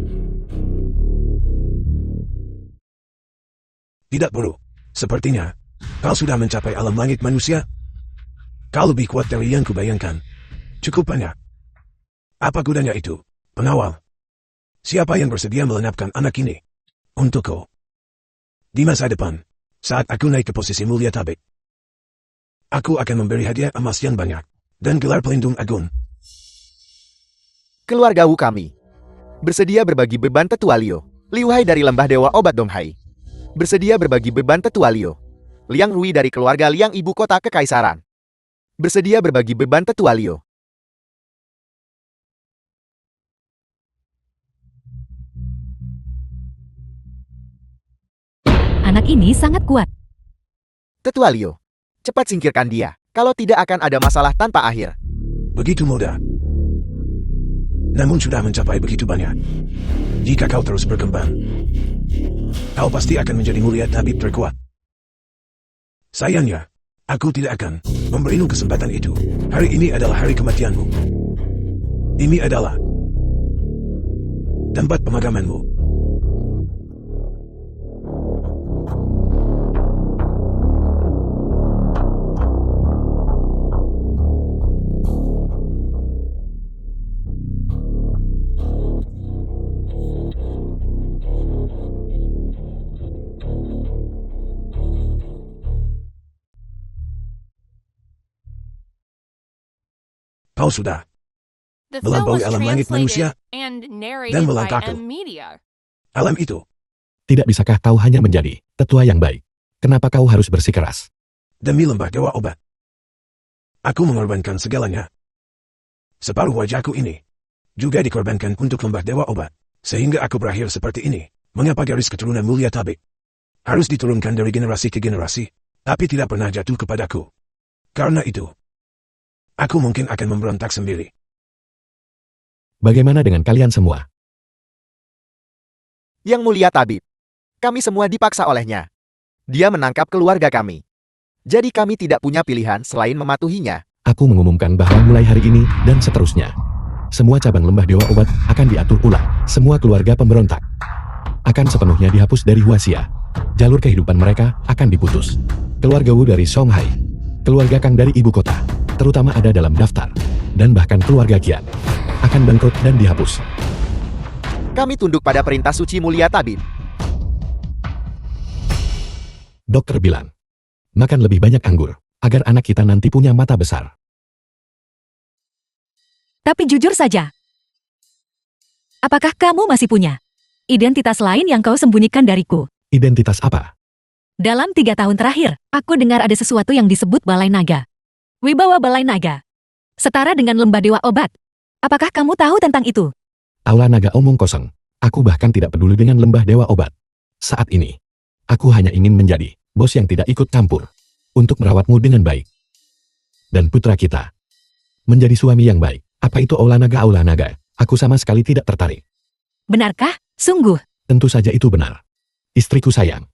Tidak buruk. Sepertinya, kau sudah mencapai alam langit manusia. Kau lebih kuat dari yang kubayangkan. Cukup banyak. Apa gunanya itu, pengawal? Siapa yang bersedia melenapkan anak ini? Untukku. Di masa depan, saat aku naik ke posisi mulia tabib, aku akan memberi hadiah emas yang banyak, dan gelar pelindung agung. Keluarga Wu kami bersedia berbagi beban Tetua Liu. Liu Hai dari lembah Dewa Obat Donghai. Bersedia berbagi beban tetua Liu. Liang Rui dari keluarga Liang ibu kota kekaisaran. Bersedia berbagi beban tetua Liu. Anak ini sangat kuat. Tetua Liu, cepat singkirkan dia. Kalau tidak akan ada masalah tanpa akhir. Begitu mudah. Namun sudah mencapai begitu banyak. Jika kau terus berkembang, kau pasti akan menjadi mulia tabib terkuat. Sayangnya, aku tidak akan memberimu kesempatan itu. Hari ini adalah hari kematianmu. Ini adalah tempat pemakamanmu. Kau sudah The film melampaui was alam langit manusia translated and dan narrated by melangkahku. M Media. alam itu. Tidak bisakah kau hanya menjadi tetua yang baik? Kenapa kau harus bersikeras? Demi lembah Dewa Obat, aku mengorbankan segalanya. Separuh wajahku ini juga dikorbankan untuk lembah Dewa Obat, sehingga aku berakhir seperti ini. Mengapa garis keturunan mulia tabib harus diturunkan dari generasi ke generasi, tapi tidak pernah jatuh kepadaku? Karena itu, aku mungkin akan memberontak sendiri. Bagaimana dengan kalian semua? Yang mulia tabib, kami semua dipaksa olehnya. Dia menangkap keluarga kami. Jadi kami tidak punya pilihan selain mematuhinya. Aku mengumumkan bahwa mulai hari ini dan seterusnya, semua cabang lembah Dewa Obat akan diatur ulang. Semua keluarga pemberontak akan sepenuhnya dihapus dari Huaxia. Jalur kehidupan mereka akan diputus. Keluarga Wu dari Songhai, keluarga Kang dari ibu kota, terutama ada dalam daftar, dan bahkan keluarga Qian akan bangkrut dan dihapus. Kami tunduk pada perintah suci mulia tabib. Dokter bilang, makan lebih banyak anggur, agar anak kita nanti punya mata besar. Tapi jujur saja, apakah kamu masih punya identitas lain yang kau sembunyikan dariku? Identitas apa? Dalam 3 tahun terakhir, aku dengar ada sesuatu yang disebut Balai Naga. Wibawa Balai Naga. Setara dengan lembah Dewa Obat. Apakah kamu tahu tentang itu? Aula naga omong kosong. Aku bahkan tidak peduli dengan lembah Dewa Obat. Saat ini, aku hanya ingin menjadi bos yang tidak ikut campur, untuk merawatmu dengan baik. Dan putra kita, menjadi suami yang baik. Apa itu Aula naga? Aku sama sekali tidak tertarik. Benarkah? Sungguh. Tentu saja itu benar. Istriku sayang.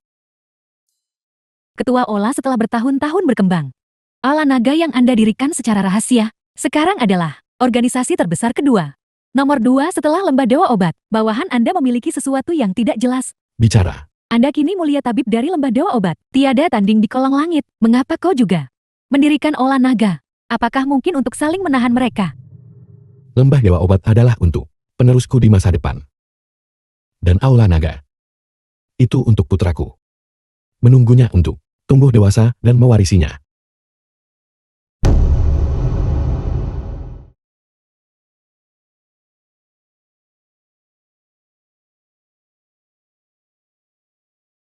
Ketua Ola setelah bertahun-tahun berkembang. Aula Naga yang Anda dirikan secara rahasia, sekarang adalah organisasi terbesar kedua. Nomor 2 setelah lembah Dewa Obat. Bawahan Anda memiliki sesuatu yang tidak jelas. Bicara. Anda kini mulia tabib dari lembah Dewa Obat. Tiada tanding di kolong langit. Mengapa kau juga mendirikan Ola Naga? Apakah mungkin untuk saling menahan mereka? Lembah Dewa Obat adalah untuk penerusku di masa depan. Dan Aula Naga itu untuk putraku. Menunggunya untuk tumbuh dewasa dan mewarisinya.